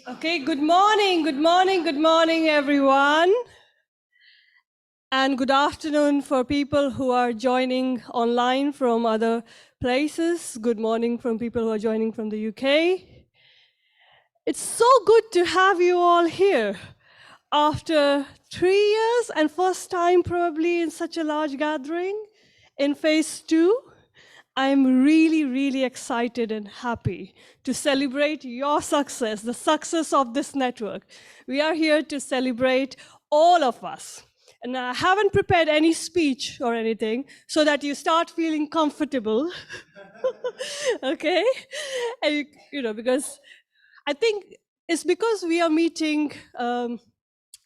Okay, good morning, everyone. And good afternoon for people who are joining online from other places. Good morning from people who are joining from the UK. It's so good to have you all here after 3 years and first time probably in such a large gathering in phase 2. I'm really excited and happy to celebrate your success, the success of this network. We are here to celebrate all of us. And I haven't prepared any speech or anything so that you start feeling comfortable. Okay? And because I think it's because we are meeting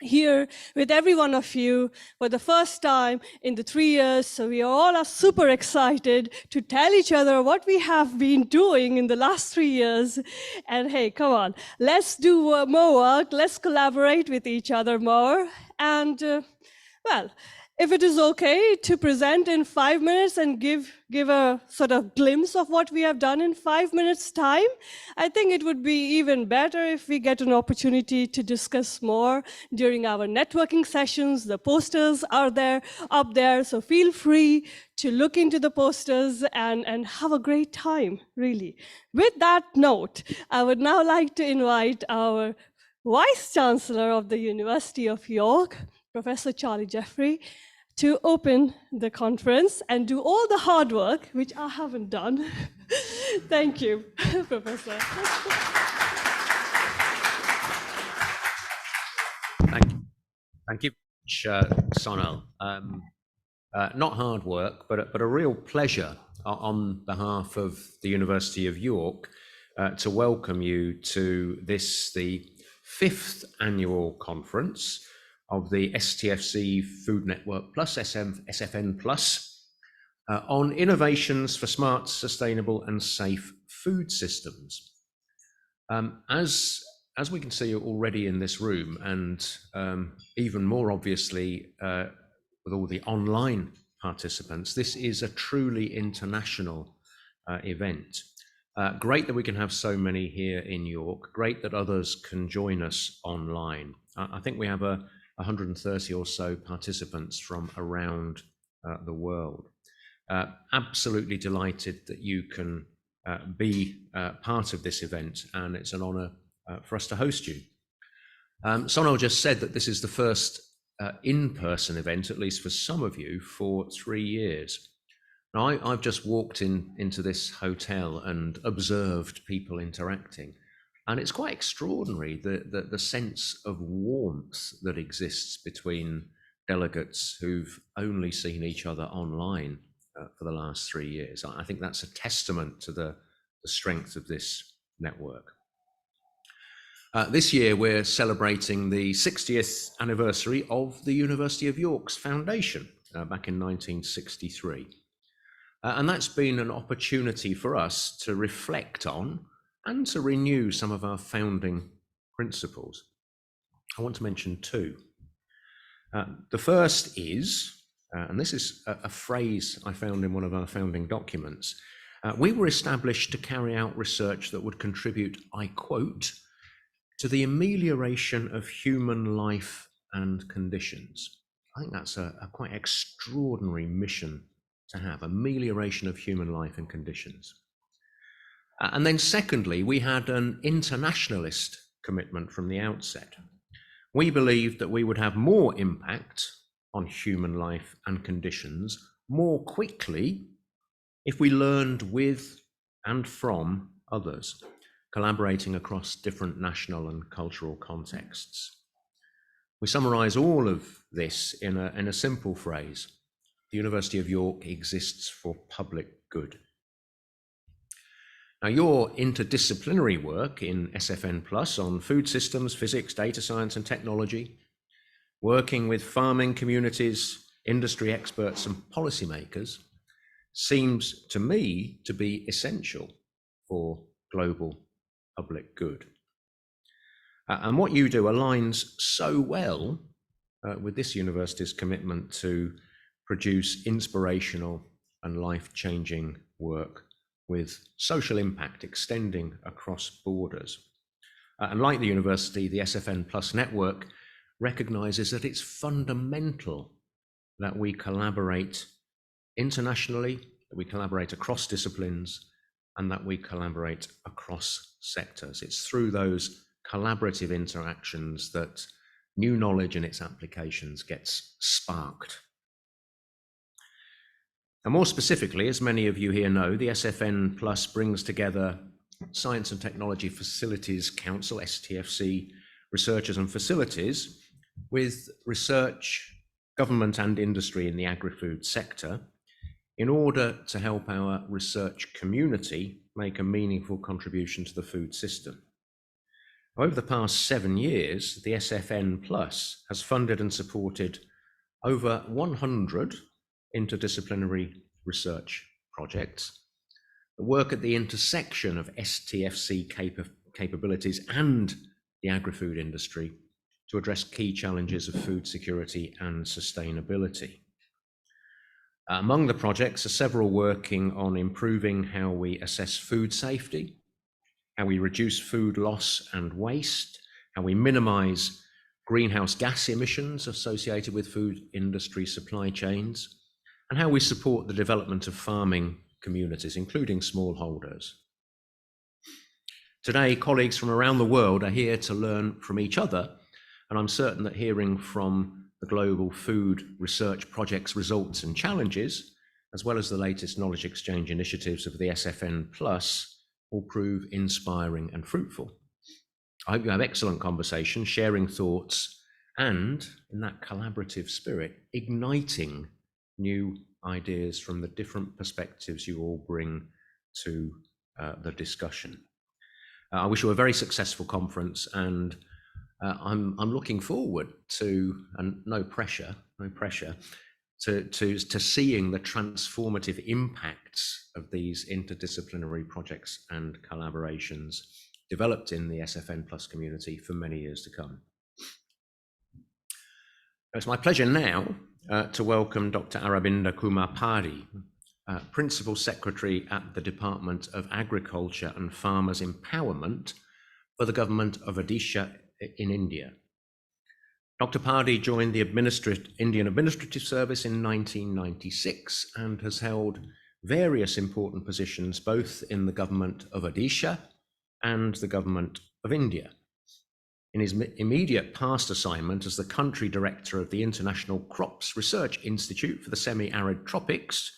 here with every one of you for the first time in the 3 years. So we all are super excited to tell each other what we have been doing in the last 3 years. And hey, come on, let's do more work. Let's collaborate with each other more. And well, if it is okay to present in 5 minutes and give a sort of glimpse of what we have done in 5 minutes time, I think it would be even better if we get an opportunity to discuss more during our networking sessions. The posters are up there, so feel free to look into the posters and have a great time, really. With that note, I would now like to invite our Vice Chancellor of the University of York, Professor Charlie Jeffrey, to open the conference and do all the hard work, which I haven't done. Thank you, Professor. Thank you, Sonal. Not hard work, but a real pleasure on behalf of the University of York to welcome you to this, the 5th annual conference of the STFC Food Network Plus, SFN Plus, on innovations for smart, sustainable and safe food systems. As we can see already in this room, and even more obviously with all the online participants, this is a truly international event. Great that we can have so many here in York. Great that others can join us online. I think we have 130 or so participants from around the world. Absolutely delighted that you can be part of this event, and it's an honor for us to host you. Sonal just said that this is the first in-person event, at least for some of you, for 3 years. Now, I've just walked into this hotel and observed people interacting, and it's quite extraordinary, the sense of warmth that exists between delegates who've only seen each other online for the last 3 years. I think that's a testament to the strength of this network. This year, we're celebrating the 60th anniversary of the University of York's foundation back in 1963. And that's been an opportunity for us to reflect on and to renew some of our founding principles. I want to mention 2. The first is, and this is a phrase I found in one of our founding documents, we were established to carry out research that would contribute, I quote, to the amelioration of human life and conditions. I think that's a quite extraordinary mission to have, amelioration of human life and conditions. And then secondly, we had an internationalist commitment from the outset. We believed that we would have more impact on human life and conditions more quickly if we learned with and from others, collaborating across different national and cultural contexts. We summarize all of this in a simple phrase: the University of York exists for public good. Now, your interdisciplinary work in SFN Plus on food systems, physics, data science and technology, working with farming communities, industry experts and policymakers, seems to me to be essential for global public good. And what you do aligns so well with this university's commitment to produce inspirational and life-changing work with social impact extending across borders. And like the university, the SFN Plus network recognizes that it's fundamental that we collaborate internationally, that we collaborate across disciplines, and that we collaborate across sectors. It's through those collaborative interactions that new knowledge and its applications gets sparked. And more specifically, as many of you here know, the SFN Plus brings together Science and Technology Facilities Council, STFC, researchers and facilities, with research, government and industry in the agri-food sector, in order to help our research community make a meaningful contribution to the food system. Over the past 7 years, the SFN Plus has funded and supported over 100 interdisciplinary research projects. The work at the intersection of STFC capabilities and the agri-food industry to address key challenges of food security and sustainability. Among the projects are several working on improving how we assess food safety, how we reduce food loss and waste, how we minimize greenhouse gas emissions associated with food industry supply chains, and how we support the development of farming communities, including smallholders. Today, colleagues from around the world are here to learn from each other, and I'm certain that hearing from the global food research project's results and challenges, as well as the latest knowledge exchange initiatives of the SFN Plus, will prove inspiring and fruitful. I hope you have excellent conversations, sharing thoughts, and in that collaborative spirit, igniting new ideas from the different perspectives you all bring to the discussion. I wish you a very successful conference, and I'm looking forward to, and no pressure, to seeing the transformative impacts of these interdisciplinary projects and collaborations developed in the SFN Plus community for many years to come. It's my pleasure now to welcome Dr. Aravinda Kumar Padi, Principal Secretary at the Department of Agriculture and Farmers Empowerment for the Government of Odisha in India. Dr. Padi joined the Indian Administrative Service in 1996 and has held various important positions both in the Government of Odisha and the Government of India. In his immediate past assignment as the Country Director of the International Crops Research Institute for the Semi-Arid Tropics,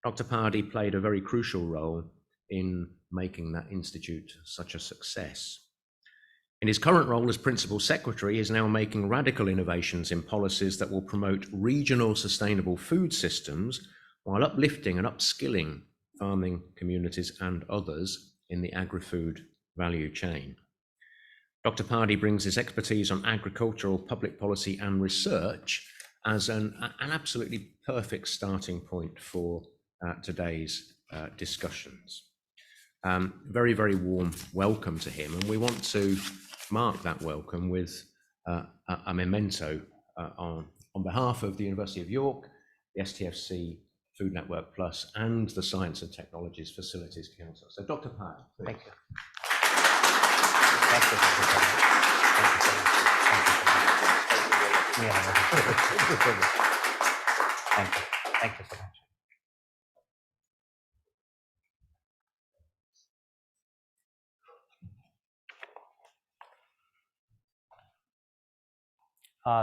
Dr. Padi played a very crucial role in making that institute such a success. In his current role as Principal Secretary, he is now making radical innovations in policies that will promote regional sustainable food systems while uplifting and upskilling farming communities and others in the agri-food value chain. Dr. Padi brings his expertise on agricultural public policy and research as an absolutely perfect starting point for today's discussions. Very, very warm welcome to him, and we want to mark that welcome with a memento on behalf of the University of York, the STFC Food Network Plus, and the Science and Technologies Facilities Council. So Dr. Padi, thank you. Thank you. Thank you so much.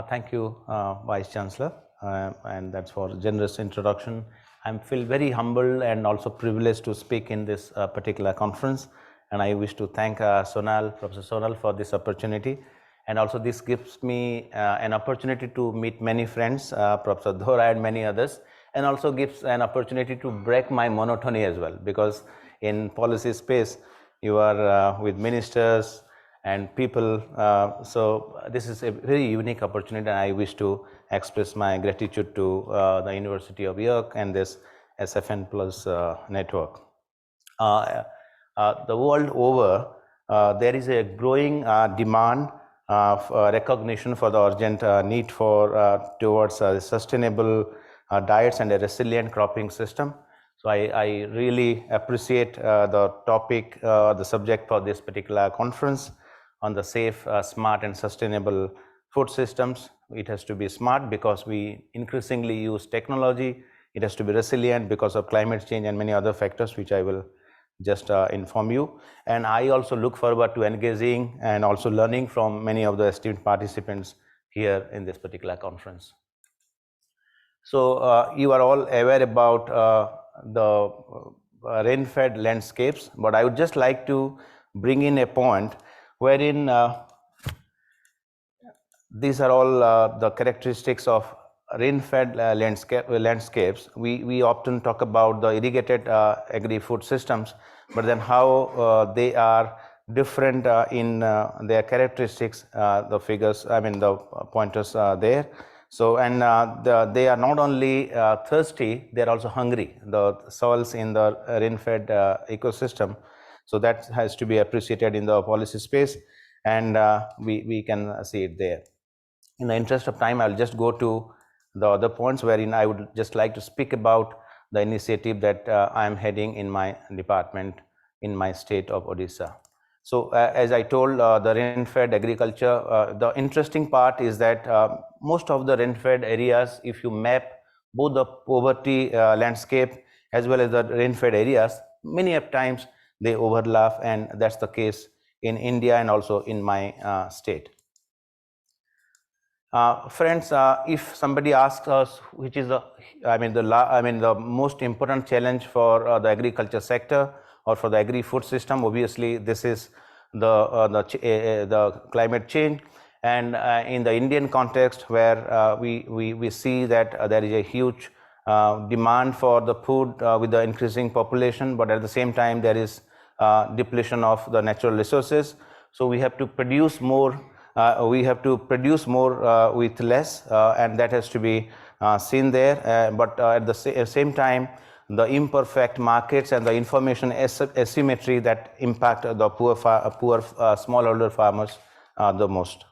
Thank you, Vice Chancellor, and that's for generous introduction. I feel very humbled and also privileged to speak in this particular conference. And I wish to thank Professor Sonal for this opportunity. And also this gives me an opportunity to meet many friends, Professor Dhora and many others, and also gives an opportunity to break my monotony as well, because in policy space, you are with ministers and people. So this is a very unique opportunity, and I wish to express my gratitude to the University of York and this SFN Plus network. The world over, there is a growing demand of recognition for the urgent need for towards sustainable diets and a resilient cropping system. So I really appreciate the topic, the subject for this particular conference. on the safe, smart and sustainable food systems. It has to be smart because we increasingly use technology. It has to be resilient because of climate change and many other factors, which I will just inform you. And I also look forward to engaging and also learning from many of the esteemed participants here in this particular conference. So you are all aware about the rain-fed landscapes, but I would just like to bring in a point wherein these are all the characteristics of rain-fed landscapes. We often talk about the irrigated agri-food systems, but then how they are different in their characteristics. The figures, I mean the pointers are there. So, and they are not only thirsty, they are also hungry, the soils in the rain-fed ecosystem. So that has to be appreciated in the policy space, and we can see it there. In the interest of time, I'll just go to the other points wherein I would just like to speak about the initiative that I'm heading in my department in my state of Odisha. So as I told, the rain-fed agriculture, the interesting part is that most of the rain-fed areas, if you map both the poverty landscape as well as the rain-fed areas, many of times they overlap, and that's the case in India and also in my state. Friends, if somebody asks us which is the most important challenge for the agriculture sector or for the agri-food system, obviously this is the climate change. And in the Indian context, where we see that there is a huge demand for the food with the increasing population, but at the same time there is depletion of the natural resources. So we have to produce more. With less, and that has to be seen there. But at the same time, the imperfect markets and the information asymmetry that impact the poor smallholder farmers the most.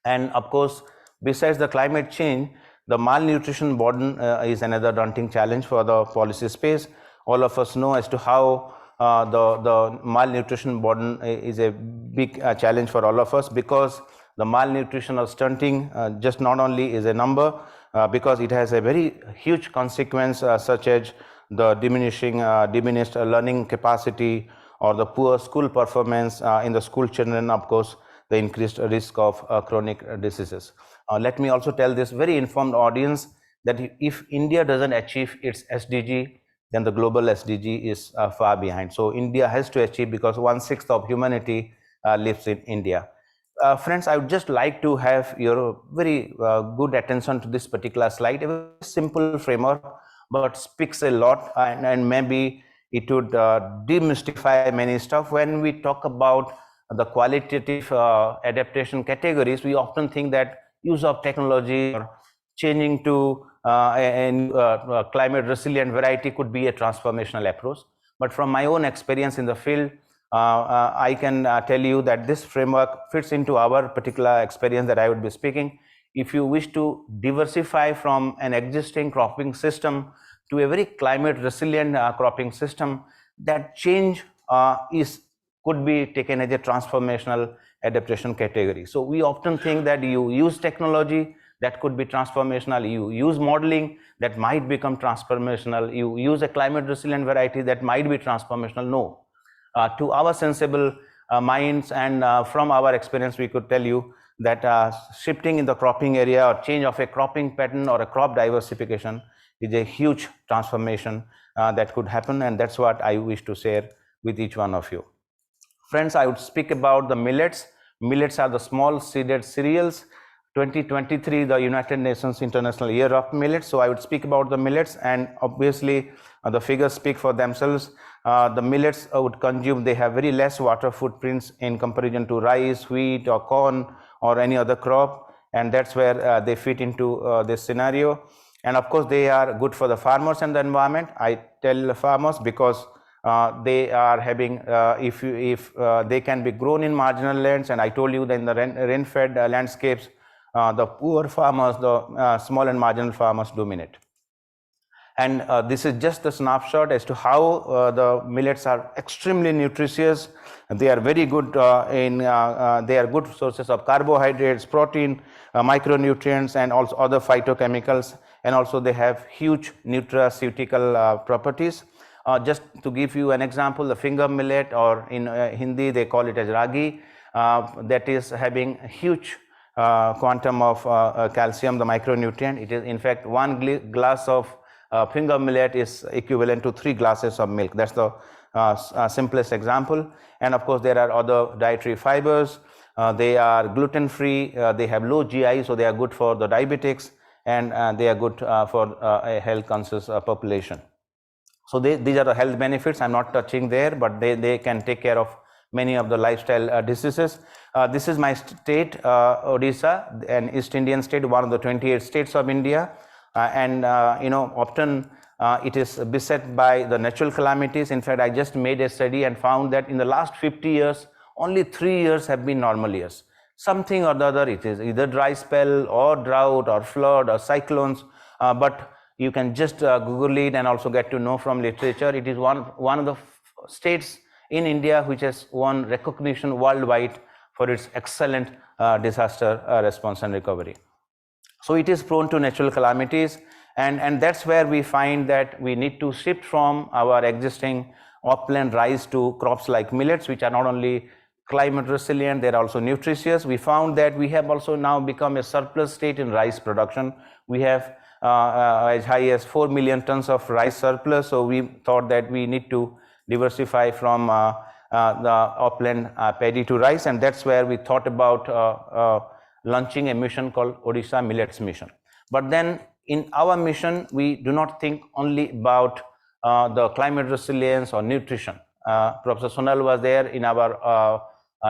And of course, besides the climate change, the malnutrition burden is another daunting challenge for the policy space. All of us know as to how the malnutrition burden is a big challenge for all of us, because the malnutrition or stunting just not only is a number, because it has a very huge consequence such as the diminished learning capacity or the poor school performance in the school children, of course, the increased risk of chronic diseases. Let me also tell this very informed audience that if India doesn't achieve its SDG, then the global SDG is far behind. So India has to achieve, because 1/6 of humanity lives in India. Friends, I would just like to have your very good attention to this particular slide. A very simple framework, but speaks a lot, and maybe it would demystify many stuff. When we talk about the qualitative adaptation categories, we often think that use of technology or changing to a climate resilient variety could be a transformational approach. But from my own experience in the field, I can tell you that this framework fits into our particular experience that I would be speaking. If you wish to diversify from an existing cropping system to a very climate resilient cropping system, that change could be taken as a transformational adaptation category. So we often think that you use technology, that could be transformational. You use modeling, that might become transformational. You use a climate resilient variety, that might be transformational. No. To our sensible minds and from our experience, we could tell you that shifting in the cropping area or change of a cropping pattern or a crop diversification is a huge transformation that could happen, and that's what I wish to share with each one of you. Friends, I would speak about the millets. Millets are the small seeded cereals. 2023, the United Nations International Year of Millets. So I would speak about the millets, and obviously the figures speak for themselves. The millets would consume, they have very less water footprints in comparison to rice, wheat or corn or any other crop, and that's where they fit into this scenario. And of course, they are good for the farmers and the environment. I tell farmers because they are having, if they can be grown in marginal lands, and I told you that in the rain-fed landscapes, the poor farmers, the small and marginal farmers dominate. And this is just a snapshot as to how the millets are extremely nutritious. They are very good they are good sources of carbohydrates, protein, micronutrients, and also other phytochemicals. And also they have huge nutraceutical properties. Just to give you an example, the finger millet, or in Hindi they call it as ragi, that is having huge quantum of calcium, the micronutrient. It is in fact one glass of finger millet is equivalent to 3 glasses of milk. That's the simplest example. And of course there are other dietary fibers. They are gluten free, they have low GI, so they are good for the diabetics, and they are good for a health conscious population. So these are the health benefits. I'm not touching there, but they can take care of many of the lifestyle diseases. This is my state, Odisha, an East Indian state, one of the 28 states of India. And often it is beset by the natural calamities. In fact, I just made a study and found that in the last 50 years, only 3 years have been normal years. Something or the other, it is either dry spell or drought or flood or cyclones, but you can just Google it and also get to know from literature. It is one of the states in India which has won recognition worldwide for its excellent disaster response and recovery. So it is prone to natural calamities, and that's where we find that we need to shift from our existing upland rice to crops like millets, which are not only climate resilient, they're also nutritious. We found that we have also now become a surplus state in rice production. We have as high as 4 million tons of rice surplus, so we thought that we need to diversify from the upland paddy to rice, and that's where we thought about launching a mission called Odisha Millets Mission. But then in our mission, we do not think only about the climate resilience or nutrition. Professor Sonal was there in our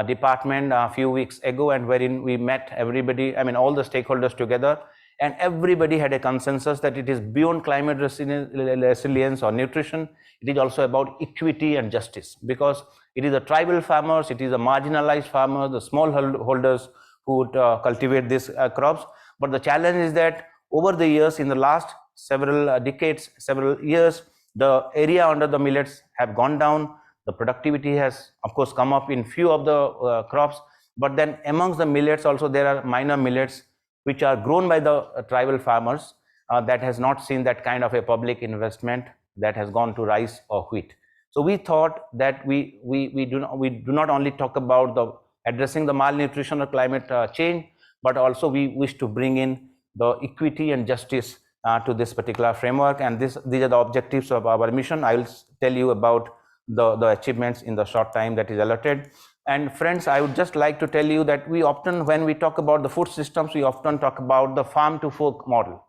department a few weeks ago, and wherein we met everybody, all the stakeholders together, and everybody had a consensus that it is beyond climate resilience or nutrition. It is also about equity and justice, because it is the tribal farmers, it is the marginalized farmers, the small holders who would cultivate these crops. But the challenge is that over the years, in the last several decades, several years, the area under the millets have gone down. The productivity has, of course, come up in few of the crops, but then amongst the millets also there are minor millets which are grown by the tribal farmers that has not seen that kind of a public investment that has gone to rice or wheat. So we thought that we do not only talk about the addressing the malnutrition or climate change, but also we wish to bring in the equity and justice to this particular framework, and these are the objectives of our mission. I will tell you about the achievements in the short time that is allotted. And friends, I would just like to tell you that we often, when we talk about the food systems, we often talk about the farm to fork model.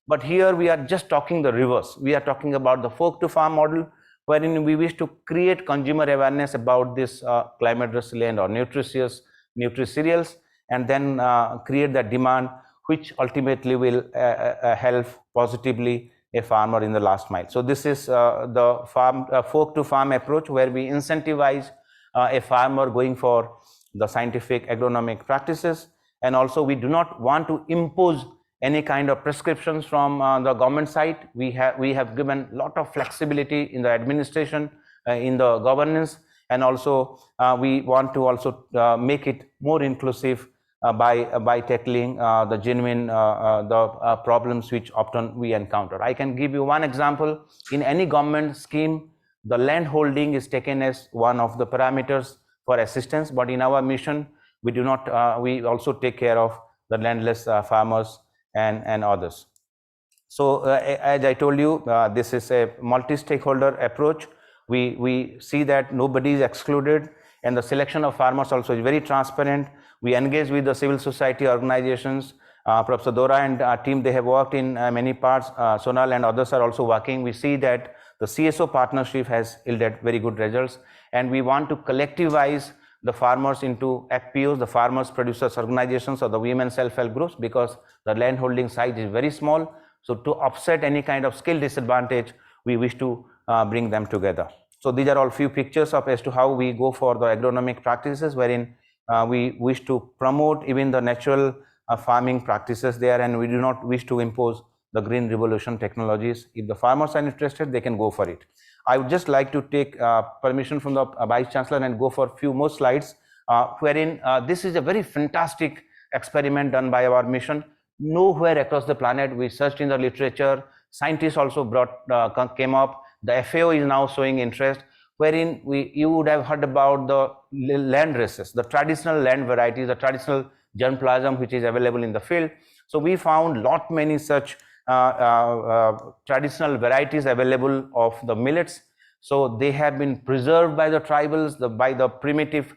But here we are just talking the reverse. We are talking about the fork to farm model, wherein we wish to create consumer awareness about this climate resilient or nutritious nutri-cereals, and then create that demand, which ultimately will help positively a farmer in the last mile. So this is the fork to farm approach, where we incentivize a farmer going for the scientific agronomic practices, and also we do not want to impose any kind of prescriptions from the government side. We have given a lot of flexibility in the administration, in the governance, and also we want to also make it more inclusive by tackling the genuine problems which often we encounter. I can give you one example. In any government scheme, the land holding is taken as one of the parameters for assistance, but in our mission, we do not. We also take care of the landless farmers and others. So as I told you, this is a multi-stakeholder approach. We see that nobody is excluded, and the selection of farmers also is very transparent. We engage with the civil society organizations. Professor Dora and our team, they have worked in many parts. Sonal and others are also working. We see that the CSO partnership has yielded very good results, and we want to collectivize the farmers into FPOs, the farmers producers organizations, or the women self-help groups, because the land holding size is very small. So to offset any kind of skill disadvantage, we wish to bring them together. So these are all few pictures of as to how we go for the agronomic practices, wherein we wish to promote even the natural farming practices there, and we do not wish to impose the green revolution technologies. If the farmers are interested, they can go for it. I would just like to take permission from the Vice Chancellor and go for a few more slides, wherein this is a very fantastic experiment done by our mission. Nowhere across the planet, we searched in the literature, scientists also came up, the FAO is now showing interest, wherein you would have heard about the land races, the traditional land varieties, the traditional germplasm which is available in the field. So we found lot many such traditional varieties available of the millets. So they have been preserved by the tribals, by the primitive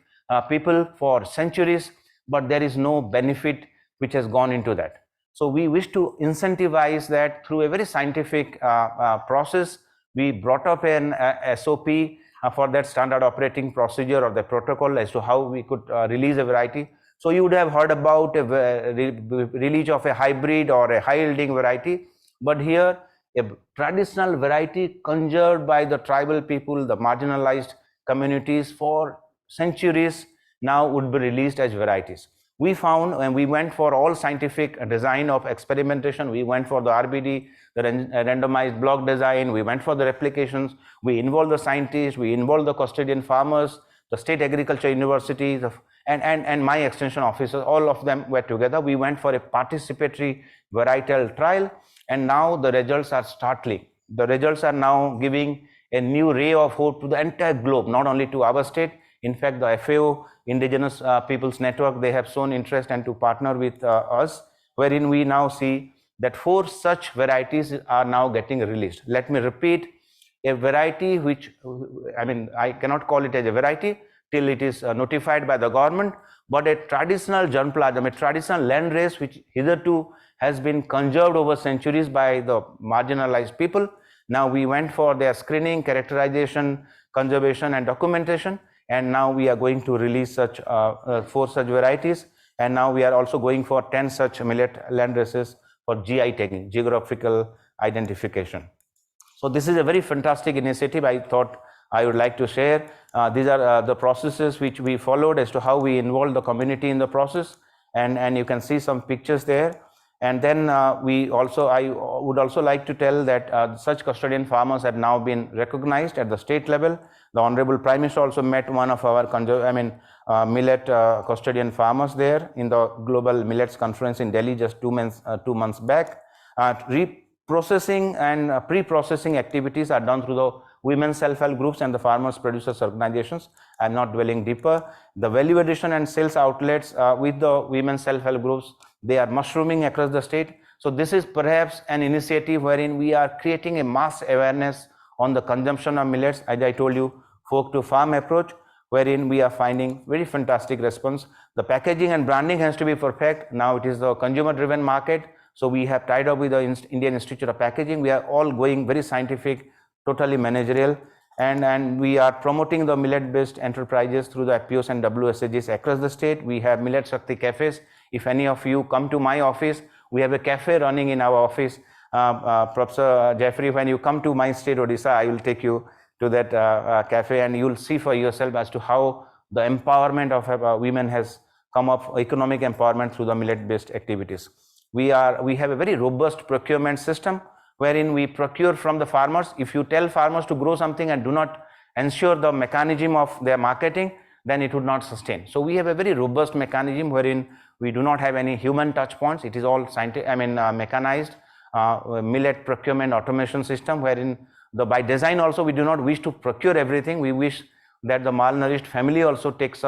people for centuries, but there is no benefit which has gone into that. So we wish to incentivize that through a very scientific process. We brought up an SOP for that standard operating procedure or the protocol as to how we could release a variety. So you would have heard about a release of a hybrid or a high yielding variety, but here a traditional variety conserved by the tribal people, the marginalized communities for centuries now would be released as varieties. We found, when we went for all scientific design of experimentation, we went for the RBD, the randomized block design, we went for the replications, we involved the scientists, we involved the custodian farmers, the state agriculture universities, and my extension officers, all of them were together. We went for a participatory varietal trial, and now the results are startling. The results are now giving a new ray of hope to the entire globe, not only to our state. In fact, the FAO, Indigenous Peoples Network, they have shown interest and to partner with us, wherein we now see that 4 such varieties are now getting released. Let me repeat, a variety which, I cannot call it as a variety till it is notified by the government, but a traditional germplasm, a traditional land race which hitherto has been conserved over centuries by the marginalized people. Now we went for their screening, characterization, conservation and documentation, and now we are going to release such 4 such varieties, and now we are also going for 10 such millet land races for GI tagging, geographical identification. So this is a very fantastic initiative. I thought I would like to share. These are the processes which we followed as to how we involved the community in the process, and you can see some pictures there. And then I would also like to tell that such custodian farmers have now been recognized at the state level. The Honorable Prime Minister also met one of our millet custodian farmers there in the Global Millets Conference in Delhi just 2 months back. Reprocessing and pre-processing activities are done through the women self-help groups and the farmers producers organizations. I'm not dwelling deeper. The value addition and sales outlets with the women self-help groups, they are mushrooming across the state. So this is perhaps an initiative wherein we are creating a mass awareness on the consumption of millets, as I told you, folk to farm approach, wherein we are finding very fantastic response. The packaging and branding has to be perfect. Now it is the consumer driven market. So we have tied up with the Indian Institute of Packaging. We are all going very scientific, totally managerial, and we are promoting the millet based enterprises through the FPOs and WSAGs across the state. We have Millet Shakti cafes. If any of you come to my office, we have a cafe running in our office. Professor Jeffrey, when you come to my state, Odisha, I will take you to that cafe, and you will see for yourself as to how the empowerment of women has come up, economic empowerment through the millet-based activities. We have a very robust procurement system wherein we procure from the farmers. If you tell farmers to grow something and do not ensure the mechanism of their marketing, then it would not sustain. So we have a very robust mechanism wherein we do not have any human touch points. It is all mechanized millet procurement automation system, wherein by design also we do not wish to procure everything. We wish that the malnourished family also takes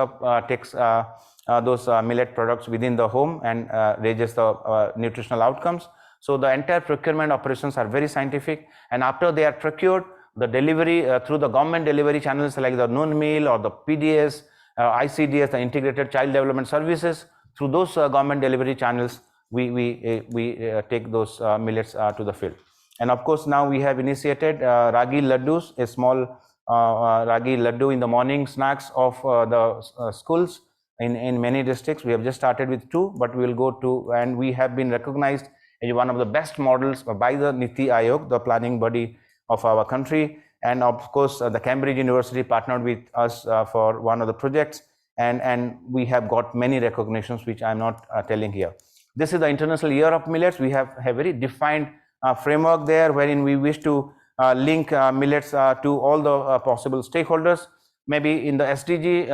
those millet products within the home and raises the nutritional outcomes. So the entire procurement operations are very scientific, and after they are procured, the delivery through the government delivery channels like the Noon Meal or the PDS, ICDS, the Integrated Child Development Services, through those government delivery channels, we take those millets to the field. And of course, now we have initiated Ragi Laddus, a small Ragi Laddu in the morning snacks of the schools in many districts. We have just started with 2, but we will go to, and we have been recognized as one of the best models by the Niti Aayog, the planning body of our country. And of course, the Cambridge University partnered with us for one of the projects, and we have got many recognitions which I'm not telling here. This is the International Year of Millets. We have very defined framework there, wherein we wish to link millets to all the possible stakeholders. Maybe in the SDG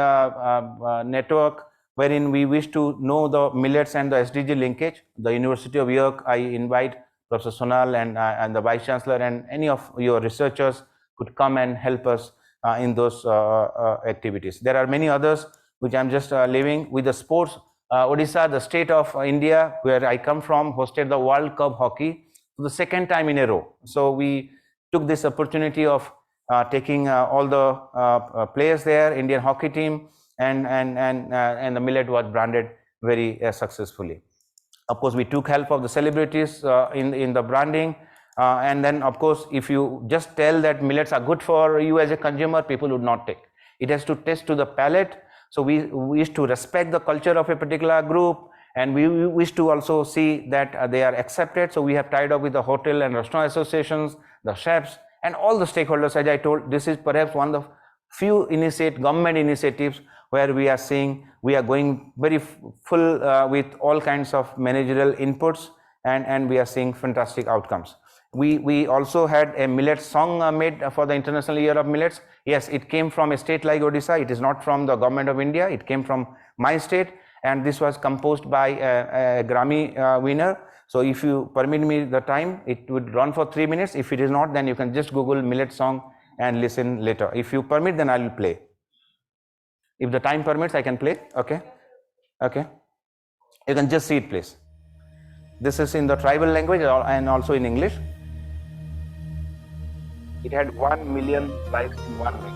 network, wherein we wish to know the millets and the SDG linkage. The University of York, I invite Professor Sonal and the Vice Chancellor and any of your researchers could come and help us in those activities. There are many others which I'm just leaving with the sports. Odisha, the state of India, where I come from, hosted the World Cup hockey for the second time in a row. So we took this opportunity of taking all the players there, Indian hockey team, and the millet was branded very successfully. Of course, we took help of the celebrities in the branding. And then, of course, if you just tell that millets are good for you as a consumer, people would not take. It has to taste to the palate. So we wish to respect the culture of a particular group, and we wish to also see that they are accepted. So we have tied up with the hotel and restaurant associations, the chefs, and all the stakeholders. As I told, this is perhaps one of the few government initiatives where we are seeing we are going very full with all kinds of managerial inputs, and we are seeing fantastic outcomes. We also had a millet song made for the International Year of Millets. Yes, it came from a state like Odisha. It is not from the government of India. It came from my state, and this was composed by a Grammy winner. So if you permit me the time, it would run for 3 minutes. If it is not, then you can just Google millet song and listen later. If you permit, then I will play. If the time permits, I can play. Okay. You can just see it, please. This is in the tribal language and also in English. It had 1 million likes in 1 week.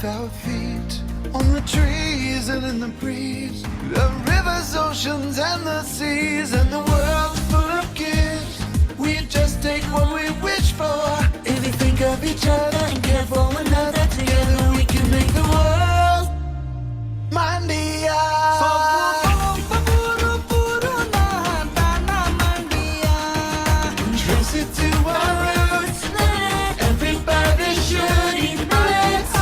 Our feet on the trees and in the breeze, the rivers, oceans, and the seas, and the world's full of gifts. We just take what we wish for. If we think of each other and care for one another, together we can make the world Mandia. Trace it to our roots. Everybody should eat millets.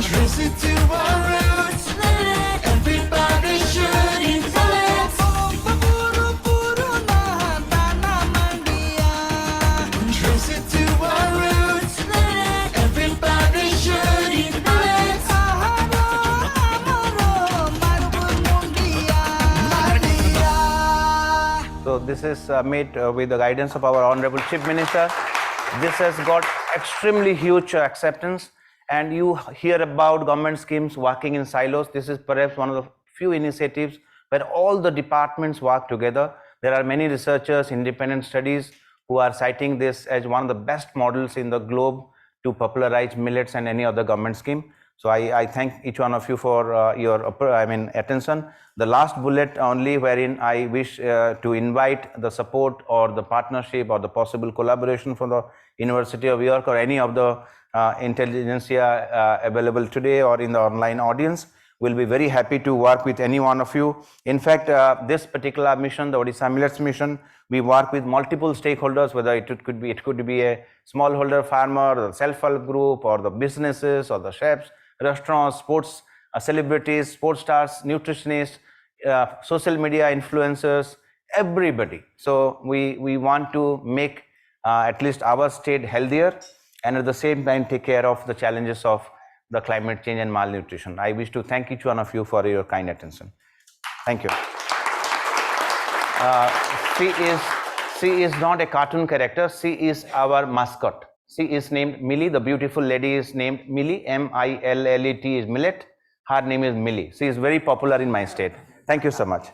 Trace it to our roots. Everybody should eat millets. Trace it to our roots. Everybody should eat millets. So this is made with the guidance of our Honorable Chief Minister. This has got extremely huge acceptance, and you hear about government schemes working in silos. This is perhaps one of the few initiatives where all the departments work together. There are many researchers, independent studies who are citing this as one of the best models in the globe to popularize millets and any other government scheme. So I thank each one of you for your attention. The last bullet only, wherein I wish to invite the support or the partnership or the possible collaboration from the University of York or any of the intelligentsia available today or in the online audience. We'll be very happy to work with any one of you. In fact, this particular mission, the Odisha Millets Mission, we work with multiple stakeholders, whether it could be a smallholder farmer, or the self-help group, or the businesses, or the chefs, restaurants, sports celebrities, sports stars, nutritionists, social media influencers, everybody. So we want to make at least our state healthier, and at the same time take care of the challenges of the climate change and malnutrition. I wish to thank each one of you for your kind attention. Thank you. She is not a cartoon character. She is our mascot. She is named Millie. The beautiful lady is named Millie. M-I-L-L-E-T is millet. Her name is Millie. She is very popular in my state. Thank you so much.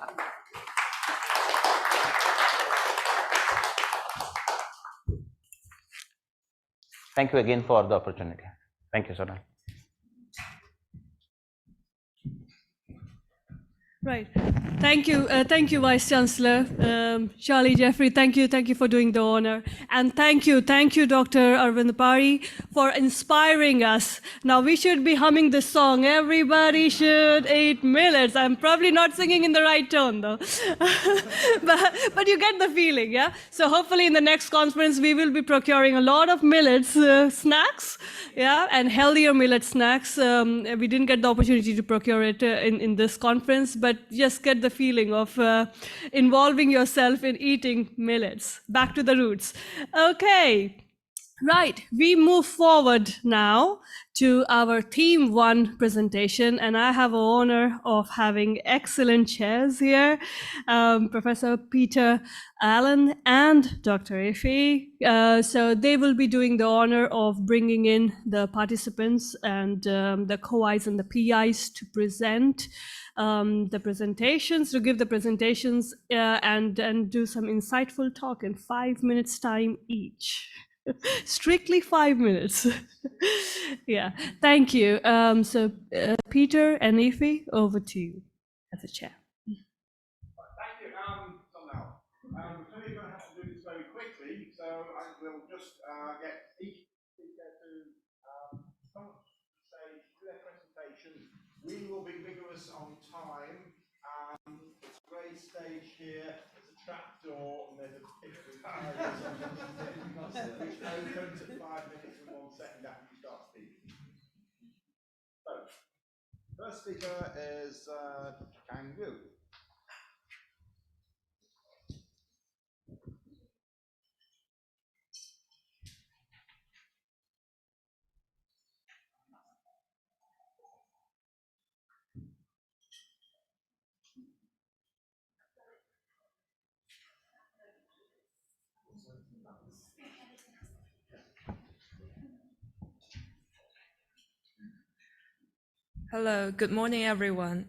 Thank you again for the opportunity. Thank you, Sonal. Right. Thank you, Vice Chancellor. Charlie, Jeffrey, thank you for doing the honor. And thank you, Dr. Arvind Pari, for inspiring us. Now we should be humming this song, everybody should eat millets. I'm probably not singing in the right tone though. but you get the feeling, yeah? So hopefully in the next conference, we will be procuring a lot of millets snacks, yeah, and healthier millet snacks. We didn't get the opportunity to procure it in this conference, but just get the feeling of involving yourself in eating millets. Back to the roots. Okay, right. We move forward now to our Theme 1 presentation, and I have the honor of having excellent chairs here, Professor Peter Allen and Dr. Ife. So they will be doing the honor of bringing in the participants and the co-Is and the PIs to present the presentations, to give the presentations and do some insightful talk in 5 minutes time each. Strictly 5 minutes. Yeah, thank you. So Peter and Ife, over to you as a chair. Thank you. Sonal. We're going to have to do this very quickly, so I will just get each speaker to come up to stage for their presentation. We will be rigorous on time. It's a great stage here. There's a trap door and there's a pit with tires which opens at 5 minutes and 1 second after you start speaking. So, first speaker is Kang Yu. Hello, good morning, everyone.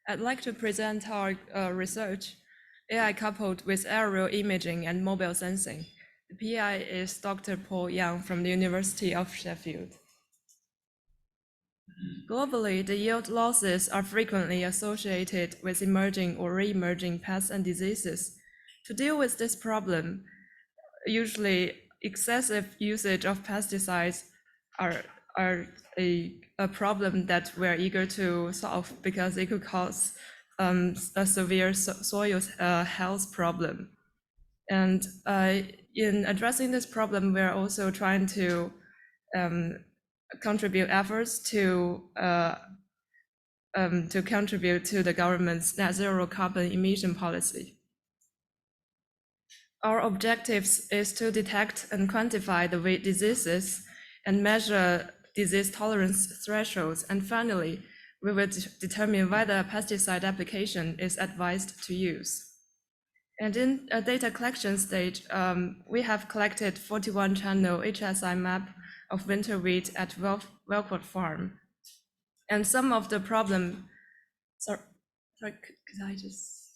I'd like to present our research, AI coupled with aerial imaging and mobile sensing. The PI is Dr. Paul Yang from the University of Sheffield. Globally, the yield losses are frequently associated with emerging or re-emerging pests and diseases. To deal with this problem, usually excessive usage of pesticides are a problem that we're eager to solve because it could cause a severe soil health problem. And in addressing this problem, we're also trying to contribute efforts to contribute to the government's net zero carbon emission policy. Our objectives is to detect and quantify the weed diseases and measure disease tolerance thresholds, and finally, we will determine whether pesticide application is advised to use. And in a data collection stage, we have collected 41 channel HSI map of winter wheat at Wellcourt Farm. And some of the problem, sorry, could I just,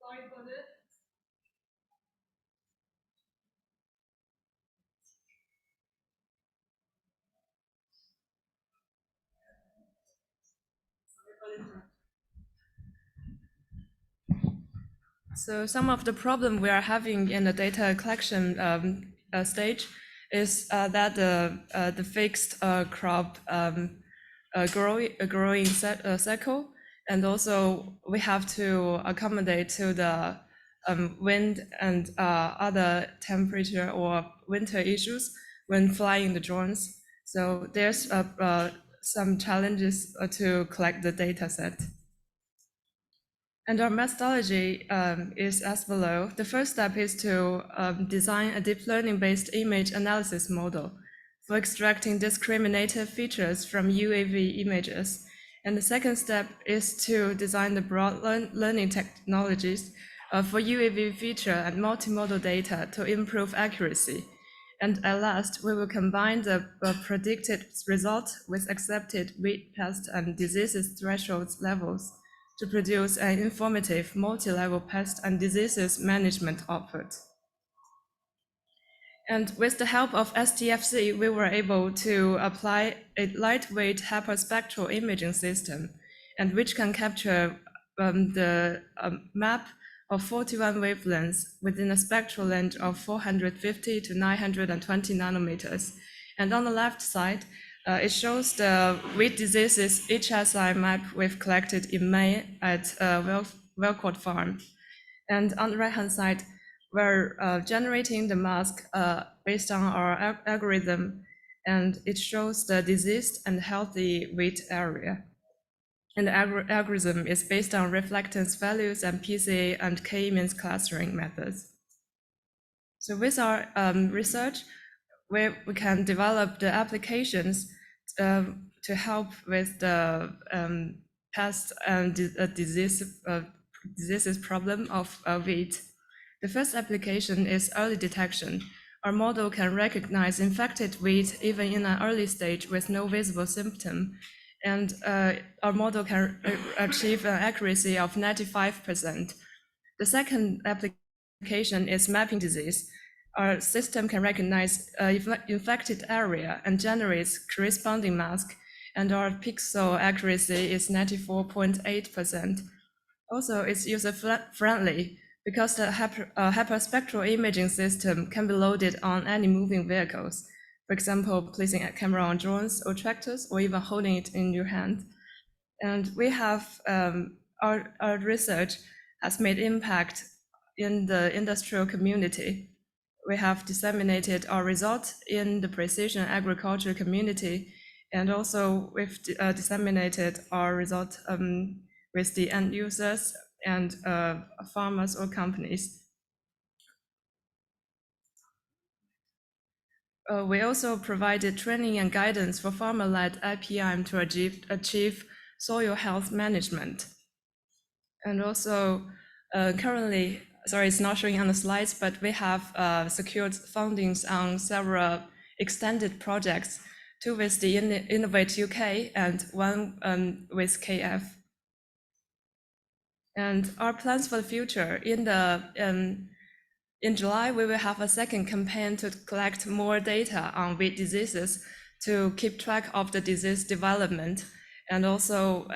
Sorry for this. So some of the problem we are having in the data collection stage is that the fixed crop growing cycle, and also we have to accommodate to the wind and other temperature or winter issues when flying the drones. So there's some challenges to collect the data set. And our methodology is as below. The first step is to design a deep learning-based image analysis model for extracting discriminative features from UAV images. And the second step is to design the broad learning technologies for UAV feature and multimodal data to improve accuracy. And at last, we will combine the predicted result with accepted weed, pest, and diseases thresholds levels to produce an informative multi-level pest and diseases management output. And with the help of STFC, we were able to apply a lightweight hyperspectral imaging system, and which can capture the map of 41 wavelengths within a spectral range of 450 to 920 nanometers. And on the left side, it shows the weed diseases HSI map we've collected in May at Wellcourt Farm. And on the right-hand side, we're generating the mask based on our algorithm, and it shows the diseased and healthy wheat area. And the algorithm is based on reflectance values and PCA and K-means clustering methods. So with our research, we can develop the applications to help with the pest and diseases problem of wheat. The first application is early detection. Our model can recognize infected wheat even in an early stage with no visible symptom. And our model can achieve an accuracy of 95%. The second application is mapping disease. Our system can recognize infected area and generates corresponding mask, and our pixel accuracy is 94.8%. Also, it's user-friendly because the hyperspectral imaging system can be loaded on any moving vehicles. For example, placing a camera on drones or tractors, or even holding it in your hand. And we have, our research has made impact in the industrial community. We have disseminated our results in the precision agriculture community, and also we've disseminated our results with the end users and farmers or companies. We also provided training and guidance for farmer-led IPM to achieve soil health management. And also currently, sorry, it's not showing on the slides, but we have secured fundings on several extended projects, two with the Innovate UK and one with KF. And our plans for the future, in July, we will have a second campaign to collect more data on wheat diseases to keep track of the disease development, and also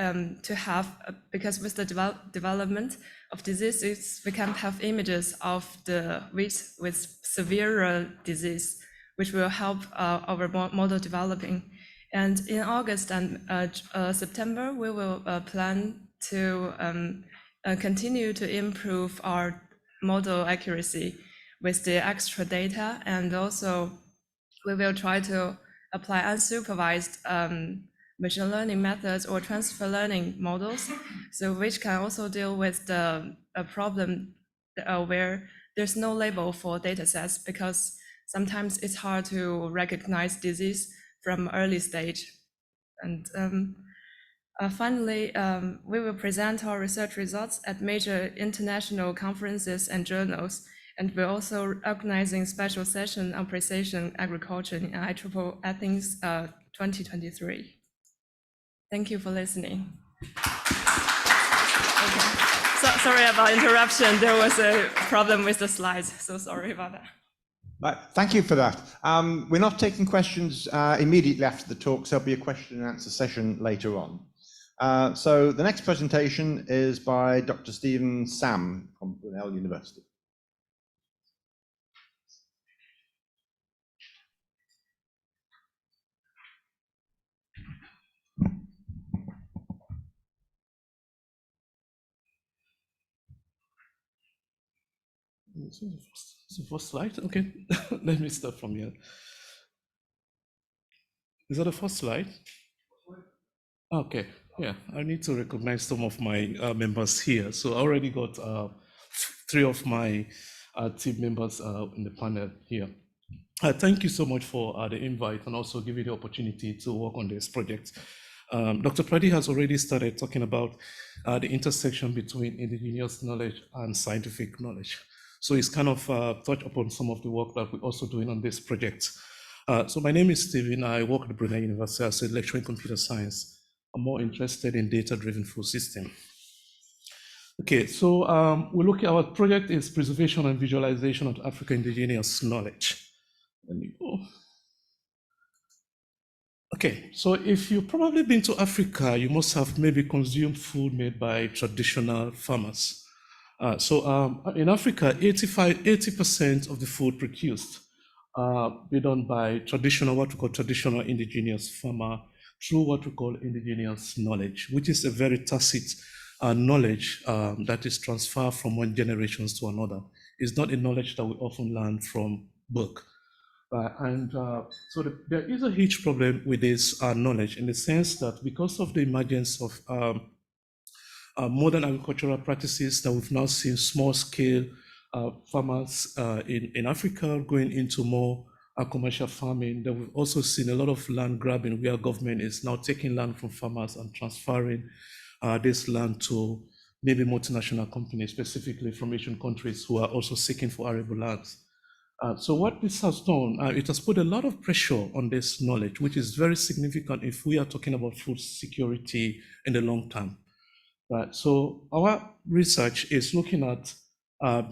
to have, because with the development of diseases, we can have images of the wheat with severe disease, which will help our model developing. And in August and September, we will plan to continue to improve our model accuracy with the extra data, and also we will try to apply unsupervised machine learning methods or transfer learning models, so which can also deal with the problem where there's no label for data sets, because sometimes it's hard to recognize disease from early stage. And finally, we will present our research results at major international conferences and journals, and we're also organizing special session on precision agriculture in IEEE Athens 2023. Thank you for listening. Okay. sorry about interruption. There was a problem with the slides, so sorry about that. Right, thank you for that. We're not taking questions immediately after the talks. There'll be a question and answer session later on. So the next presentation is by Dr. Stephen Sam from Brunel University. It's the first slide. Okay, let me start from here. Is that the first slide? Okay, yeah, I need to recognize some of my members here. So I already got 3 of my team members in the panel here. Thank you so much for the invite and also giving the opportunity to work on this project. Dr. Pradi has already started talking about the intersection between indigenous knowledge and scientific knowledge. So he's kind of touched upon some of the work that we're also doing on this project. So my name is Stephen. I work at Brunel University as a lecturer in computer science. I'm more interested in data-driven food system. Okay, so we look at our project is preservation and visualization of African indigenous knowledge. Let me go. Okay, so if you've probably been to Africa, you must have maybe consumed food made by traditional farmers. In Africa, 80% of the food produced be done by traditional, what we call traditional indigenous farmer through what we call indigenous knowledge, which is a very tacit knowledge that is transferred from one generation to another. It's not a knowledge that we often learn from book. So there is a huge problem with this knowledge in the sense that because of the emergence of modern agricultural practices that we've now seen small-scale farmers in Africa going into more commercial farming, that we've also seen a lot of land grabbing where government is now taking land from farmers and transferring this land to maybe multinational companies, specifically from Asian countries who are also seeking for arable lands. So what this has done, it has put a lot of pressure on this knowledge, which is very significant if we are talking about food security in the long term. Right. So our research is looking at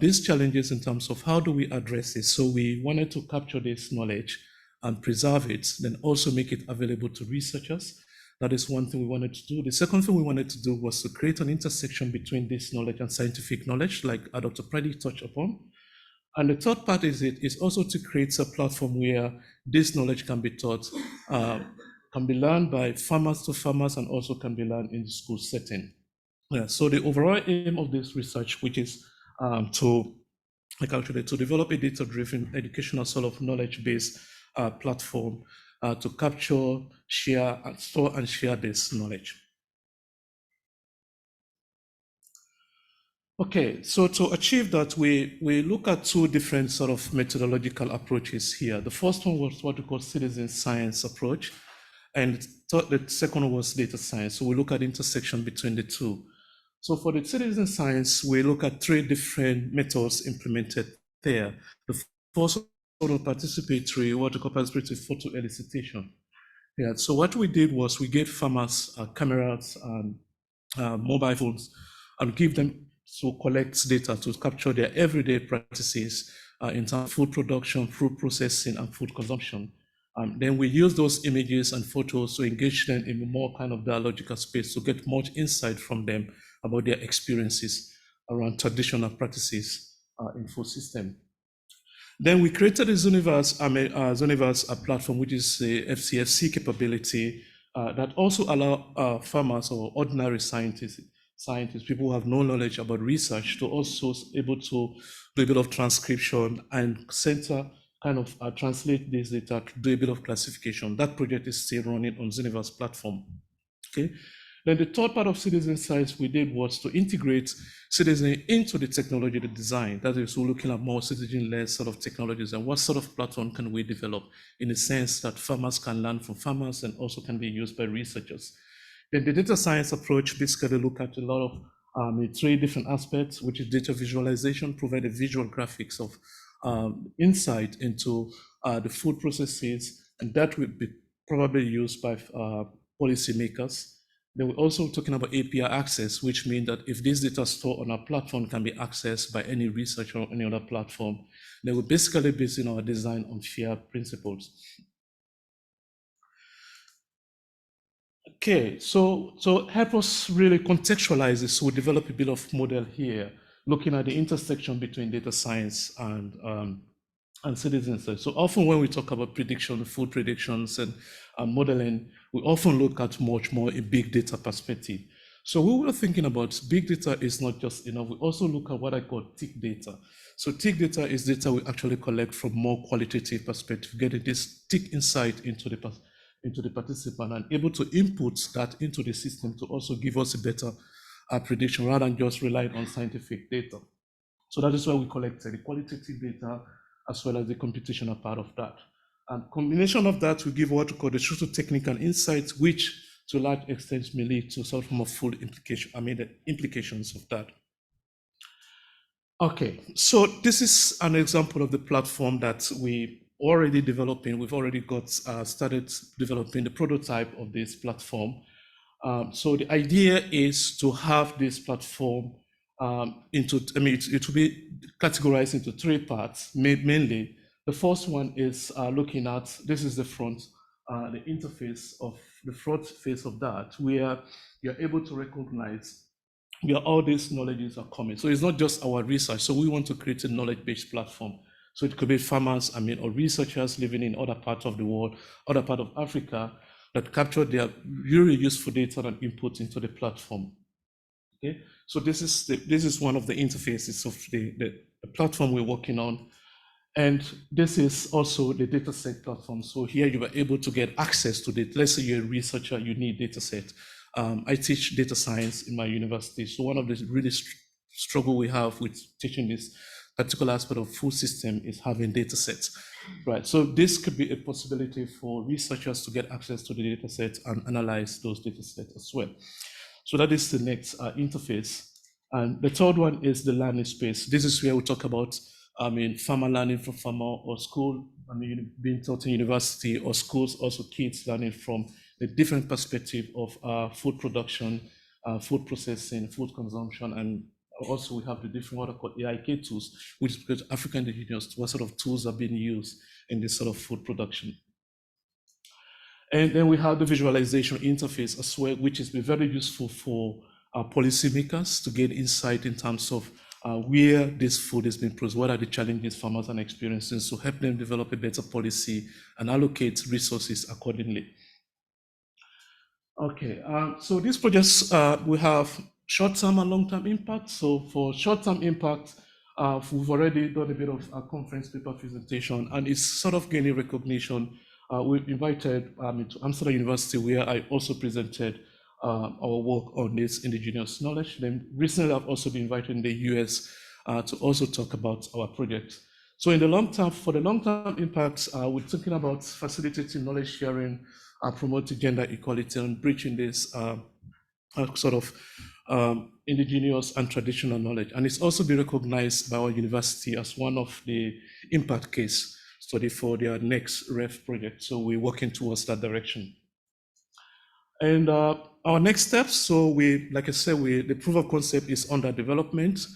these challenges in terms of how do we address this. So we wanted to capture this knowledge and preserve it, then also make it available to researchers. That is one thing we wanted to do. The second thing we wanted to do was to create an intersection between this knowledge and scientific knowledge, like Dr. Pradi touched upon. And the third part is also to create a platform where this knowledge can be taught, can be learned by farmers to farmers, and also can be learned in the school setting. Yeah, so the overall aim of this research, which is to develop a data-driven educational sort of knowledge-based platform to capture, share, and store and share this knowledge. Okay, so to achieve that, we look at 2 different sort of methodological approaches here. The first one was what we call citizen science approach, and the second one was data science. So we look at intersection between the 2. So for the citizen science, we look at 3 different methods implemented there. The first one was participatory, what we call participatory photo elicitation. Yeah, so what we did was we gave farmers cameras and mobile phones and give them to collect data to capture their everyday practices in terms of food production, food processing, and food consumption. Then we use those images and photos to engage them in a more kind of dialogical space to get much insight from them about their experiences around traditional practices in food system. Then we created a Zooniverse platform, which is a FCFC capability that also allow farmers or ordinary scientists, people who have no knowledge about research, to also able to do a bit of transcription and translate this data, do a bit of classification. That project is still running on Zooniverse platform. Okay. Then the third part of citizen science we did was to integrate citizen into the technology, the design. That is, we're looking at more citizen-led sort of technologies and what sort of platform can we develop in a sense that farmers can learn from farmers and also can be used by researchers. Then the data science approach basically look at a lot of 3 different aspects, which is data visualization, provide a visual graphics of insight into the food processes, and that will be probably used by policymakers. Then we're also talking about API access, which means that if this data stored on our platform can be accessed by any researcher or any other platform, then we're basically basing our design on FAIR principles. Okay, so help us really contextualize this. So we develop a bit of model here, looking at the intersection between data science and citizenship. So often when we talk about prediction, food predictions and modeling, we often look at much more a big data perspective. So we were thinking about big data is not just enough. We also look at what I call tick data. So tick data is data we actually collect from more qualitative perspective, getting this tick insight into the participant and able to input that into the system to also give us a better prediction rather than just relying on scientific data. So that is why we collect the qualitative data as well as the computational part of that. And combination of that will give what we call the socio-technical insights, which to a large extent may lead to some form of full implication, the implications of that. Okay, so this is an example of the platform that we already developing. We've already got started developing the prototype of this platform. So the idea is to have this platform it will be categorized into three parts, mainly. The first one is looking at, this is the front, the interface of the front face of that, where you're able to recognize where all these knowledges are coming. So it's not just our research. So we want to create a knowledge-based platform. So it could be farmers, or researchers living in other parts of the world, other part of Africa, that capture their really useful data and input into the platform. Okay, so this is one of the interfaces of the platform we're working on. And this is also the dataset platform. So here you are able to get access to it. Let's say you're a researcher, you need dataset. I teach data science in my university. So one of the really struggle we have with teaching this particular aspect of food system is having datasets, right? So this could be a possibility for researchers to get access to the dataset and analyze those datasets as well. So that is the next interface. And the third one is the learning space. This is where we talk about, farmer learning from farmer or school, being taught in university or schools, also kids learning from a different perspective of food production, food processing, food consumption, and also we have the different what are called AIK tools, which is because African indigenous, what sort of tools are being used in this sort of food production. And then we have the visualization interface as well, which has been very useful for policymakers to get insight in terms of where this food has been produced, what are the challenges farmers are experiencing, so help them develop a better policy and allocate resources accordingly. Okay, so these projects, we have short-term and long-term impact. So for short-term impact, we've already done a bit of a conference paper presentation, and it's sort of gaining recognition. We invited to Amsterdam University, where I also presented our work on this indigenous knowledge. Then recently, I've also been invited in the US to also talk about our project. So in the long term, for the long-term impacts, we're talking about facilitating knowledge sharing, promoting gender equality, and breaching this sort of indigenous and traditional knowledge. And it's also been recognized by our university as one of the impact case study for their next REF project. So we're working towards that direction. And our next steps, so like I said, the proof of concept is under development.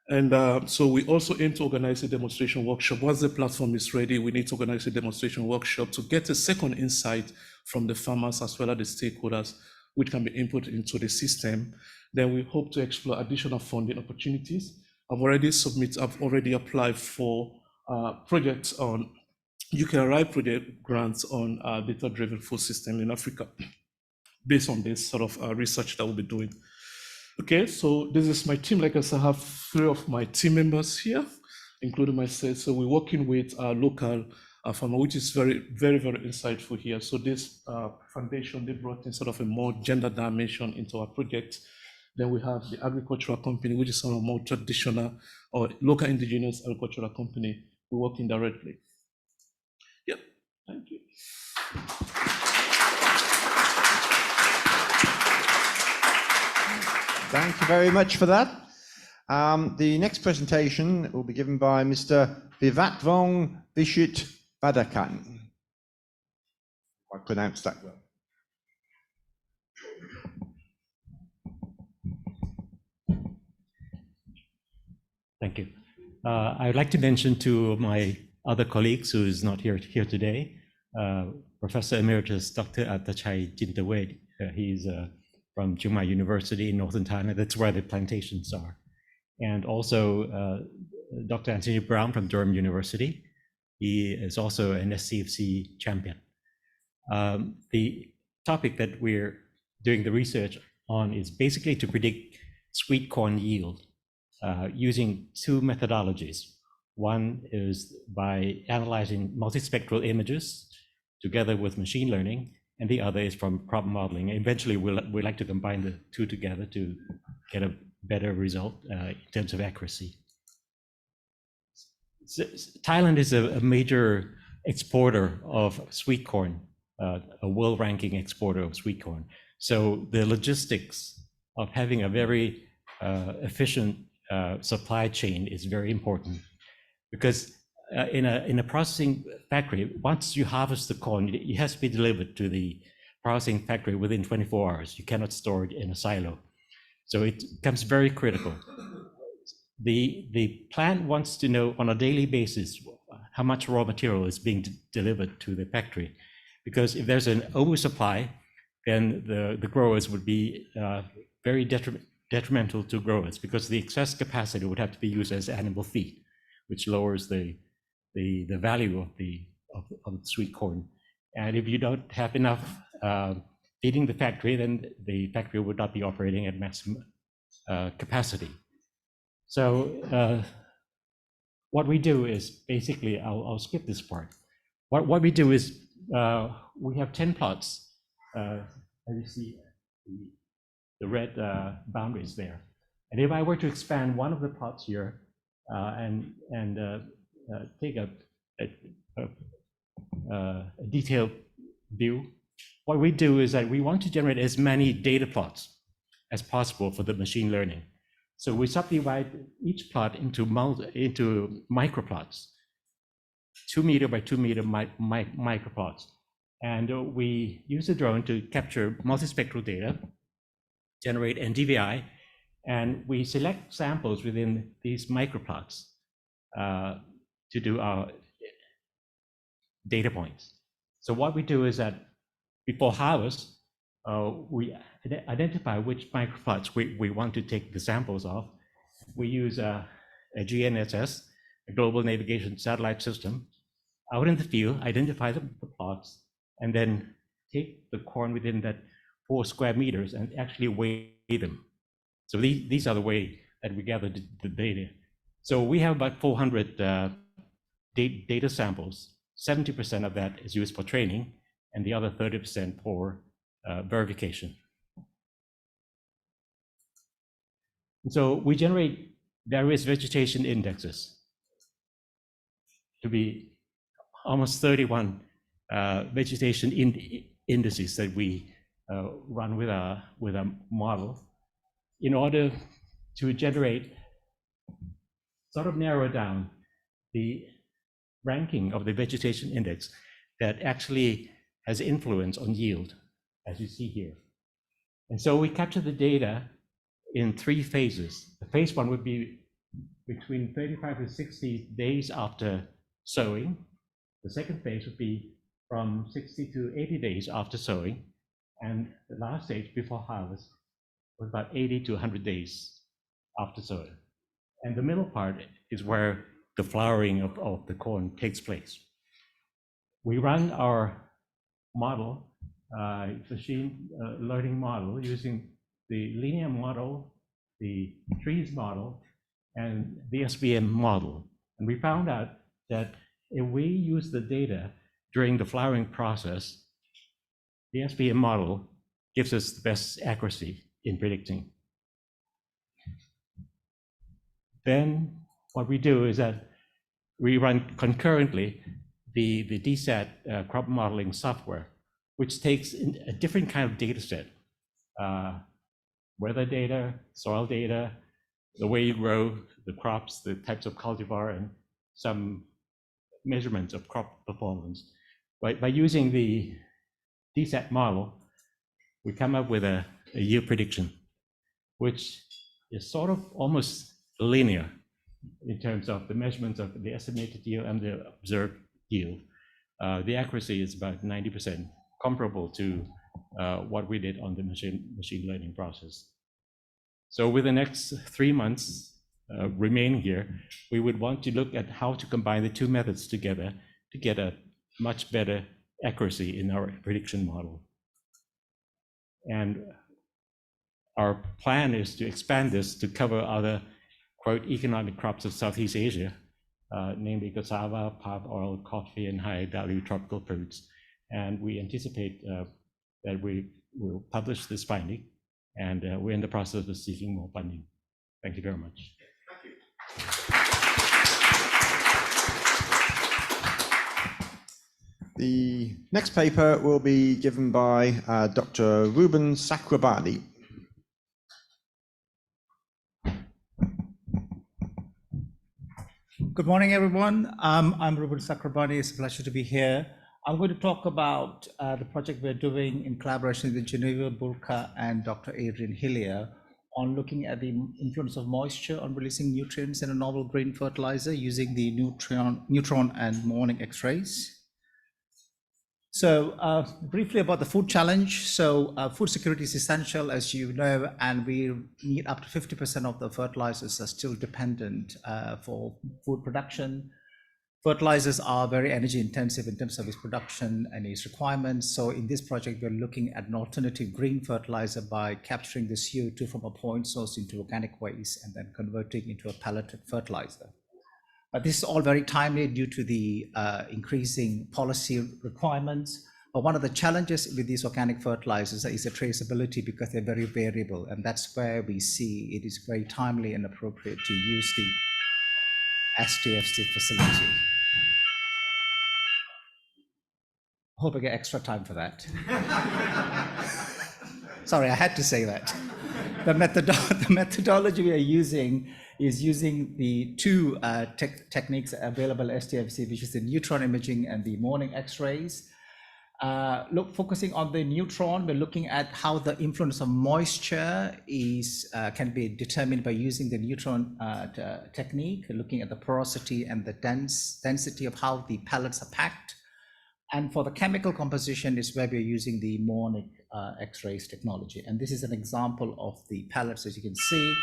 And so we also aim to organize a demonstration workshop. Once the platform is ready, we need to organize a demonstration workshop to get a second insight from the farmers as well as the stakeholders, which can be input into the system. Then we hope to explore additional funding opportunities. I've already applied for projects on UKRI project grants on data-driven food system in Africa, based on this sort of research that we'll be doing. Okay, so this is my team. Like I said, I have 3 of my team members here, including myself. So we're working with a local farmer, which is very, very, very insightful here. So this foundation, they brought in sort of a more gender dimension into our project. Then we have the agricultural company, which is sort of more traditional or local indigenous agricultural company. We're working directly. Yep, thank you. Thank you very much for that. The next presentation will be given by Mr. Vivatvong Vishit Badakan. I pronounced that well. Thank you. I would like to mention to my other colleagues who is not here today, Professor Emeritus Dr. Attachai Jintawed. He's from Chiang Mai University in northern Thailand. That's where the plantations are. And also Dr. Anthony Brown from Durham University. He is also an STFC champion. The topic that we're doing the research on is basically to predict sweet corn yield using two methodologies. One is by analyzing multispectral images together with machine learning, and the other is from crop modeling. Eventually, we'd like to combine the two together to get a better result in terms of accuracy. Thailand is a major exporter of sweet corn, a world-ranking exporter of sweet corn. So the logistics of having a very efficient supply chain is very important, because in a processing factory, once you harvest the corn, it has to be delivered to the processing factory within 24 hours. You cannot store it in a silo. So it becomes very critical. The plant wants to know on a daily basis how much raw material is being delivered to the factory, because if there's an oversupply, then the growers would be very detrimental to growers, because the excess capacity would have to be used as animal feed, which lowers the value of the sweet corn. And if you don't have enough feeding the factory, then the factory would not be operating at maximum capacity. So what we do is basically, I'll skip this part. What we do is we have 10 plots, as you see the red boundaries there. And if I were to expand one of the plots here and take a detailed view, what we do is that we want to generate as many data plots as possible for the machine learning. So we subdivide each plot into microplots, 2 meter by 2 meter microplots. And we use the drone to capture multispectral data, generate NDVI, and we select samples within these microplots to do our data points. So what we do is that before harvest, we identify which microplots we want to take the samples of. We use a GNSS, a global navigation satellite system, out in the field, identify the plots, and then take the corn within that 4 square meters and actually weigh them. So these are the way that we gather the data. So we have about 400 data samples. 70% of that is used for training, and the other 30% for verification. So we generate various vegetation indexes to be almost 31 vegetation indices that we run with a model in order to generate, sort of narrow down the ranking of the vegetation index that actually has influence on yield, as you see here. And so we capture the data in 3 phases. The phase 1 would be between 35 to 60 days after sowing. The second phase would be from 60 to 80 days after sowing. And the last stage before harvest was about 80 to 100 days after sowing. And the middle part is where the flowering of the corn takes place. We run our model, machine learning model, using the linear model, the trees model, and the SVM model. And we found out that if we use the data during the flowering process, the SVM model gives us the best accuracy in predicting. Then what we do is that we run concurrently the DSAT crop modeling software, which takes a different kind of data set, weather data, soil data, the way you grow the crops, the types of cultivar, and some measurements of crop performance. By using the DSAT model, we come up with a yield prediction, which is sort of almost linear. in terms of the measurements of the estimated yield and the observed yield. The accuracy is about 90%, comparable to what we did on the machine learning process. So with the next 3 months remaining here, we would want to look at how to combine the two methods together to get a much better accuracy in our prediction model. And our plan is to expand this to cover other, quote, economic crops of Southeast Asia, namely cassava, palm oil, coffee, and high-value tropical fruits. And we anticipate that we will publish this finding, and we're in the process of seeking more funding. Thank you very much. Thank you. The next paper will be given by Dr. Ruben Sakrabani. Good morning, everyone. I'm Ruben Sakrabani. It's a pleasure to be here. I'm going to talk about the project we're doing in collaboration with Geneva Burka and Dr. Adrian Hillier on looking at the influence of moisture on releasing nutrients in a novel green fertilizer using the neutron and morning X-rays. So briefly about the food challenge. So food security is essential, as you know, and we need up to 50% of the fertilizers are still dependent for food production. Fertilizers are very energy intensive in terms of its production and its requirements. So in this project, we're looking at an alternative green fertilizer by capturing the CO2 from a point source into organic waste and then converting into a pelleted fertilizer. But this is all very timely due to the increasing policy requirements. But one of the challenges with these organic fertilizers is the traceability, because they're very variable. And that's where we see it is very timely and appropriate to use the STFC facility. Hope I get extra time for that. Sorry, I had to say that. The methodology we are using is using the two techniques available at STFC, which is the neutron imaging and the morning X-rays. Focusing on the neutron, we're looking at how the influence of moisture can be determined by using the neutron technique, looking at the porosity and the density of how the pellets are packed. And for the chemical composition is where we're using the morning X-rays technology. And this is an example of the pellets, as you can see.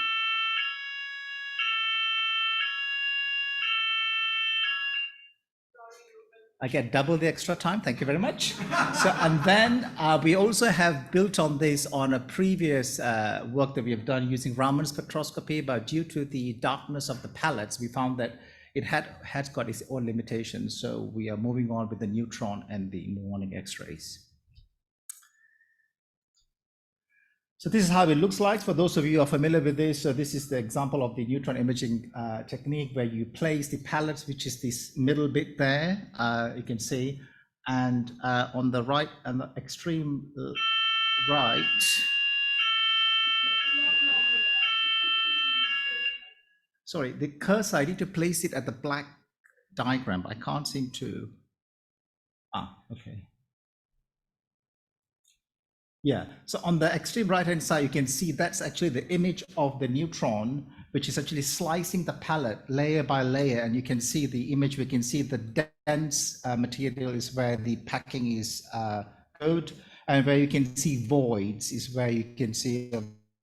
I get double the extra time. Thank you very much. And then we also have built on this on a previous work that we have done using Raman spectroscopy, but due to the darkness of the pellets, we found that it has got its own limitations. So we are moving on with the neutron and the morning X-rays. So this is how it looks like. For those of you who are familiar with this, so this is the example of the neutron imaging technique, where you place the pellets, which is this middle bit there, you can see, and on the right and the extreme right, sorry, the cursor, I need to place it at the black diagram. I can't seem to, okay. Yeah, so on the extreme right-hand side, you can see that's actually the image of the neutron, which is actually slicing the pellet layer by layer. And you can see the image, we can see the dense material is where the packing is good, and where you can see voids is where you can see,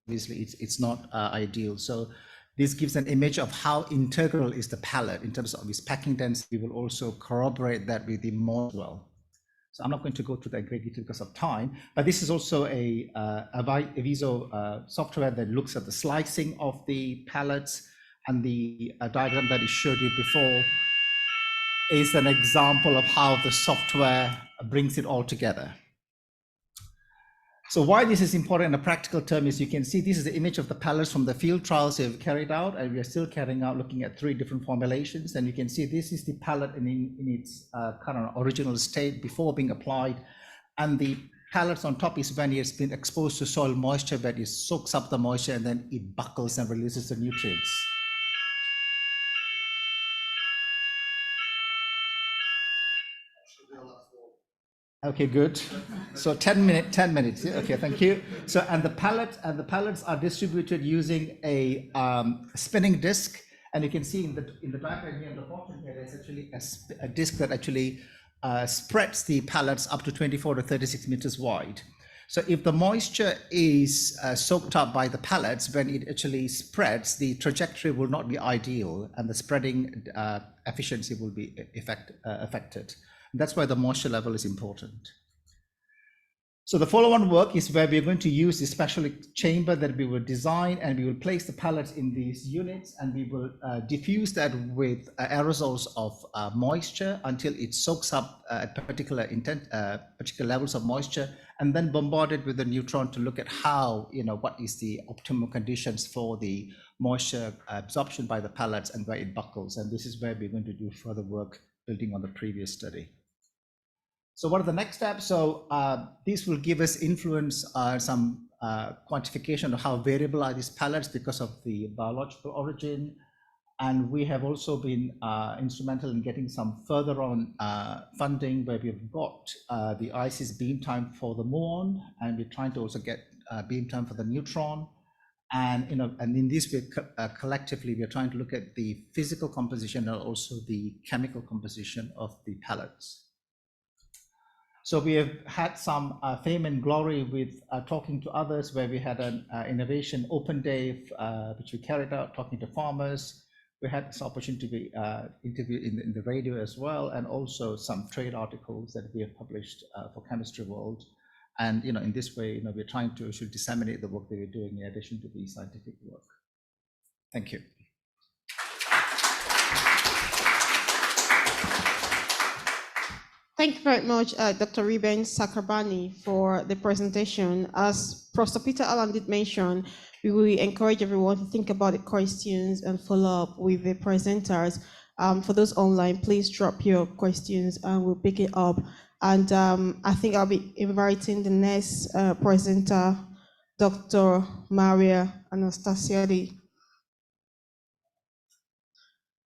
obviously, it's not ideal. So this gives an image of how integral is the pellet in terms of its packing density. We will also corroborate that with the model as well. So I'm not going to go to that great detail because of time, but this is also a Aviso software that looks at the slicing of the pellets, and the diagram that I showed you before is an example of how the software brings it all together. So why this is important in a practical term is you can see this is the image of the pellets from the field trials we've carried out, and we are still carrying out looking at 3 different formulations. And you can see this is the pellet in its kind of original state before being applied. And the pellets on top is when it's been exposed to soil moisture, that it soaks up the moisture and then it buckles and releases the nutrients. Okay, good. So 10 minutes. Okay, thank you. So, and the pellets are distributed using a spinning disc, And you can see in the diagram here on the bottom here, there's actually a disc that actually spreads the pellets up to 24 to 36 meters wide. So if the moisture is soaked up by the pellets, when it actually spreads, the trajectory will not be ideal and the spreading efficiency will be affected. That's why the moisture level is important. So the follow-on work is where we're going to use this special chamber that we will design, and we will place the pellets in these units, and we will diffuse that with aerosols of moisture until it soaks up at particular levels of moisture, and then bombard it with the neutron to look at how, what is the optimal conditions for the moisture absorption by the pellets and where it buckles. And this is where we're going to do further work building on the previous study. So what are the next steps? So these will give us influence some quantification of how variable are these pellets because of the biological origin. And we have also been instrumental in getting some further on funding where we've got the ICES beam time for the muon, and we're trying to also get beam time for the neutron. And and in this way, collectively, we are trying to look at the physical composition and also the chemical composition of the pellets. So we have had some fame and glory with talking to others, where we had an innovation open day, which we carried out talking to farmers. We had this opportunity to be interviewed in the radio as well, and also some trade articles that we have published for Chemistry World. And in this way, we're trying to actually disseminate the work that we're doing in addition to the scientific work. Thank you. Thank you very much, Dr. Reuben Sakabani, for the presentation. As Professor Peter Allen did mention, we will encourage everyone to think about the questions and follow up with the presenters. For those online, please drop your questions and we'll pick it up. And I think I'll be inviting the next presenter, Dr. Maria Anastasiadi.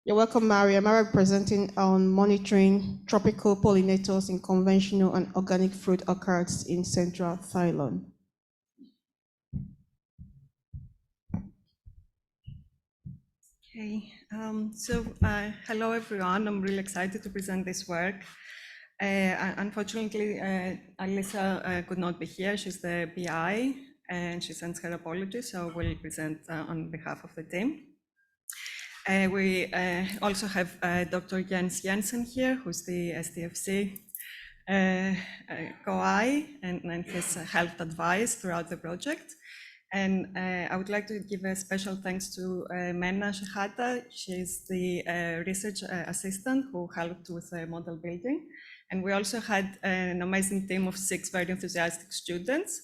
You're welcome, Maria. Maria presenting on monitoring tropical pollinators in conventional and organic fruit orchards in central Thailand. Okay, hello everyone. I'm really excited to present this work. Unfortunately, Alisa could not be here. She's the PI and she sends her apologies, so we'll present on behalf of the team. We also have Dr. Jens Jensen here, who's the STFC COI and his helped advice throughout the project. And I would like to give a special thanks to Mena Shehata. She's the research assistant who helped with model building. And we also had an amazing team of 6 very enthusiastic students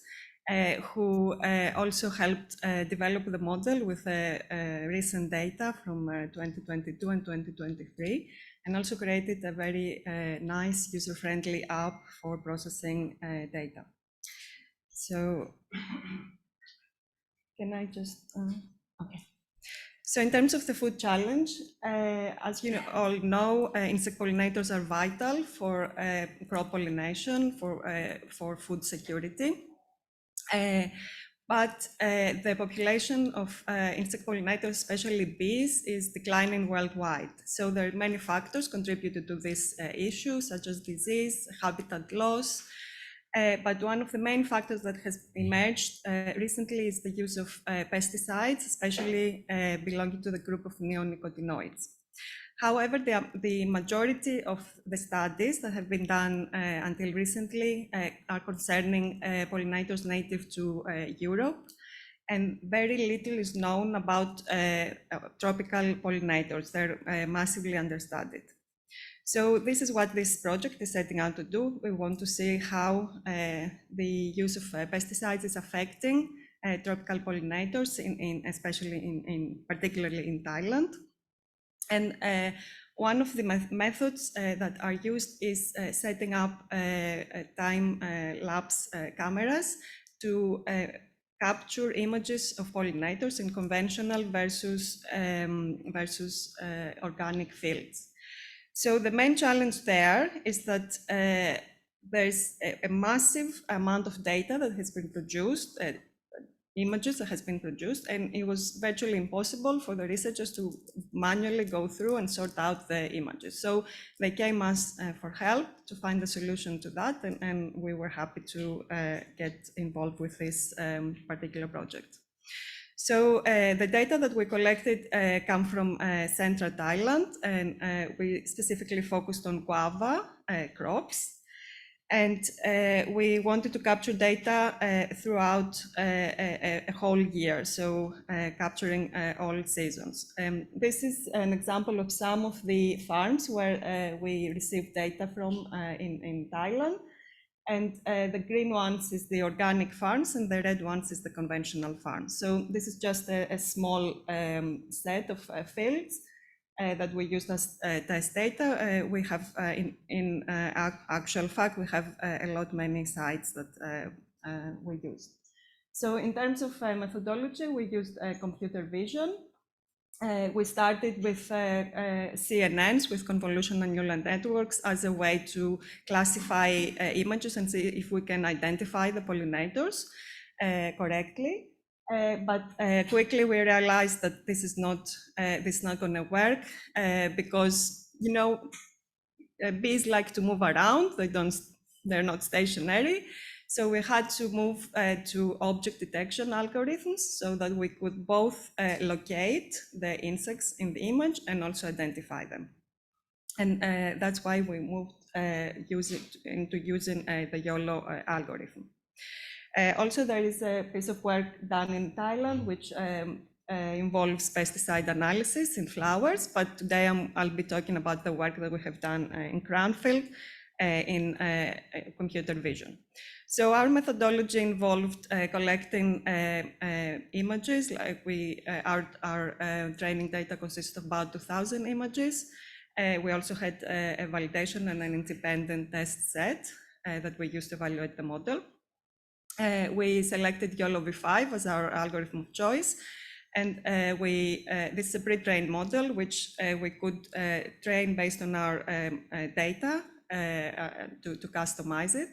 who also helped develop the model with recent data from 2022 and 2023, and also created a very nice user-friendly app for processing data. So can I just, okay. So in terms of the food challenge, as you all know, insect pollinators are vital for crop pollination, for food security. But the population of insect pollinators, especially bees, is declining worldwide. So there are many factors contributed to this issue, such as disease, habitat loss. But one of the main factors that has emerged recently is the use of pesticides, especially belonging to the group of neonicotinoids. However, the majority of the studies that have been done until recently are concerning pollinators native to Europe, and very little is known about tropical pollinators. They're massively understudied. So this is what this project is setting out to do. We want to see how the use of pesticides is affecting tropical pollinators, particularly in Thailand. And one of the methods that are used is setting up time-lapse cameras to capture images of pollinators in conventional versus organic fields. So the main challenge there is that there's a massive amount of data that has been produced, images that has been produced, and it was virtually impossible for the researchers to manually go through and sort out the images. So they came us for help to find a solution to that, and we were happy to get involved with this particular project. So the data that we collected come from central Thailand, and we specifically focused on guava crops. And we wanted to capture data throughout a whole year, so capturing all seasons. This is an example of some of the farms where we received data from in Thailand. And the green ones is the organic farms, and the red ones is the conventional farms. So this is just a small set of fields that we used as test data. We have, in actual fact, we have a lot many sites that we use. So in terms of methodology, we used computer vision. We started with CNNs, with convolutional neural networks, as a way to classify images and see if we can identify the pollinators correctly. But quickly we realized that this is not going to work because, you know, bees like to move around. They're not stationary. So we had to move to object detection algorithms so that we could both locate the insects in the image and also identify them. And that's why we moved into using the YOLO algorithm. Also, there is a piece of work done in Thailand, which involves pesticide analysis in flowers, but today I'll be talking about the work that we have done in Cranfield in computer vision. So our methodology involved collecting images, like our training data consists of about 2,000 images. We also had a validation and an independent test set that we used to evaluate the model. We selected YOLO v5 as our algorithm of choice, and this is a pre-trained model which we could train based on our data to customize it.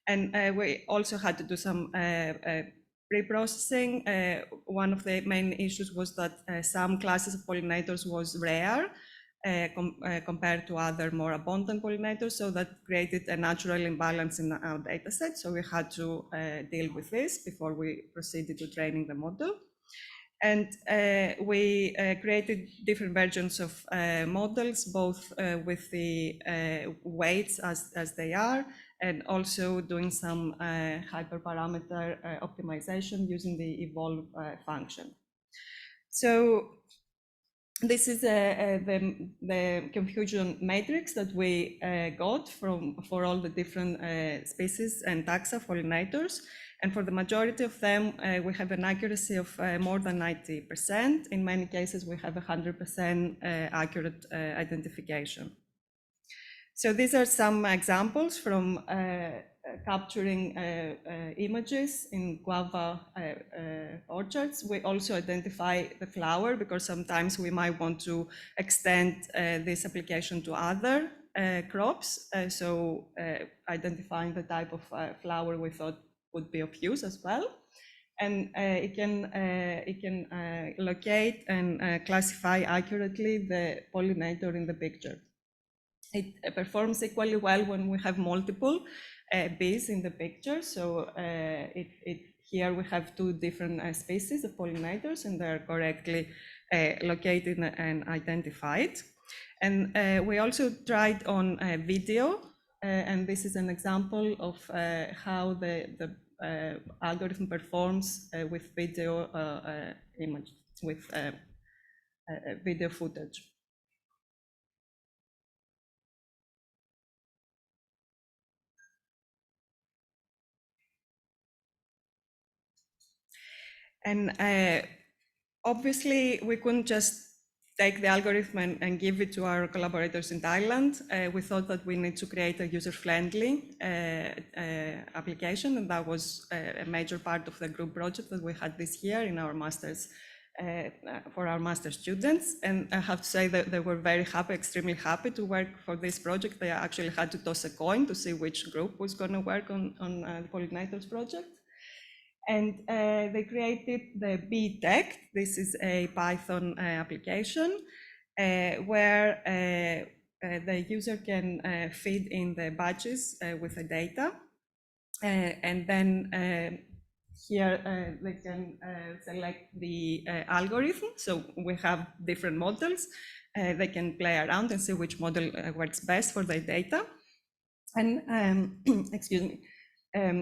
And we also had to do some pre-processing. One of the main issues was that some classes of pollinators was rare compared to other more abundant pollinators, so that created a natural imbalance in our data set. So we had to deal with this before we proceeded to training the model. And we created different versions of models, both with the weights as they are, and also doing some hyperparameter optimization using the evolve function. So this is the confusion matrix that we got for all the different species and taxa pollinators. And for the majority of them, we have an accuracy of more than 90%. In many cases, we have 100% accurate identification. So these are some examples from capturing images in guava orchards. We also identify the flower because sometimes we might want to extend this application to other crops. So identifying the type of flower we thought would be of use as well. And it can locate and classify accurately the pollinator in the picture. It performs equally well when we have multiple bees in the picture. So here we have two different species of pollinators, and they're correctly located and identified. And we also tried on video, and this is an example of how the algorithm performs with video image, with video footage. And obviously, we couldn't just take the algorithm and give it to our collaborators in Thailand. We thought that we need to create a user-friendly application, and that was a major part of the group project that we had this year in our master's, for our master's students. And I have to say that they were very happy, extremely happy to work for this project. They actually had to toss a coin to see which group was going to work on the pollinators project. And they created the B-Tech. This is a Python application where the user can feed in the badges with the data. And then here they can select the algorithm. So we have different models. They can play around and see which model works best for the data. And excuse me,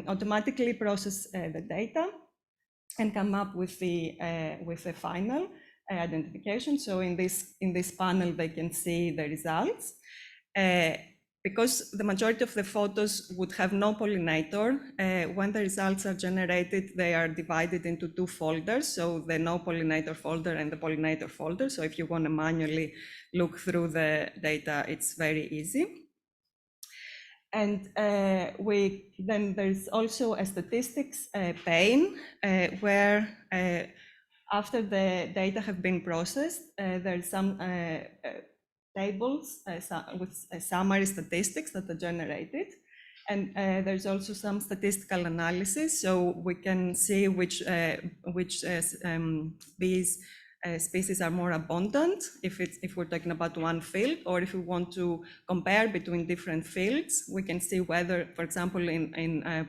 automatically process the data and come up with the final identification. So in this panel, they can see the results. Because the majority of the photos would have no pollinator, when the results are generated, they are divided into two folders. So the no pollinator folder and the pollinator folder. So if you want to manually look through the data, it's very easy. And then there's also a statistics pane where after the data have been processed, there's some tables with summary statistics that are generated. And there's also some statistical analysis, so we can see which bees species are more abundant if we're talking about one field, or if we want to compare between different fields, we can see whether, for example, in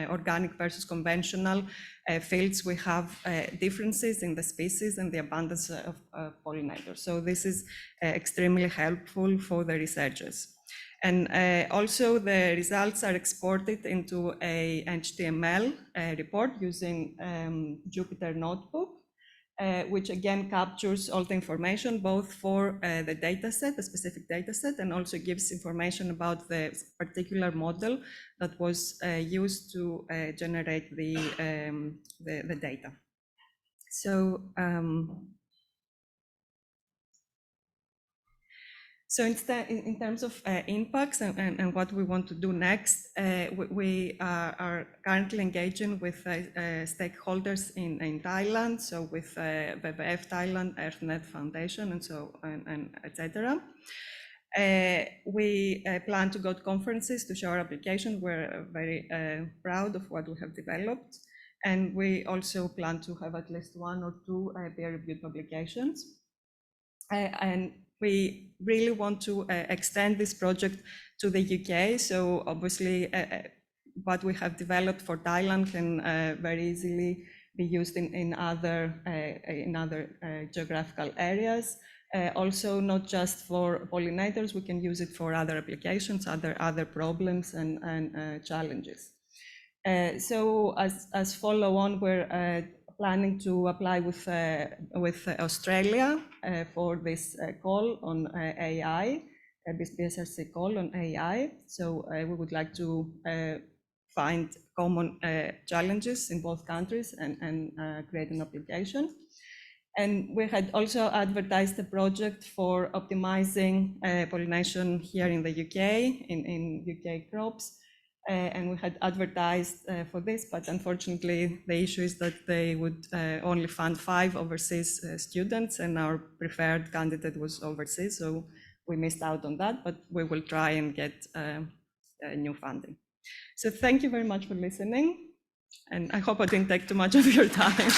organic versus conventional fields, we have differences in the species and the abundance of pollinators. So this is extremely helpful for the researchers. And also the results are exported into a HTML report using Jupyter Notebook, which again captures all the information, both for the data set, the specific data set, and also gives information about the particular model that was used to generate the data. So, so instead, in terms of impacts and what we want to do next, we are currently engaging with stakeholders in Thailand, so with WWF Thailand, EarthNet Foundation, and so and etc. We plan to go to conferences to show our application. We're very proud of what we have developed, and we also plan to have at least 1 or 2 peer-reviewed publications. And we really want to extend this project to the UK. So obviously, what we have developed for Thailand can very easily be used in other geographical areas. Also, not just for pollinators, we can use it for other applications, other problems and challenges. So as follow on, we're planning to apply with Australia for this call on AI, this BSRC call on AI. So we would like to find common challenges in both countries and create an application. And we had also advertised a project for optimizing pollination here in the UK, in UK crops. And we had advertised for this, but unfortunately the issue is that they would only fund 5 overseas students, and our preferred candidate was overseas, so we missed out on that, but we will try and get new funding. So thank you very much for listening, and I hope I didn't take too much of your time.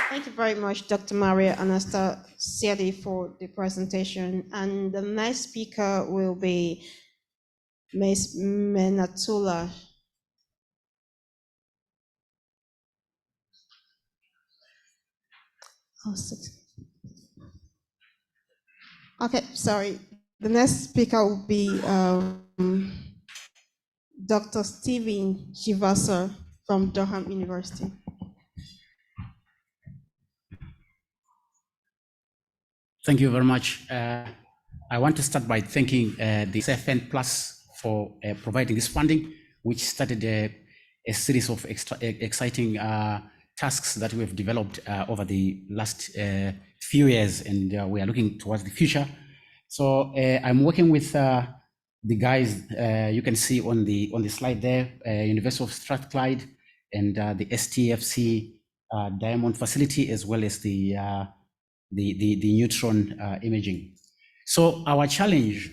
Thank you very much, Dr. Maria Anastasiadi, for the presentation. And the next speaker will be Ms. Menatula. Okay, sorry. The next speaker will be Dr. Stephen Shivasa from Durham University. Thank you very much. I want to start by thanking the SFN Plus for providing this funding, which started a series of exciting tasks that we have developed over the last few years, and we are looking towards the future. So I'm working with the guys you can see on the slide there, University of Strathclyde and the STFC Diamond facility, as well as the neutron imaging. So our challenge,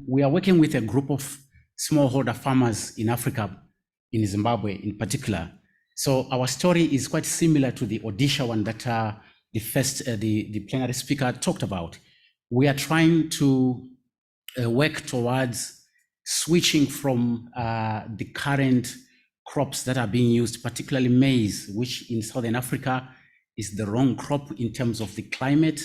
we are working with a group of smallholder farmers in Africa, in Zimbabwe in particular. So our story is quite similar to the Odisha one that the plenary speaker talked about. We are trying to work towards switching from the current crops that are being used, particularly maize, which in Southern Africa is the wrong crop in terms of the climate.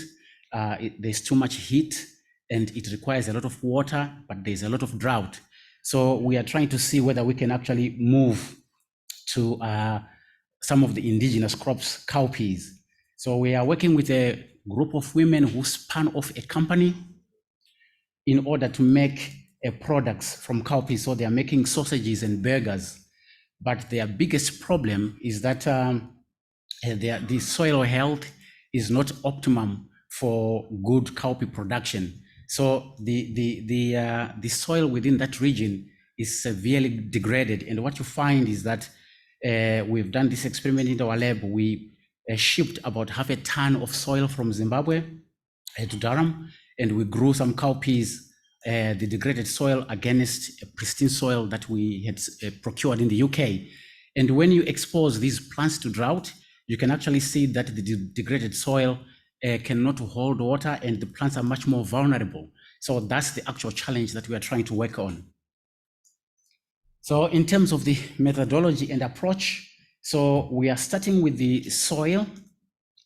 There's too much heat and it requires a lot of water, but there's a lot of drought. So we are trying to see whether we can actually move to some of the indigenous crops, cowpeas. So we are working with a group of women who spun off a company in order to make products from cowpeas. So they are making sausages and burgers. But their biggest problem is that the soil health is not optimum for good cowpea production. So the soil within that region is severely degraded. And what you find is that we've done this experiment in our lab. We shipped about half a ton of soil from Zimbabwe to Durham, and we grew some cowpeas, the degraded soil against a pristine soil that we had procured in the UK. And when you expose these plants to drought, you can actually see that the degraded soil cannot hold water and the plants are much more vulnerable. So that's the actual challenge that we are trying to work on. So in terms of the methodology and approach, so we are starting with the soil,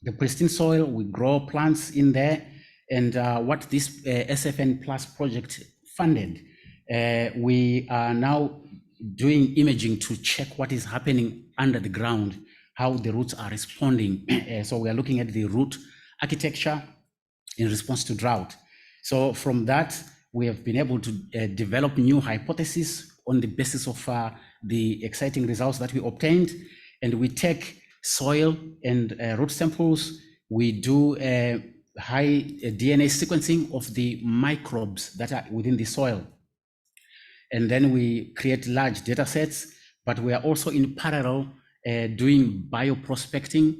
the pristine soil. We grow plants in there. And what this SFN Plus project funded, we are now doing imaging to check what is happening under the ground, how the roots are responding. So we are looking at the root architecture in response to drought. So from that, we have been able to develop new hypotheses on the basis of the exciting results that we obtained. And we take soil and root samples. We do high DNA sequencing of the microbes that are within the soil. And then we create large data sets, but we are also in parallel doing bioprospecting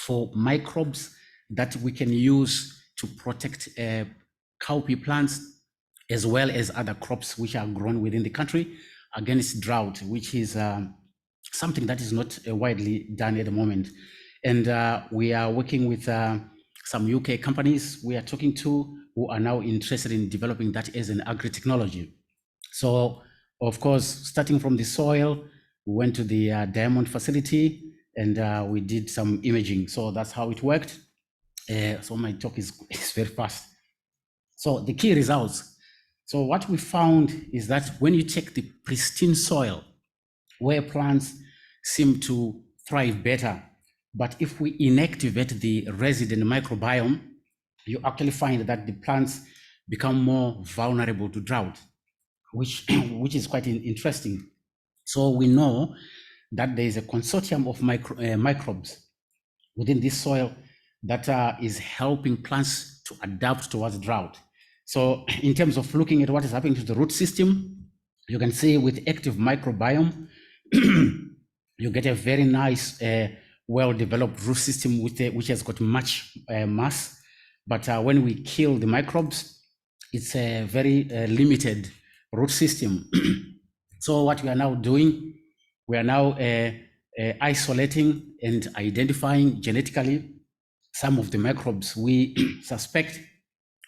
for microbes that we can use to protect cowpea plants as well as other crops which are grown within the country against drought, which is something that is not widely done at the moment. And we are working with some UK companies we are talking to who are now interested in developing that as an agri-technology. So, of course, starting from the soil, we went to the diamond facility and we did some imaging. So that's how it worked. So my talk is very fast. So the key results. So what we found is that when you take the pristine soil where plants seem to thrive better, but if we inactivate the resident microbiome, you actually find that the plants become more vulnerable to drought, which is quite interesting. So we know that there is a consortium of microbes within this soil that is helping plants to adapt towards drought. So in terms of looking at what is happening to the root system, you can see with active microbiome, you get a very nice, well-developed root system which has got much mass. But when we kill the microbes, it's a very limited root system. So what we are now doing, we are now isolating and identifying genetically some of the microbes we suspect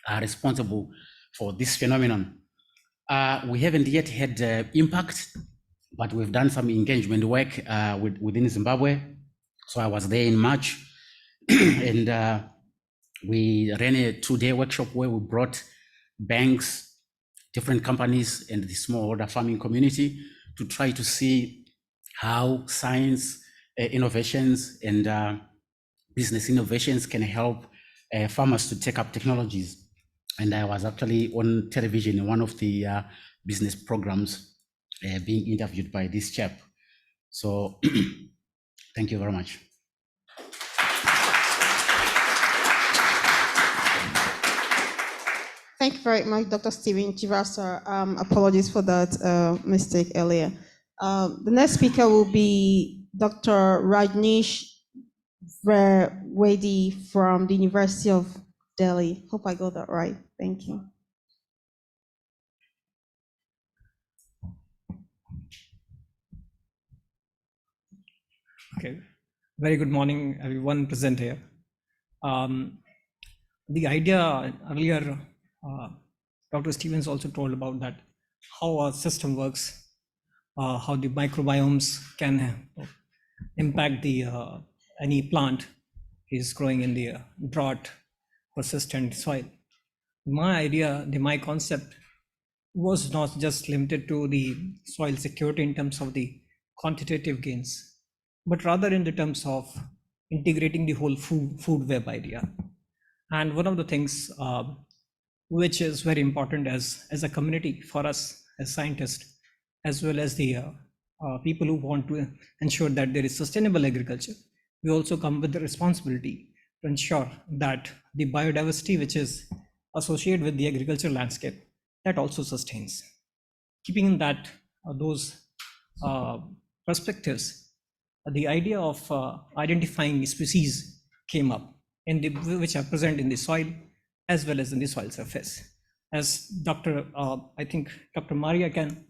are responsible for this phenomenon. We haven't yet had impact, but we've done some engagement work within Zimbabwe. So I was there in March and we ran a 2-day workshop where we brought banks, different companies and the smallholder farming community to try to see how science innovations and business innovations can help farmers to take up technologies. And I was actually on television in one of the business programs being interviewed by this chap. So thank you very much. Thank you very much, Dr. Stephen Chivasa. Apologies for that mistake earlier. The next speaker will be Dr. Rajneesh Verwedi from the University of Delhi. Hope I got that right. Thank you. Okay. Very good morning, everyone present here. The idea earlier, Dr. Stevens also told about that, how our system works, how the microbiomes can impact the any plant is growing in the drought persistent soil. My idea, my concept was not just limited to the soil security in terms of the quantitative gains, but rather in the terms of integrating the whole food web idea. And one of the things which is very important as a community for us as scientists, as well as the people who want to ensure that there is sustainable agriculture, we also come with the responsibility to ensure that the biodiversity which is associated with the agricultural landscape, that also sustains. Keeping in that those perspectives, the idea of identifying species came up in the which are present in the soil as well as in the soil surface. As I think Dr. Maria can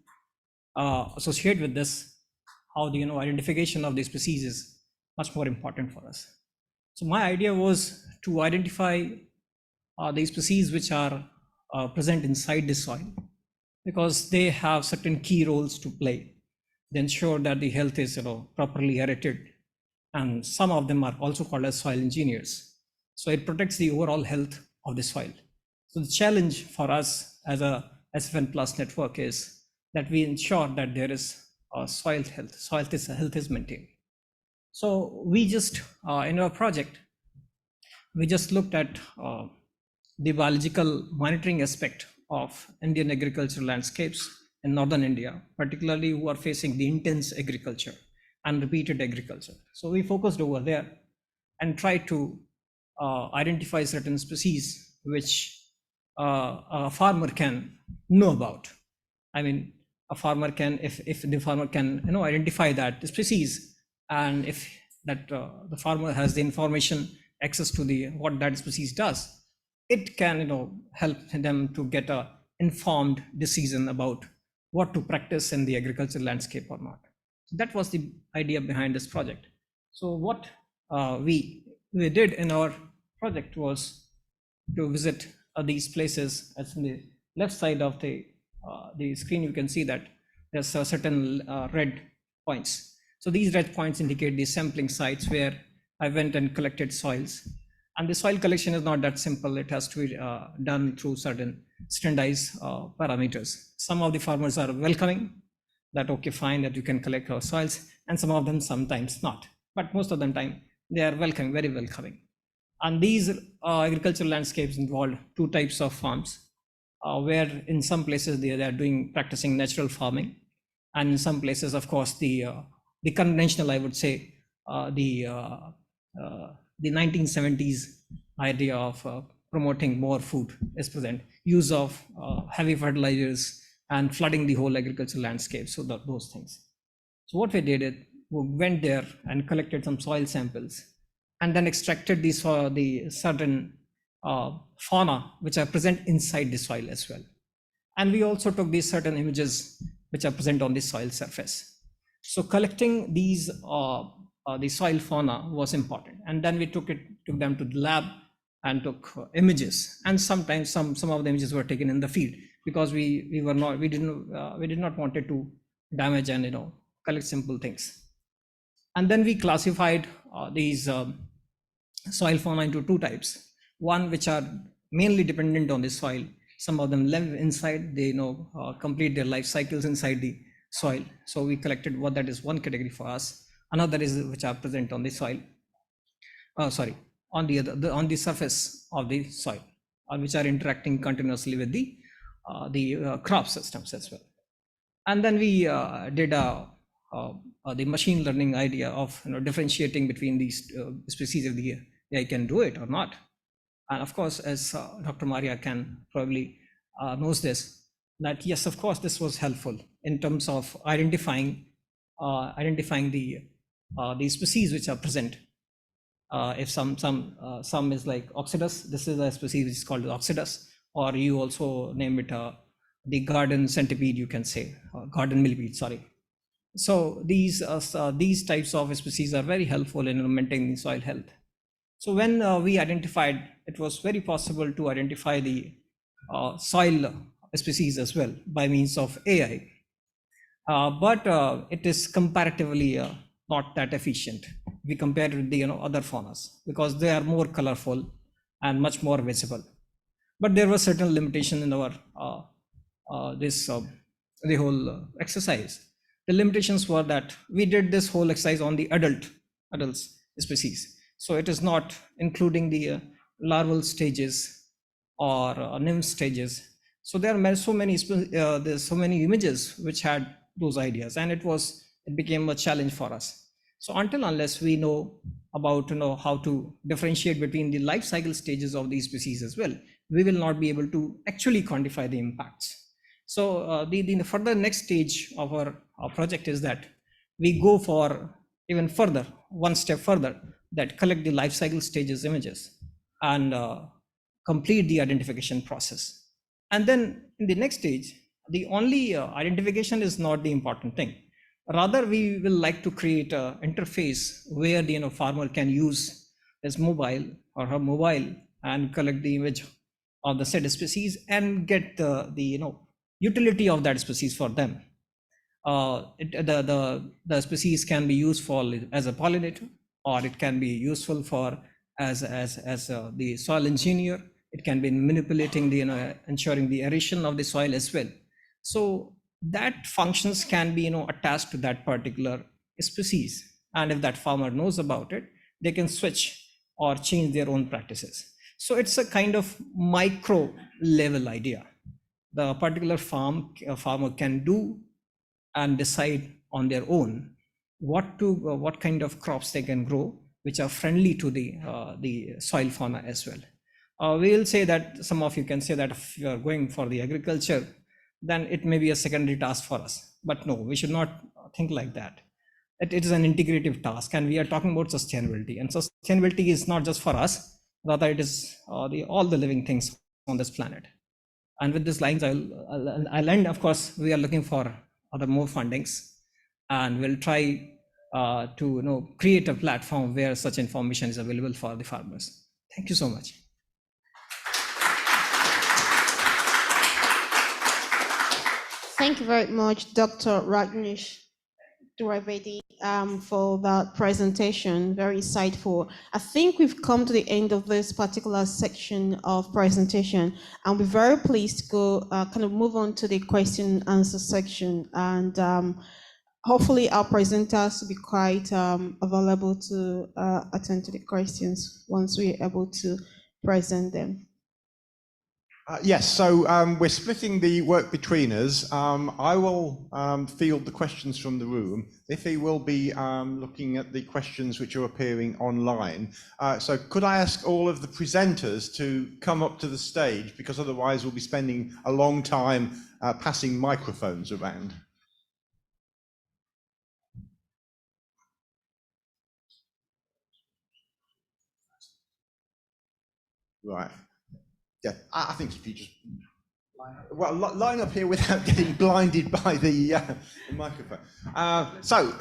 associate with this, how the identification of the species is much more important for us. So my idea was to identify the species which are present inside the soil, because they have certain key roles to play. They ensure that the health is properly aerated, and some of them are also called as soil engineers. So it protects the overall health of the soil. So the challenge for us as a SFN Plus network is that we ensure that there is soil health is maintained. So we just in our project, we just looked at the biological monitoring aspect of Indian agricultural landscapes in northern India, particularly who are facing the intense agriculture and repeated agriculture. So we focused over there and tried to identify certain species which a farmer can know about. I mean, a farmer can, if the farmer can identify that species, and if that the farmer has the information, access to the what that species does, it can help them to get a informed decision about what to practice in the agricultural landscape or not. So that was the idea behind this project. So what we did in our project was to visit these places. As in the left side of the screen, you can see that there's certain red points. So these red points indicate the sampling sites where I went and collected soils. And the soil collection is not that simple. It has to be done through certain standardized parameters. Some of the farmers are welcoming that, okay, fine, that you can collect our soils, and some of them sometimes not. But most of the time, they are welcoming, very welcoming. And these agricultural landscapes involve two types of farms, where in some places they are practicing natural farming, and in some places, of course, the conventional, I would say, the 1970s idea of promoting more food is present, use of heavy fertilizers and flooding the whole agricultural landscape. So those things. So what we did is we went there and collected some soil samples, and then extracted these the certain fauna which are present inside the soil as well. And we also took these certain images which are present on the soil surface. So collecting these the soil fauna was important, and then we took them to the lab and took images. And sometimes some of the images were taken in the field, because we did not wanted to damage and collect simple things. And then we classified these soil fauna into two types. One which are mainly dependent on the soil. Some of them live inside, they complete their life cycles inside the soil. So we collected what that is one category for us. Another is which are present on the soil, on the surface of the soil, which are interacting continuously with the crop systems as well. And then we did the machine learning idea of differentiating between these species, if the AI can do it or not. And of course, as Dr. Maria can probably knows this, that yes, of course, this was helpful in terms of identifying the species which are present. If some is like Oxidus, this is a species which is called Oxidus, or you also name it the garden centipede, you can say, garden millipede, sorry. So these types of species are very helpful in maintaining soil health. So when we identified, it was very possible to identify the soil species as well by means of AI. But it is comparatively not that efficient. We compare it with the other faunas because they are more colorful and much more visible. But there was certain limitation in our the whole exercise. The limitations were that we did this whole exercise on the adults species, so it is not including the larval stages or nymph stages. So there are there's so many images which had those ideas, and it became a challenge for us. So unless we know about how to differentiate between the life cycle stages of these species as well, we will not be able to actually quantify the impacts. So the further next stage of our project is that we go for even further, one step further, that collect the life cycle stages images and complete the identification process. And then in the next stage, the only identification is not the important thing. Rather, we will like to create an interface where the farmer can use his mobile or her mobile and collect the image of the said species and get the utility of that species for them. The species can be useful as a pollinator, or it can be useful for as the soil engineer. It can be manipulating the ensuring the aeration of the soil as well. So that functions can be attached to that particular species, and if that farmer knows about it, they can switch or change their own practices. So it's a kind of micro level idea. The particular farmer can do and decide on their own what kind of crops they can grow, which are friendly to the soil fauna as well. We will say that some of you can say that if you are going for the agriculture, then it may be a secondary task for us. But no, we should not think like that. It is an integrative task, and we are talking about sustainability. And sustainability is not just for us, rather it is all the living things on this planet. And with these lines, I'll end. Of course, we are looking for more fundings, and we'll try to create a platform where such information is available for the farmers. Thank you so much. Thank you very much, Dr. Rajneesh Trivedi, for that presentation. Very insightful. I think we've come to the end of this particular section of presentation, and we're very pleased to go kind of move on to the question and answer section. And hopefully our presenters will be quite available to attend to the questions once we're able to present them. Yes, so we're splitting the work between us. I will field the questions from the room. Iffy will be looking at the questions which are appearing online. So could I ask all of the presenters to come up to the stage, because otherwise we'll be spending a long time passing microphones around. Right. Yeah, I think if you just line up here without getting blinded by the microphone. So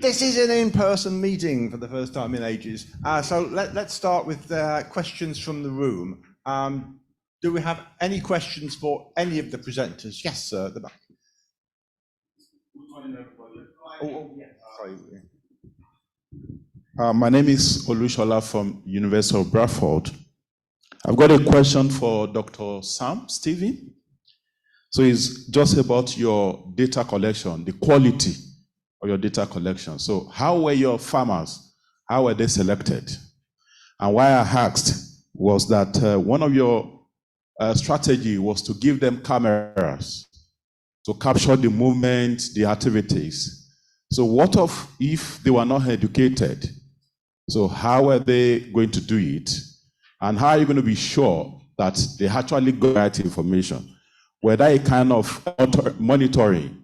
this is an in-person meeting for the first time in ages. So let's start with questions from the room. Do we have any questions for any of the presenters? Yes, sir, at the back. Sorry. My name is Olushola from University of Bradford. I've got a question for Dr. Sam Stephen. So it's just about your data collection, the quality of your data collection. So how were your farmers, how were they selected? And why I asked was that one of your strategy was to give them cameras to capture the movement, the activities. So what if they were not educated? So how are they going to do it? And how are you going to be sure that they actually got the right information? Whether a kind of monitoring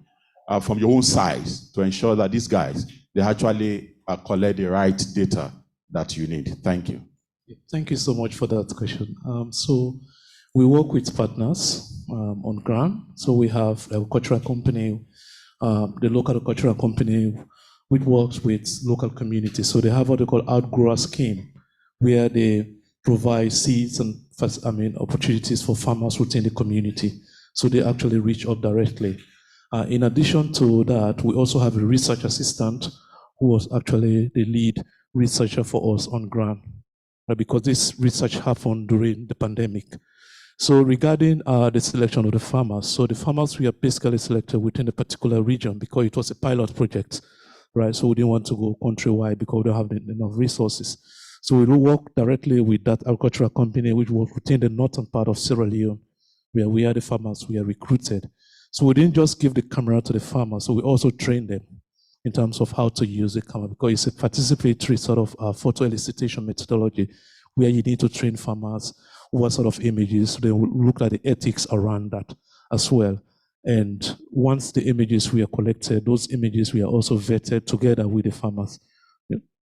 from your own side to ensure that these guys, they actually collect the right data that you need. Thank you. Thank you so much for that question. So we work with partners on ground. So we have a cultural company the local agricultural company which works with local communities. So they have what they call outgrower scheme, where they provide seeds and opportunities for farmers within the community. So they actually reach out directly. In addition to that, we also have a research assistant who was actually the lead researcher for us on ground, right? Because this research happened during the pandemic. So regarding the selection of the farmers, so the farmers were basically selected within a particular region because it was a pilot project, right? So we didn't want to go countrywide because we don't have enough resources. So we will work directly with that agricultural company which works within the northern part of Sierra Leone, where we are the farmers we are recruited. So we didn't just give the camera to the farmers, so we also trained them in terms of how to use the camera, because it's a participatory sort of photo elicitation methodology where you need to train farmers what sort of images, so they will look at the ethics around that as well. And once the images we are collected, those images we are also vetted together with the farmers,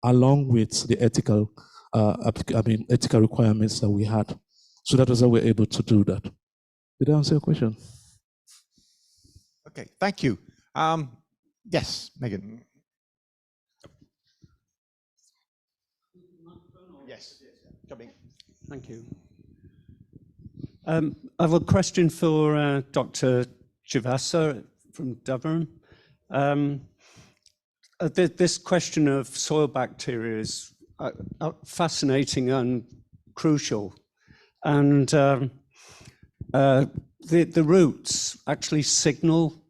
along with the ethical requirements that we had. So that was how we were able to do that. Did I answer your question? Okay, thank you. Yes, Megan. Yes, coming. Thank you. I have a question for Dr. Chivasa from Durham. This question of soil bacteria is fascinating and crucial. And the roots actually signal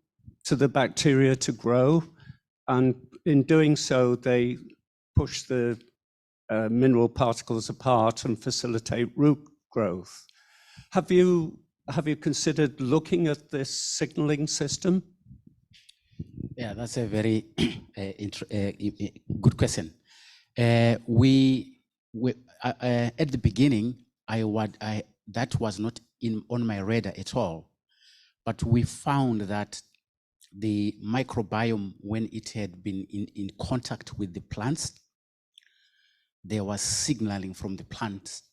to the bacteria to grow. And in doing so, they push the mineral particles apart and facilitate root growth. Have you considered looking at this signaling system? Yeah, that's a very good question. At the beginning, that was not on my radar at all. But we found that the microbiome, when it had been in contact with the plants, there was signaling from the plants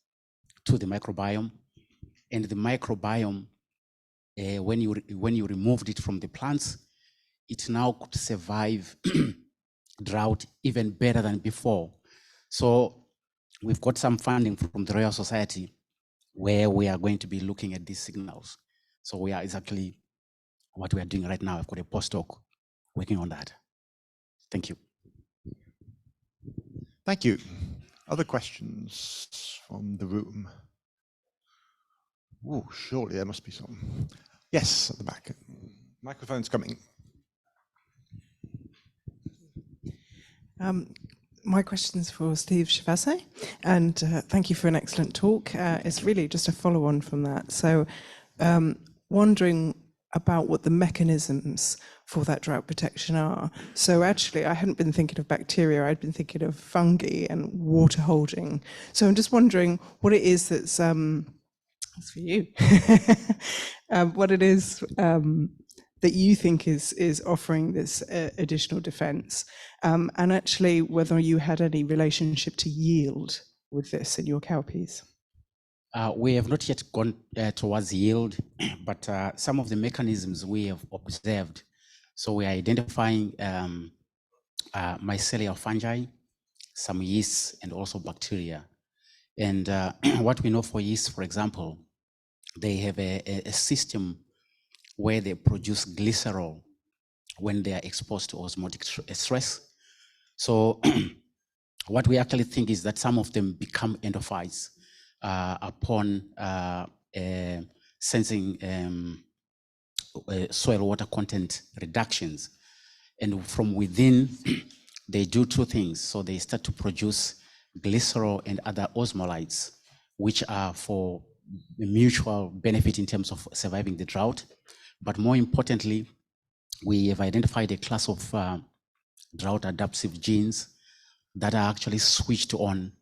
to the microbiome, and the microbiome, when you removed it from the plants, it now could survive drought even better than before. So we've got some funding from the Royal Society where we are going to be looking at these signals. So it's actually what we are doing right now. I've got a postdoc working on that. Thank you. Thank you. Other questions from the room? Oh, surely there must be some. Yes, at the back. Microphone's coming. My question's for Steve Chivasa, and thank you for an excellent talk. It's really just a follow-on from that. So wondering about what the mechanisms for that drought protection are. So actually, I hadn't been thinking of bacteria, I'd been thinking of fungi and water holding. So I'm just wondering what it is that's for you, what it is that you think is offering this additional defense, and actually whether you had any relationship to yield with this in your cowpeas. We have not yet gone towards yield, but some of the mechanisms we have observed. So we are identifying mycelial fungi, some yeasts, and also bacteria. And what we know for yeast, for example, they have a system where they produce glycerol when they are exposed to osmotic stress. So what we actually think is that some of them become endophytes upon sensing soil water content reductions. And from within, they do two things. So they start to produce glycerol and other osmolytes, which are for mutual benefit in terms of surviving the drought. But more importantly, we have identified a class of drought adaptive genes that are actually switched on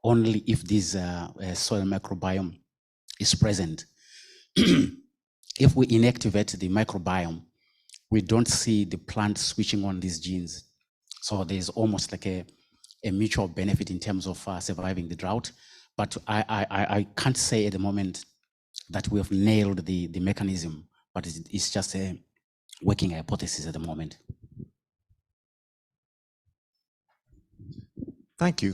only if this soil microbiome is present. If we inactivate the microbiome, we don't see the plant switching on these genes. So there's almost like a mutual benefit in terms of surviving the drought. But I can't say at the moment that we have nailed the mechanism, but it's just working hypothesis at the moment. Thank you.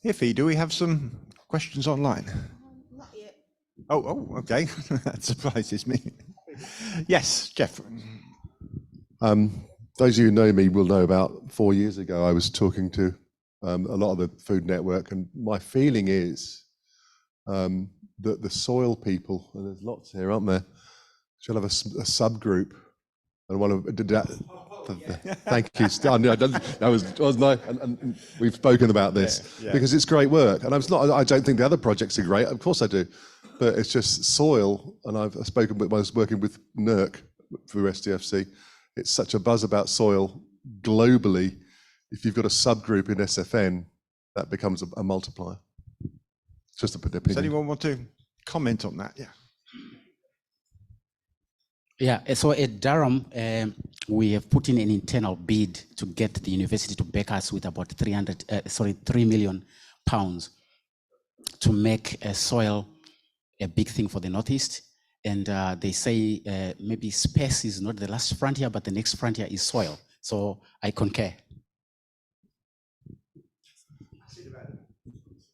Iffy, do we have some questions online? Not yet. Oh, okay. That surprises me. Yes, Jeff. Those of you who know me will know about 4 years ago I was talking to a lot of the Food Network, and my feeling is that the soil people, and there's lots here, aren't there, should have a subgroup, and one of did that. Thank you. That was nice, and we've spoken about this because it's great work, and I don't think the other projects are great. Of course I do, but it's just soil, and I've spoken with. I was working with NERC through STFC. It's such a buzz about soil globally. If you've got a subgroup in SFN, that becomes a multiplier. Just a opinion. Does anyone want to comment on that? Yeah. Yeah, so at Durham, we have put in an internal bid to get the university to back us with about 3 million pounds to make soil a big thing for the Northeast. And they say maybe space is not the last frontier, but the next frontier is soil. So I concur.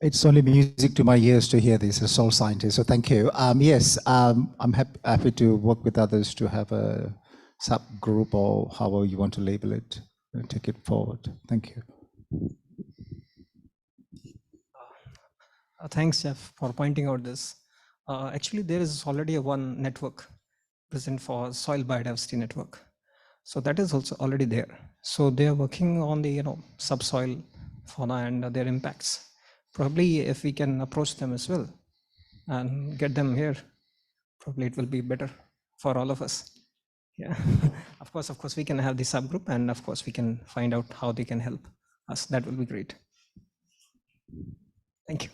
It's only music to my ears to hear this as a soil scientist, so thank you. Yes, I'm happy to work with others to have a subgroup or however you want to label it and take it forward. Thank you. Thanks, Jeff, for pointing out this. Actually, there is already one network present for soil biodiversity network. So that is also already there. So they are working on the subsoil fauna and their impacts. Probably if we can approach them as well and get them here, probably it will be better for all of us. Yeah, of course we can have the subgroup, and of course we can find out how they can help us. That will be great. Thank you.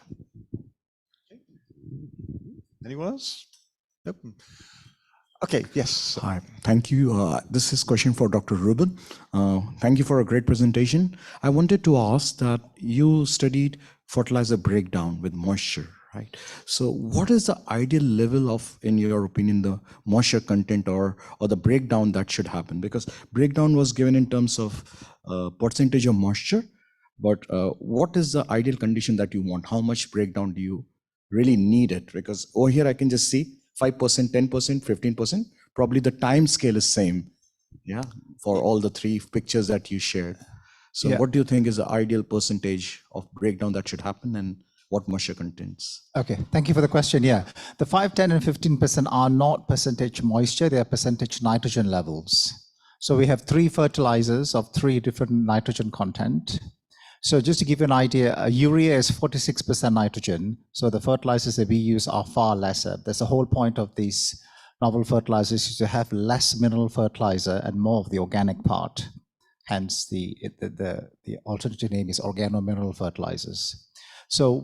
Anyone else? Nope. Okay, yes. Hi, thank you. This is a question for Dr. Rubin. Thank you for a great presentation. I wanted to ask that you studied fertilizer breakdown with moisture, right? So what is the ideal level of, in your opinion, the moisture content or the breakdown that should happen? Because breakdown was given in terms of percentage of moisture, but what is the ideal condition that you want? How much breakdown do you really need it? Because over here I can just see 5%, 10%, 15%. Probably the time scale is same, yeah, for all the three pictures that you shared. So what do you think is the ideal percentage of breakdown that should happen, and what moisture contents? Okay, thank you for the question. Yeah, the 5, 10, and 15% are not percentage moisture, they are percentage nitrogen levels. So we have 3 fertilizers of 3 different nitrogen content. So just to give you an idea, urea is 46% nitrogen. So the fertilizers that we use are far lesser. That's the whole point of these novel fertilizers, is to have less mineral fertilizer and more of the organic part. Hence the alternative name is organomineral fertilizers. So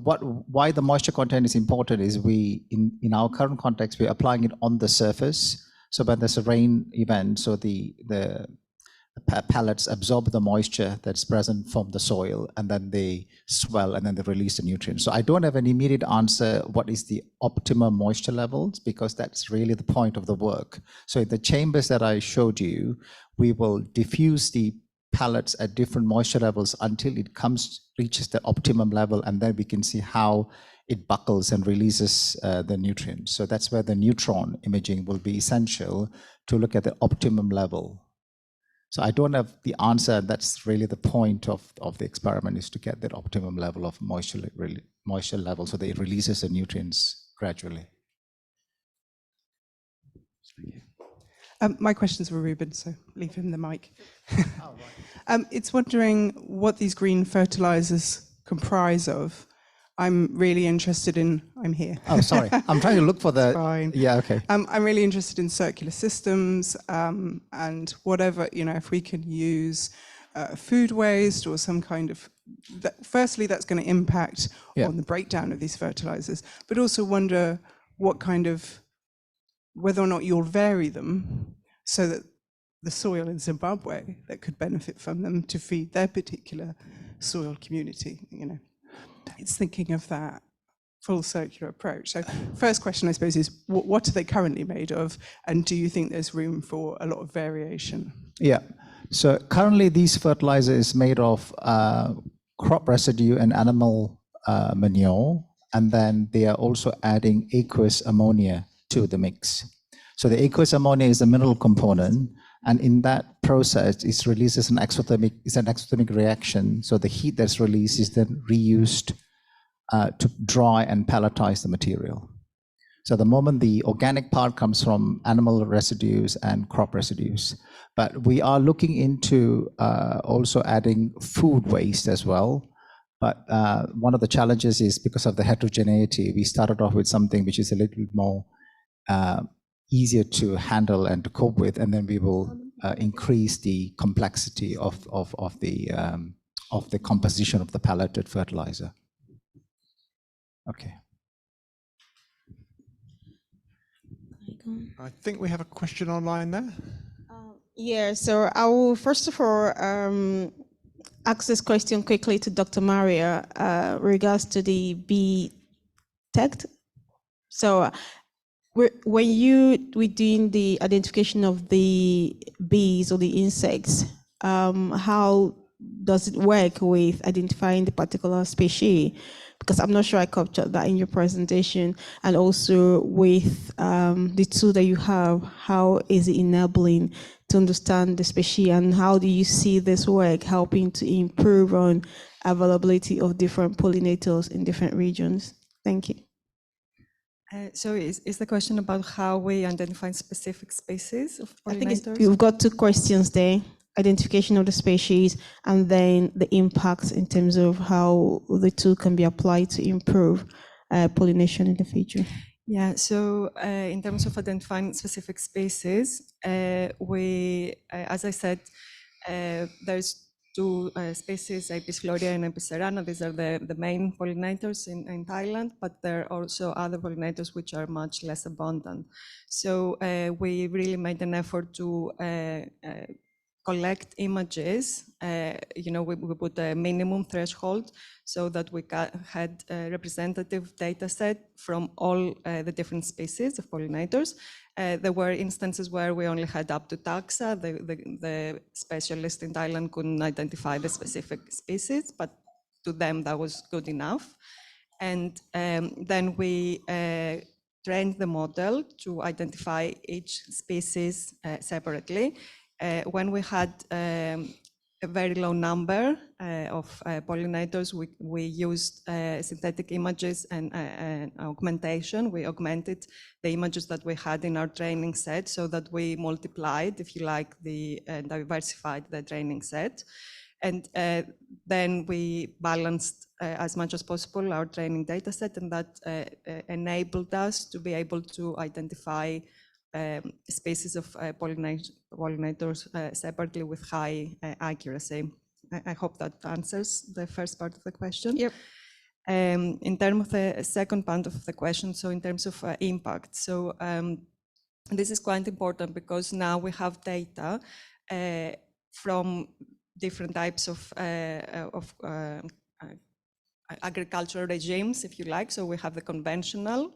why the moisture content is important is in our current context, we're applying it on the surface. So when there's a rain event, so the pellets absorb the moisture that's present from the soil, and then they swell, and then they release the nutrients. So I don't have an immediate answer what is the optimum moisture levels, because that's really the point of the work. So in the chambers that I showed you, we will diffuse the pellets at different moisture levels until it reaches the optimum level, and then we can see how it buckles and releases the nutrients. So that's where the neutron imaging will be essential to look at the optimum level. So I don't have the answer. That's really the point of the experiment, is to get that optimum level of moisture level so that it releases the nutrients gradually. My questions were Ruben, so leave him the mic. It's wondering what these green fertilizers comprise of. I'm really interested in, I'm here. Oh, sorry. I'm trying to look for the, fine. Yeah, okay. I'm really interested in circular systems and whatever, if we can use food waste or some kind of, firstly, that's going to impact on the breakdown of these fertilizers, but also wonder what kind of, whether or not you'll vary them so that the soil in Zimbabwe that could benefit from them to feed their particular soil community, It's thinking of that. full circular approach. So first question, I suppose, is what are they currently made of? And do you think there's room for a lot of variation? Yeah. So currently these fertilizer is made of crop residue and animal manure, and then they are also adding aqueous ammonia to the mix. So the aqueous ammonia is a mineral component, and in that process, it releases an exothermic reaction. So the heat that's released is then reused to dry and pelletize the material. So the moment the organic part comes from animal residues and crop residues, but we are looking into also adding food waste as well. But one of the challenges is because of the heterogeneity, we started off with something which is a little more easier to handle and to cope with, and then we will increase the complexity of the composition of the pelleted fertilizer. Okay. I think we have a question online there. Yeah, so I will first of all ask this question quickly to Dr. Maria regards to the bee tech. So when we're doing the identification of the bees or the insects, how does it work with identifying the particular species? Because I'm not sure I captured that in your presentation. And also with the tool that you have, how is it enabling to understand the species, and how do you see this work helping to improve on availability of different pollinators in different regions? Thank you. So is the question about how we identify specific species of pollinators? I think you've got two questions there: identification of the species, and then the impacts in terms of how the tool can be applied to improve pollination in the future. Yeah, so in terms of identifying specific species, as I said, there's two species, Apis florea and Apis cerana. These are the main pollinators in Thailand, but there are also other pollinators which are much less abundant. So we really made an effort to collect images. We put a minimum threshold so that we had a representative data set from all the different species of pollinators. There were instances where we only had up to taxa. The specialist in Thailand couldn't identify the specific species, but to them that was good enough. And then we trained the model to identify each species separately. When we had a very low number of pollinators, we used synthetic images and augmentation. We augmented the images that we had in our training set so that we multiplied, if you like, diversified the training set. And then we balanced as much as possible our training data set, and that enabled us to be able to identify species of pollinators separately with high accuracy. I hope that answers the first part of the question. Yep. In terms of the second part of the question, so in terms of impact, so this is quite important because now we have data from different types of agricultural regimes, if you like. So we have the conventional,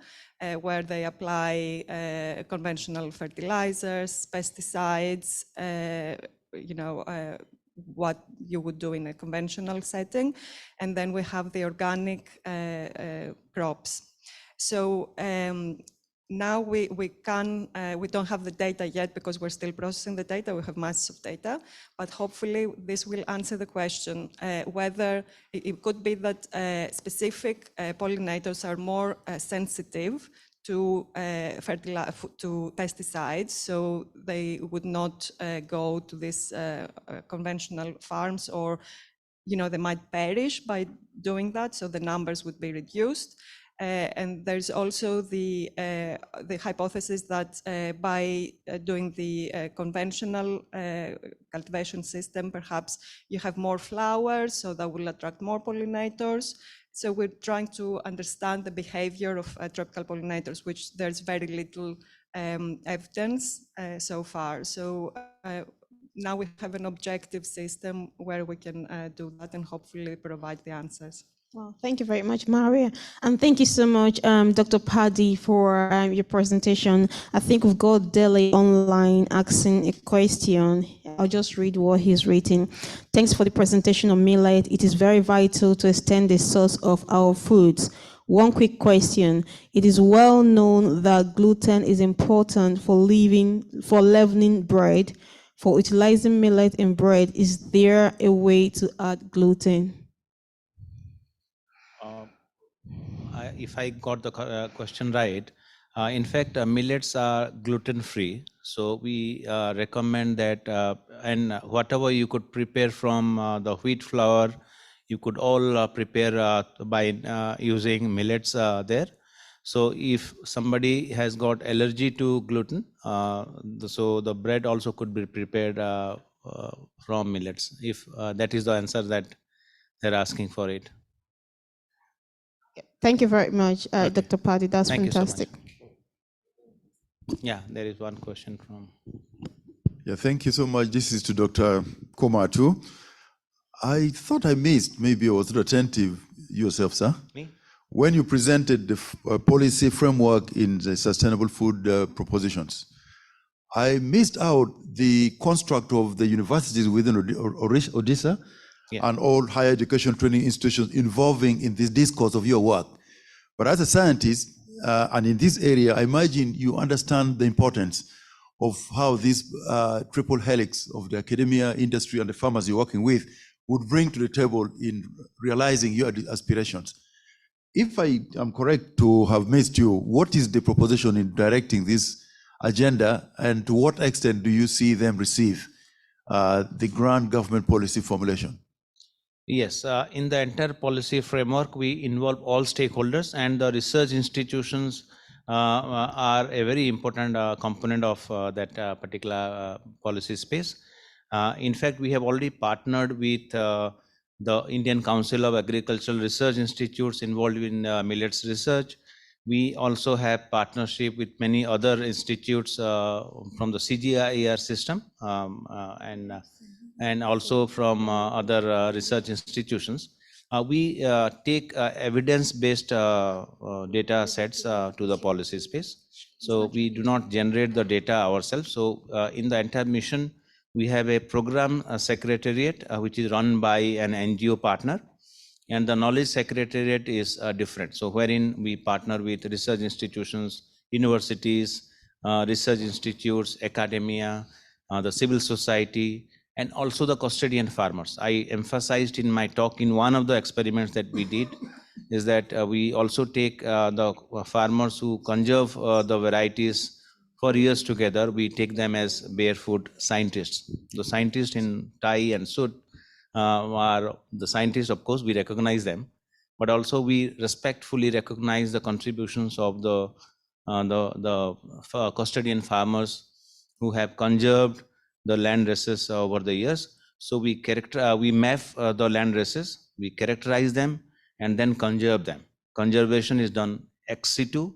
where they apply conventional fertilizers, pesticides, what you would do in a conventional setting. And then we have the organic crops. So now we don't have the data yet because we're still processing the data. We have masses of data, but hopefully this will answer the question whether it could be that specific pollinators are more sensitive to pesticides, so they would not go to these conventional farms, or they might perish by doing that, so the numbers would be reduced. And there's also the hypothesis that by doing the conventional cultivation system, perhaps you have more flowers, so that will attract more pollinators. So we're trying to understand the behavior of tropical pollinators, which there's very little evidence so far. So now we have an objective system where we can do that and hopefully provide the answers. Well, thank you very much, Maria. And thank you so much, Dr. Paddy, for your presentation. I think we've got Dele online asking a question. I'll just read what he's written. Thanks for the presentation on millet. It is very vital to extend the source of our foods. One quick question. It is well known that gluten is important for leavening bread. For utilizing millet in bread, is there a way to add gluten? If I got the question right, in fact, millets are gluten-free. So we recommend that, and whatever you could prepare from the wheat flour, you could all prepare by using millets there. So if somebody has got allergy to gluten, so the bread also could be prepared from millets, if that is the answer that they're asking for it. Thank you very much, Okay. Dr. Paddy. That's Thank you so much. fantastic. Yeah, there is one question from. Yeah, thank you so much. This is to Dr. Komatu. I thought I missed, maybe I was not attentive yourself, sir. Me? When you presented the policy framework in the sustainable food propositions, I missed out the construct of the universities within Odisha and all higher education training institutions involving in this discourse of your work. But as a scientist, and in this area, I imagine you understand the importance of how this triple helix of the academia, industry, and the farmers you're working with would bring to the table in realizing your aspirations. If I am correct to have missed you, what is the proposition in directing this agenda, and to what extent do you see them receive the grand government policy formulation? Yes, in the entire policy framework, we involve all stakeholders, and the research institutions are a very important component of that particular policy space. In fact, we have already partnered with the Indian Council of Agricultural Research Institutes involved in millets research. We also have partnership with many other institutes from the CGIAR system and also from other research institutions. We take evidence-based data sets to the policy space. So we do not generate the data ourselves. So in the entire mission, we have a program secretariat which is run by an NGO partner, and the knowledge secretariat is different. So wherein we partner with research institutions, universities, research institutes, academia, the civil society, and also the custodian farmers. I emphasized in my talk in one of the experiments that we did is that we also take the farmers who conserve the varieties for years together. We take them as barefoot scientists. The scientists in tie and suit are the scientists, of course, we recognize them, but also we respectfully recognize the contributions of the custodian farmers who have conserved the land races over the years. So we map the land races, we characterize them, and then conserve them. Conservation is done ex situ,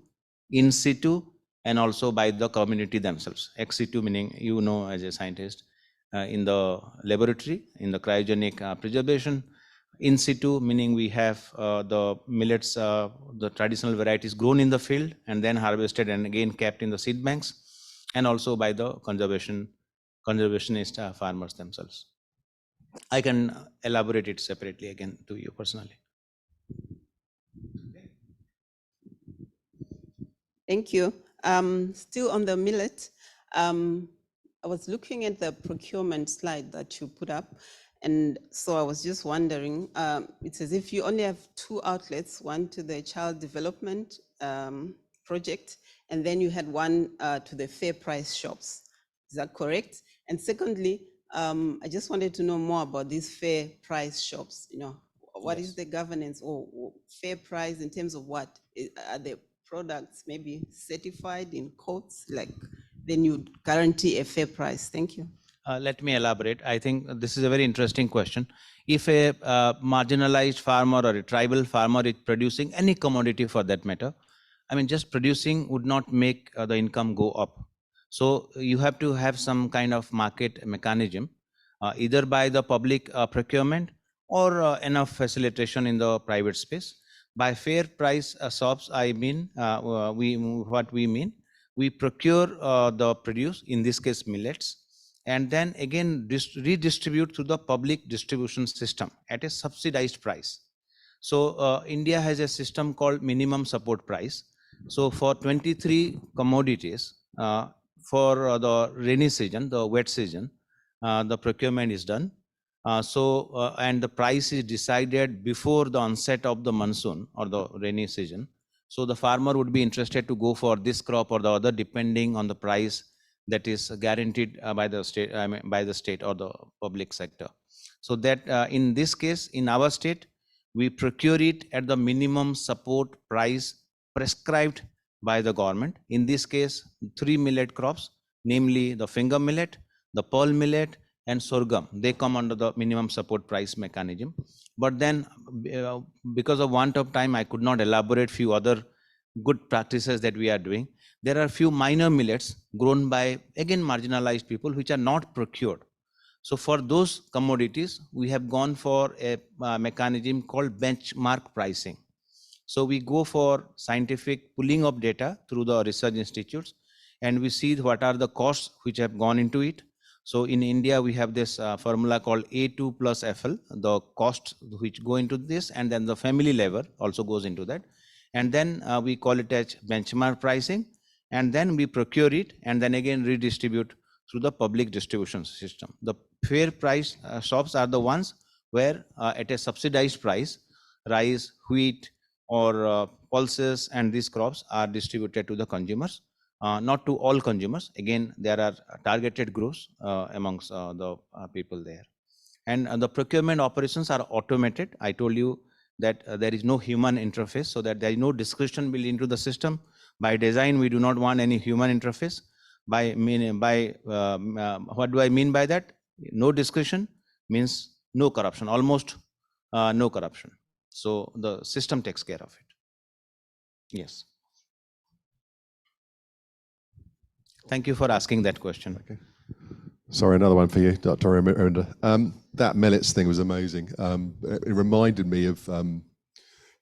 in situ, and also by the community themselves. Ex situ meaning, you know, as a scientist, in the laboratory, in the cryogenic preservation. In situ meaning we have the millets, the traditional varieties grown in the field and then harvested and again kept in the seed banks, and also by the conservationist farmers themselves. I can elaborate it separately again to you personally. Thank you. Still on the millet, I was looking at the procurement slide that you put up, and so I was just wondering, it's as if you only have two outlets, one to the child development project, and then you had one to the fair price shops. Is that correct? And secondly, I just wanted to know more about these fair price shops. You know, what is the governance or fair price in terms of what? Are the products maybe certified in quotes, like then you guarantee a fair price? Thank you. Let me elaborate. I think this is a very interesting question. If a marginalized farmer or a tribal farmer is producing any commodity for that matter, I mean, just producing would not make the income go up. So you have to have some kind of market mechanism, either by the public procurement or enough facilitation in the private space. By fair price shops, I mean, what we mean, we procure the produce, in this case millets, and then again redistribute through the public distribution system at a subsidized price. So India has a system called minimum support price. So for 23 commodities, for the rainy season, the wet season, the procurement is done. And the price is decided before the onset of the monsoon or the rainy season. So the farmer would be interested to go for this crop or the other, depending on the price that is guaranteed by the state, by the state or the public sector. So that in this case, in our state, we procure it at the minimum support price prescribed by the government. In this case, 3 millet crops, namely the finger millet, the pearl millet, and sorghum. They come under the minimum support price mechanism. But then, because of want of time, I could not elaborate few other good practices that we are doing. There are few minor millets grown by, again, marginalized people, which are not procured. So for those commodities, we have gone for a mechanism called benchmark pricing. So we go for scientific pulling of data through the research institutes, and we see what are the costs which have gone into it. So in India, we have this formula called A2 plus FL, the costs which go into this, and then the family level also goes into that. And then we call it as benchmark pricing, and then we procure it, and then again redistribute through the public distribution system. The fair price shops are the ones where at a subsidized price, rice, wheat, or pulses and these crops are distributed to the consumers, not to all consumers. Again, there are targeted groups amongst the people there. And the procurement operations are automated. I told you that there is no human interface, so that there is no discretion built into the system. By design, we do not want any human interface. What do I mean by that? No discretion means no corruption, almost no corruption. So the system takes care of it. Yes. Thank you for asking that question. Okay. Sorry, another one for you, Dr. Arunda. That millets thing was amazing. It reminded me of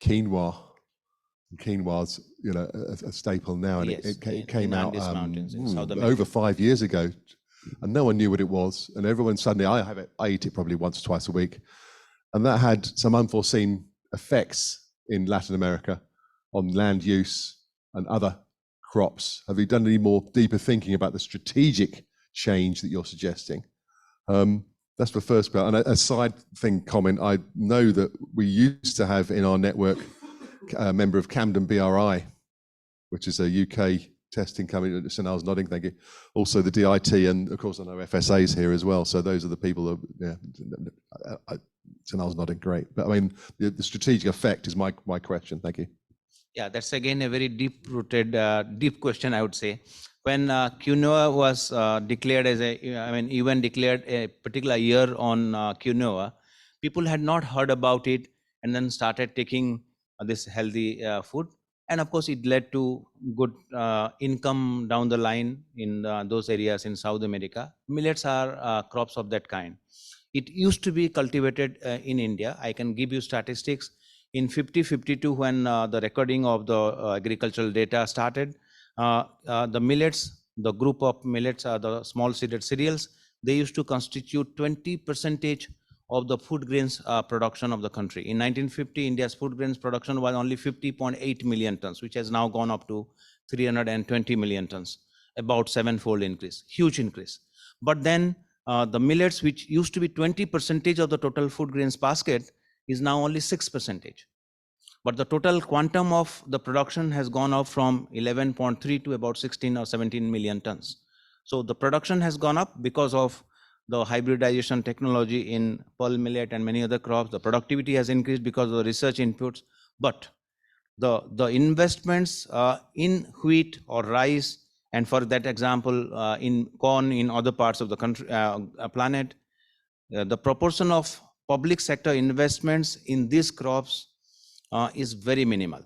quinoa. Quinoa's, a staple now, and yes, it came out over 5 years ago, and no one knew what it was, and everyone suddenly, I eat it probably once or twice a week, and that had some unforeseen effects in Latin America on land use and other crops. Have you done any more deeper thinking about the strategic change that you're suggesting? That's the first part. And a side thing comment, I know that we used to have in our network a member of Camden BRI, which is a UK testing company. Sanal's nodding, thank you. Also the DIT, and of course I know FSA's here as well. So those are the people that, Sanal's nodding, great. But I mean, the strategic effect is my question, thank you. Yeah, that's again a very deep-rooted, deep question, I would say. When quinoa was declared as UN declared a particular year on quinoa, people had not heard about it and then started taking this healthy food. And of course, it led to good income down the line in those areas in South America. Millets are crops of that kind. It used to be cultivated in India. I can give you statistics. In 50-52, when the recording of the agricultural data started, the millets, the group of millets are the small seeded cereals, they used to constitute 20% of the food grains production of the country. In 1950, India's food grains production was only 50.8 million tons, which has now gone up to 320 million tons, about 7-fold increase, huge increase. But then the millets, which used to be 20% of the total food grains basket, is now only 6%. But the total quantum of the production has gone up from 11.3 to about 16 or 17 million tons. So the production has gone up because of the hybridization technology in pearl millet and many other crops. The productivity has increased because of the research inputs. But the investments in wheat or rice, and for that example, in corn in other parts of the country, planet, the proportion of public sector investments in these crops is very minimal.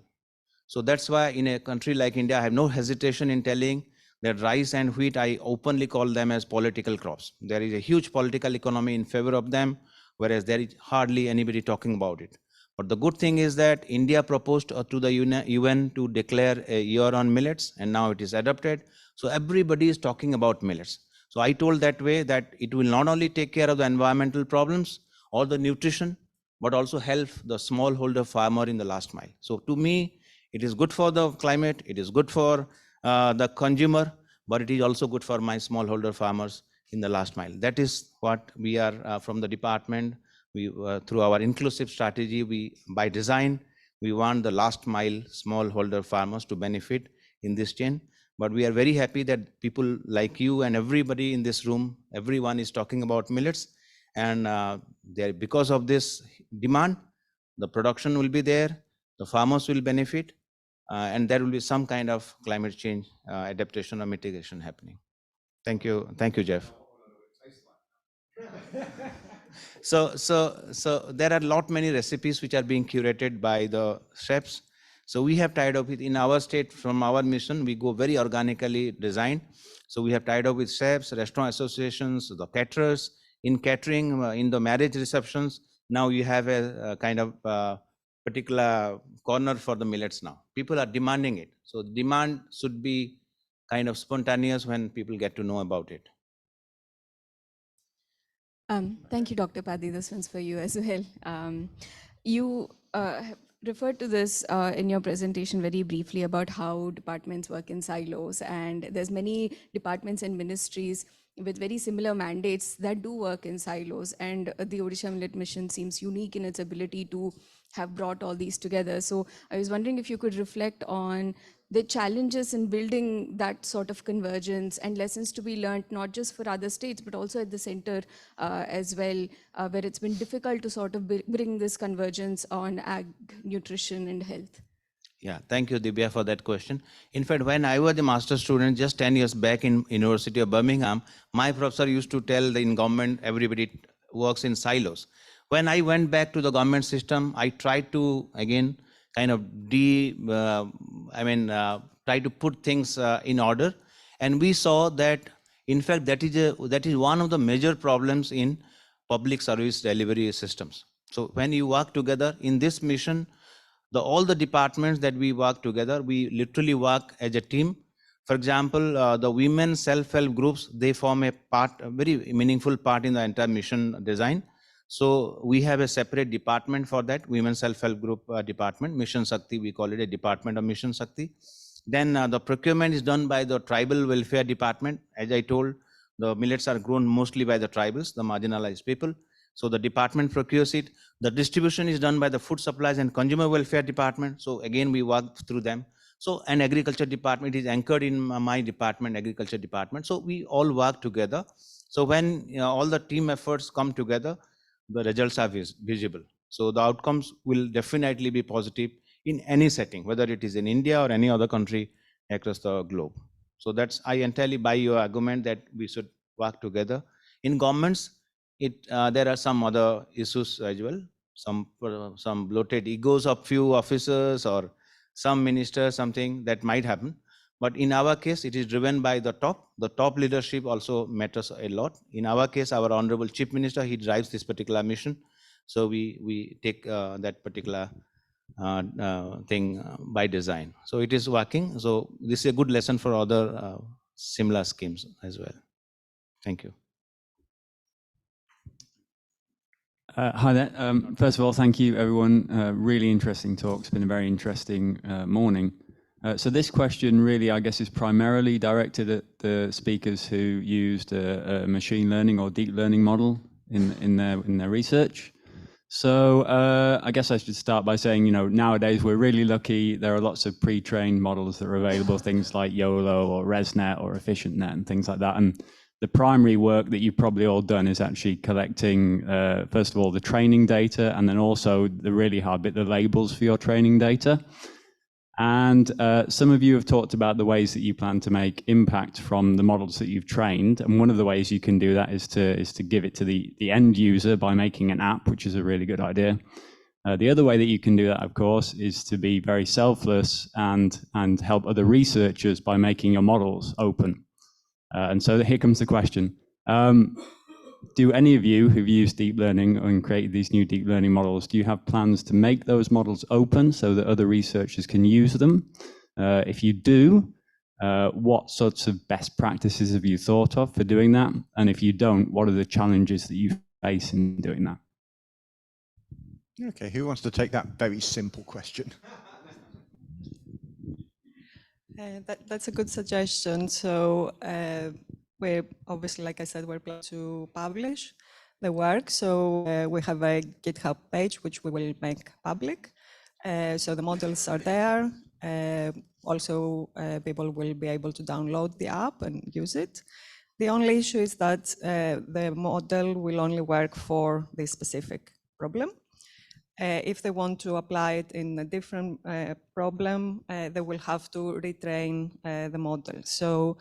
So that's why in a country like India, I have no hesitation in telling that rice and wheat, I openly call them as political crops. There is a huge political economy in favor of them. whereas there is hardly anybody talking about it. But the good thing is that India proposed to the UN to declare a year on millets, and now it is adopted. So everybody is talking about millets. So I told that way that it will not only take care of the environmental problems or the nutrition, but also help the smallholder farmer in the last mile. So to me, it is good for the climate, it is good for the consumer, but it is also good for my smallholder farmers in the last mile. That is what we are from the department. We, through our inclusive strategy, by design, we want the last mile smallholder farmers to benefit in this chain. But we are very happy that people like you and everybody in this room, everyone is talking about millets. And because of this demand, the production will be there, the farmers will benefit, and there will be some kind of climate change adaptation or mitigation happening. Thank you, Jeff. So there are many recipes which are being curated by the chefs. So we have tied up with, in our state, from our mission, we go very organically designed. So we have tied up with chefs, restaurant associations, the caterers. In catering, in the marriage receptions, now you have a kind of particular corner for the millets now. People are demanding it. So demand should be kind of spontaneous when people get to know about it. Thank you, Dr. Paddy. This one's for you as well. You referred to this in your presentation very briefly about how departments work in silos, and there's many departments and ministries with very similar mandates that do work in silos, and the Odisha Millet Mission seems unique in its ability to have brought all these together. So I was wondering if you could reflect on the challenges in building that sort of convergence and lessons to be learned, not just for other states, but also at the center as well, where it's been difficult to sort of bring this convergence on ag, nutrition and health. Yeah, thank you, Divya, for that question. In fact, when I was a master's student just 10 years back in University of Birmingham, my professor used to tell in government, everybody works in silos. When I went back to the government system, I tried to, again, kind of try to put things in order. And we saw that, in fact, that is one of the major problems in public service delivery systems. So when you work together in this mission, all the departments that we work together, we literally work as a team. For example, the women self-help groups, they form a very meaningful part in the entire mission design. So we have a separate department for that, Women Self-Help Group department, Mission Shakti, we call it a department of Mission Shakti. Then the procurement is done by the tribal welfare department. As I told, the millets are grown mostly by the tribals, the marginalized people. So the department procures it. The distribution is done by the food supplies and consumer welfare department. So again, we work through them. So an agriculture department is anchored in my department, agriculture department. So we all work together. So when all the team efforts come together, the results are visible. So the outcomes will definitely be positive in any setting, whether it is in India or any other country across the globe. So that's, I entirely buy your argument that we should work together. In governments, there are some other issues as well, some bloated egos of few officers or some ministers, something that might happen. But in our case, it is driven by the top. The top leadership also matters a lot. In our case, our Honorable Chief Minister, he drives this particular mission. So we take that particular thing by design. So it is working. So this is a good lesson for other similar schemes as well. Thank you. Hi there. First of all, thank you, everyone. Really interesting talk. It's been a very interesting morning. So this question really, I guess, is primarily directed at the speakers who used a machine learning or deep learning model in their research. So I guess I should start by saying, nowadays we're really lucky. There are lots of pre-trained models that are available, things like YOLO or ResNet or EfficientNet and things like that. And the primary work that you've probably all done is actually collecting, first of all, the training data, and then also the really hard bit, the labels for your training data. And some of you have talked about the ways that you plan to make impact from the models that you've trained. And one of the ways you can do that is to give it to the end user by making an app, which is a really good idea. The other way that you can do that, of course, is to be very selfless and help other researchers by making your models open. And so here comes the question. do any of you who've used deep learning and created these new deep learning models, do you have plans to make those models open so that other researchers can use them? If you do, what sorts of best practices have you thought of for doing that? And if you don't, what are the challenges that you face in doing that? Okay, who wants to take that very simple question? That's a good suggestion. So we're obviously, like I said, we're planning to publish the work. So we have a GitHub page, which we will make public. So the models are there. Also, people will be able to download the app and use it. The only issue is that the model will only work for this specific problem. If they want to apply it in a different problem, they will have to retrain the model. So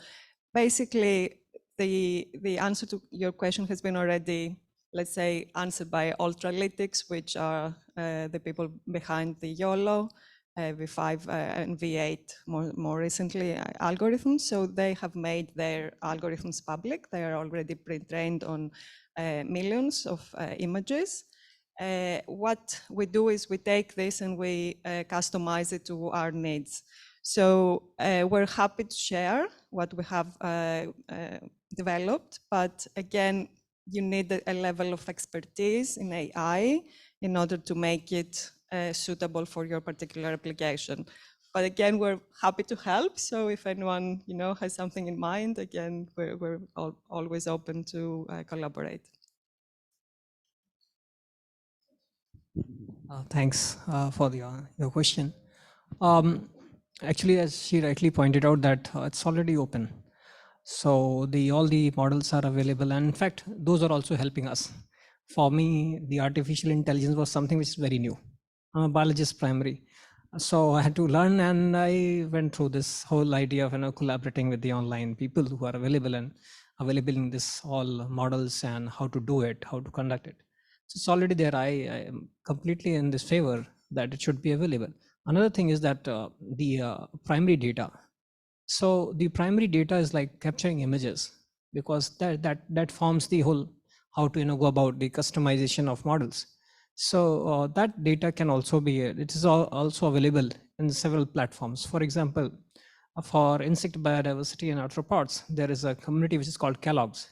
basically, the answer to your question has been already, let's say, answered by Ultralytics, which are the people behind the YOLO, V5 and V8 more recently algorithms. So they have made their algorithms public. They are already pre-trained on millions of images. What we do is we take this and we customize it to our needs. So we're happy to share what we have developed, but again, you need a level of expertise in AI in order to make it suitable for your particular application. But again, we're happy to help. So if anyone has something in mind, again, we're always open to collaborate. Thanks for your question. Actually, as she rightly pointed out, that it's already open. So all the models are available. And in fact, those are also helping us. For me, the artificial intelligence was something which is very new. I'm a biologist primary. So I had to learn, and I went through this whole idea of collaborating with the online people who are available in this all models and how to do it, how to conduct it. So it's already there. I am completely in this favor that it should be available. Another thing is that the primary data. So the primary data is like capturing images, because that forms the whole how to go about the customization of models. So that data can also be, it is also available in several platforms. For example, for insect biodiversity and arthropods, there is a community which is called Kellogg's.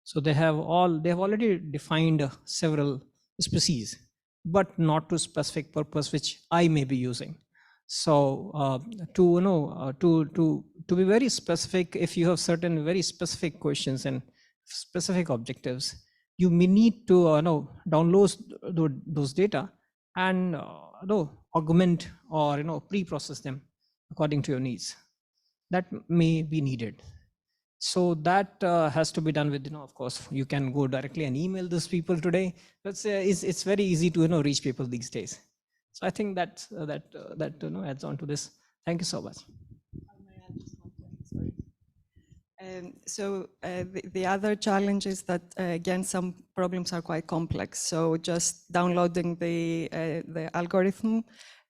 So they have already defined several species, but not to specific purpose which I may be using. So to be very specific, if you have certain very specific questions and specific objectives, you may need to download those data and augment or pre-process them according to your needs. That may be needed. So that has to be done with, of course, you can go directly and email those people today. But it's very easy to reach people these days. So I think that adds on to this. Thank you so much. So the other challenge is that again, some problems are quite complex. So just downloading the algorithm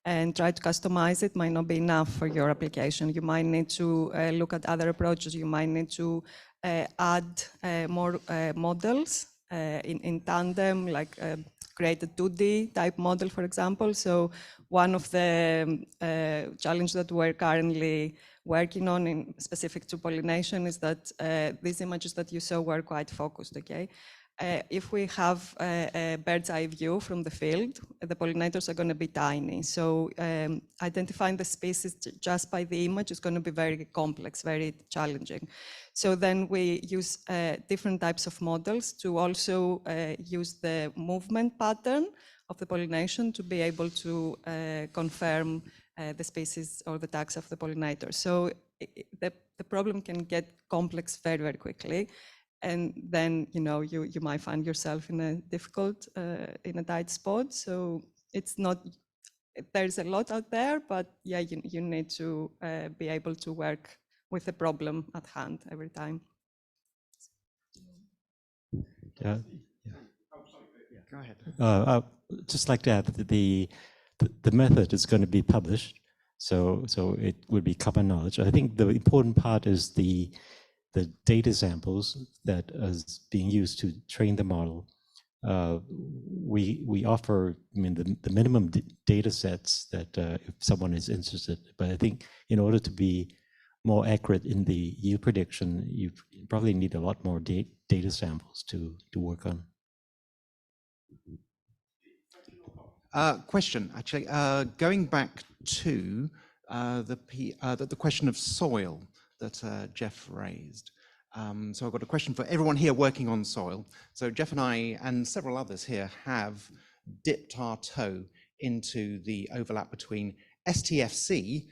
and try to customize it might not be enough for your application. You might need to look at other approaches. You might need to add more models in tandem, like create a 2D type model, for example. So one of the challenges that we're currently working on in specific to pollination is that these images that you saw were quite focused, okay? If we have a bird's eye view from the field, the pollinators are going to be tiny. So identifying the species just by the image is going to be very complex, very challenging. So then we use different types of models to also use the movement pattern of the pollination to be able to confirm the species or the taxa of the pollinator. So the problem can get complex very, very quickly. And then, you might find yourself in a difficult, in a tight spot. So it's not, there's a lot out there, but yeah, you need to be able to work with the problem at hand every time. Yeah. Go ahead. I'd just like to add that the method is going to be published, so it would be common knowledge. I think the important part is the the data samples that is being used to train the model, we offer, I mean, the minimum data sets that if someone is interested. But I think in order to be more accurate in the yield prediction, you probably need a lot more data samples to work on. Question, actually, going back to the question of soil that Jeff raised. So I've got a question for everyone here working on soil. So Jeff and I and several others here have dipped our toe into the overlap between STFC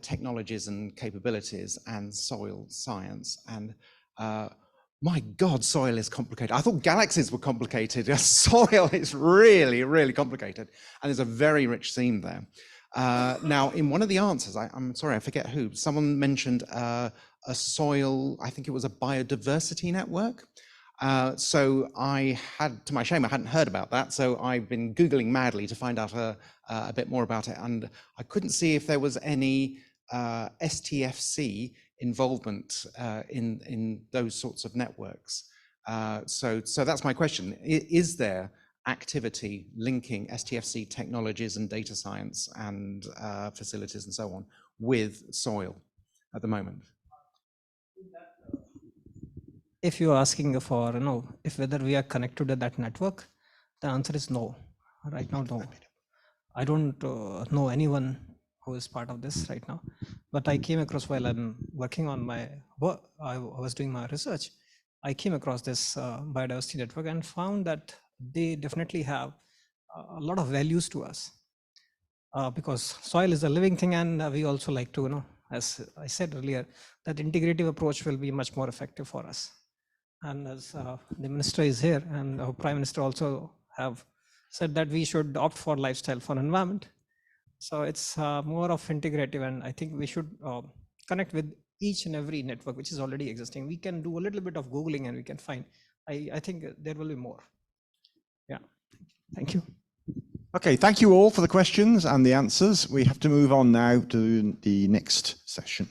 technologies and capabilities and soil science. And my God, soil is complicated. I thought galaxies were complicated. Soil is really, really complicated. And there's a very rich theme there. Now, in one of the answers, I'm sorry, I forget who, someone mentioned a soil, I think it was a biodiversity network. So I had, to my shame, I hadn't heard about that. So I've been Googling madly to find out a bit more about it. And I couldn't see if there was any STFC involvement in those sorts of networks. So that's my question. Is there activity linking STFC technologies and data science and facilities and so on with soil at the moment? If you're asking for, if whether we are connected to that network, the answer is no. Right now, no. I don't know anyone who is part of this right now, but I came across while I'm working on my work, I was doing my research, I came across this biodiversity network and found that they definitely have a lot of values to us because soil is a living thing, and we also like to, as I said earlier, that integrative approach will be much more effective for us. And as the minister is here and our prime minister also have said that we should opt for lifestyle for environment. So it's more of integrative, and I think we should connect with each and every network which is already existing. We can do a little bit of Googling and we can find, I think there will be more. Yeah, thank you. Okay, thank you all for the questions and the answers. We have to move on now to the next session.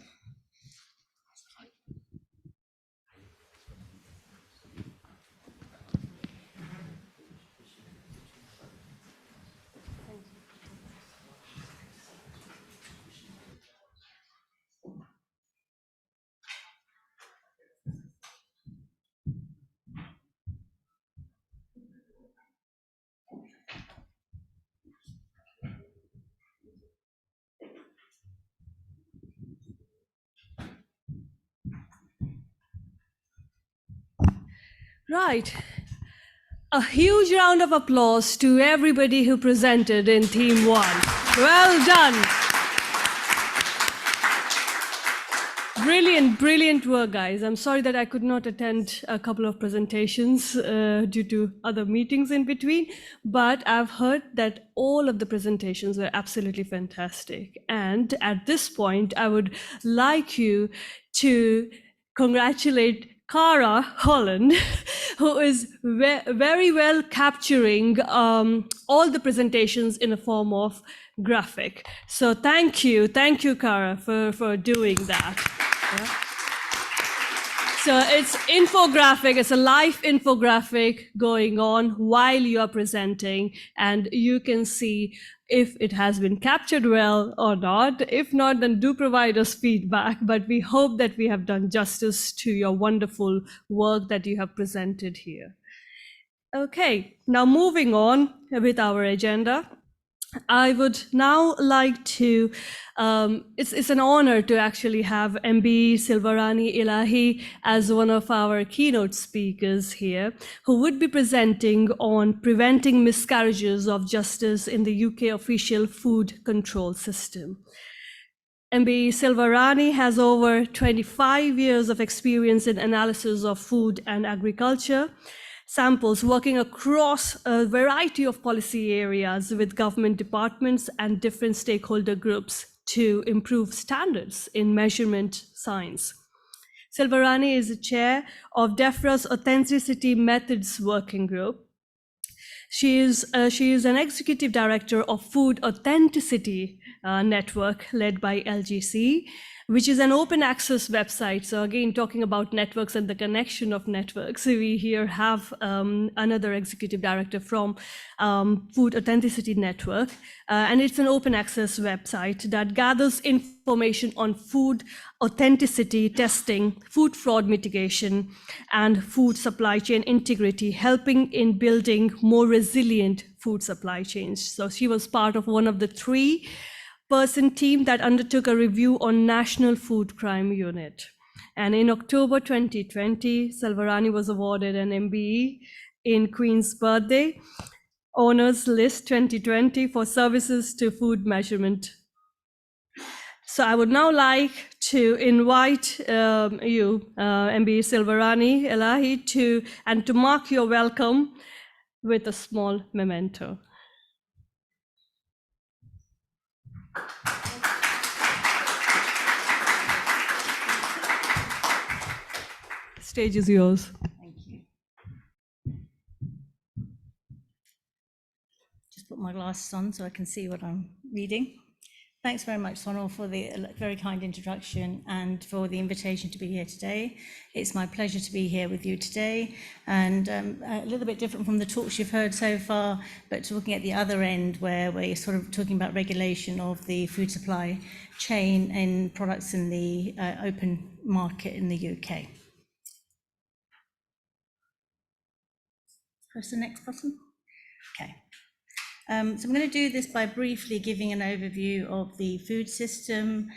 Right. A huge round of applause to everybody who presented in Theme 1. Well done. Brilliant, brilliant work, guys. I'm sorry that I could not attend a couple of presentations due to other meetings in between, but I've heard that all of the presentations were absolutely fantastic. And at this point, I would like you to congratulate Cara Holland, who is very well capturing all the presentations in a form of graphic. So thank you, Cara, for doing that. Yeah. So it's infographic, it's a live infographic going on while you are presenting, and you can see if it has been captured well or not. If not, then do provide us feedback, but we hope that we have done justice to your wonderful work that you have presented here. Okay, now moving on with our agenda. I would now like to, it's an honor to actually have MB Silvarani Ilahi as one of our keynote speakers here, who would be presenting on preventing miscarriages of justice in the UK official food control system. MB Silvarani has over 25 years of experience in analysis of food and agriculture samples, working across a variety of policy areas with government departments and different stakeholder groups to improve standards in measurement science. Silvarani is the chair of DEFRA's Authenticity Methods Working Group. She is an executive director of Food Authenticity Network led by LGC, which is an open access website. So again, talking about networks and the connection of networks, we here have another executive director from Food Authenticity Network, and it's an open access website that gathers information on food authenticity testing, food fraud mitigation, and food supply chain integrity, helping in building more resilient food supply chains. So she was part of one of the 3-person team that undertook a review on National Food Crime Unit. And in October 2020, Selvarani was awarded an MBE in Queen's Birthday Honors List 2020 for services to food measurement. So I would now like to invite you, MBE Selvarani Elahi, to mark your welcome with a small memento. Stage is yours. Thank you. Just put my glasses on so I can see what I'm reading. Thanks very much, Sonal, for the very kind introduction and for the invitation to be here today. It's my pleasure to be here with you today, and a little bit different from the talks you've heard so far, but talking at the other end where we're sort of talking about regulation of the food supply chain and products in the open market in the UK. Press the next button. Okay. So I'm going to do this by briefly giving an overview of the food system,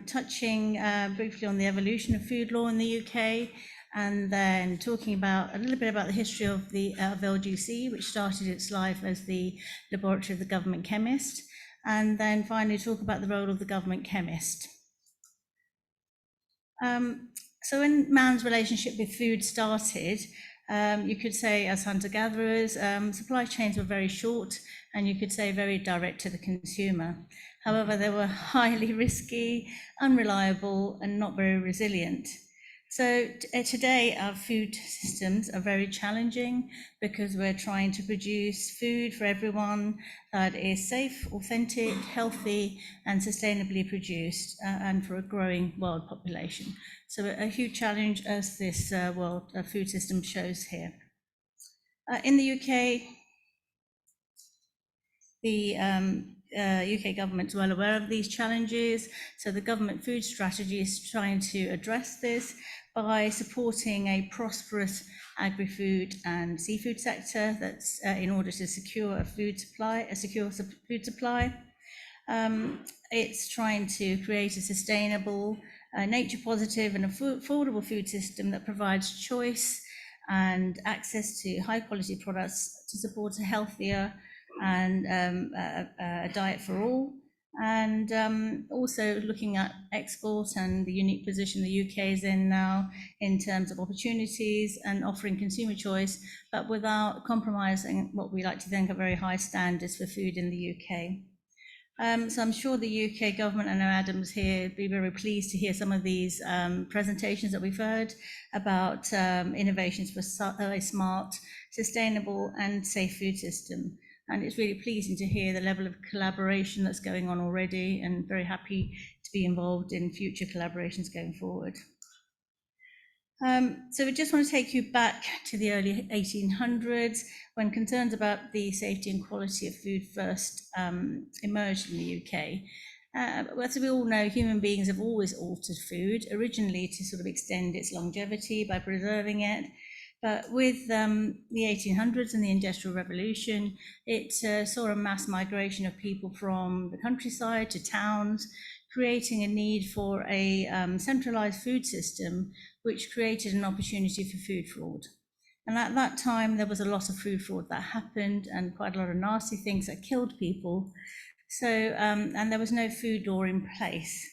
touching briefly on the evolution of food law in the UK, and then talking about a little bit about the history of the LGC, which started its life as the laboratory of the government chemist, and then finally talk about the role of the government chemist. So when man's relationship with food started, you could say as hunter-gatherers, supply chains were very short and you could say very direct to the consumer. However, they were highly risky, unreliable, and not very resilient. So today our food systems are very challenging because we're trying to produce food for everyone that is safe, authentic, healthy, and sustainably produced, and for a growing world population. So a huge challenge as this world food system shows here. In the UK, the UK government's well aware of these challenges, so the government food strategy is trying to address this by supporting a prosperous agri-food and seafood sector that's in order to secure a secure food supply. It's trying to create a sustainable, nature positive and affordable food system that provides choice and access to high quality products to support a healthier and a diet for all, and also looking at export and the unique position the UK is in now in terms of opportunities and offering consumer choice, but without compromising what we like to think are very high standards for food in the UK. So I'm sure the UK government, I know Adam's here, would be very pleased to hear some of these presentations that we've heard about innovations for a smart, sustainable and safe food system. And it's really pleasing to hear the level of collaboration that's going on already, and very happy to be involved in future collaborations going forward. So we just want to take you back to the early 1800s when concerns about the safety and quality of food first emerged in the UK. As we all know, human beings have always altered food, originally to sort of extend its longevity by preserving it. But with the 1800s and the Industrial Revolution, it saw a mass migration of people from the countryside to towns, creating a need for a centralized food system, which created an opportunity for food fraud. And at that time, there was a lot of food fraud that happened and quite a lot of nasty things that killed people. So, and there was no food law in place.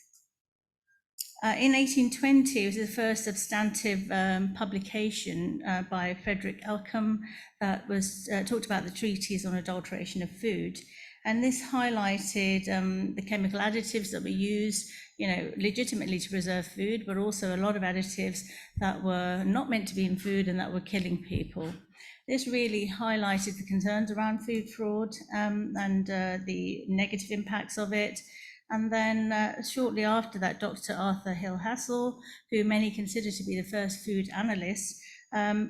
In 1820, it was the first substantive publication by Frederick Elcom that was talked about the treatise on adulteration of food. And this highlighted the chemical additives that were used, legitimately to preserve food, but also a lot of additives that were not meant to be in food and that were killing people. This really highlighted the concerns around food fraud and the negative impacts of it. And then shortly after that, Dr. Arthur Hill-Hassell, who many consider to be the first food analyst,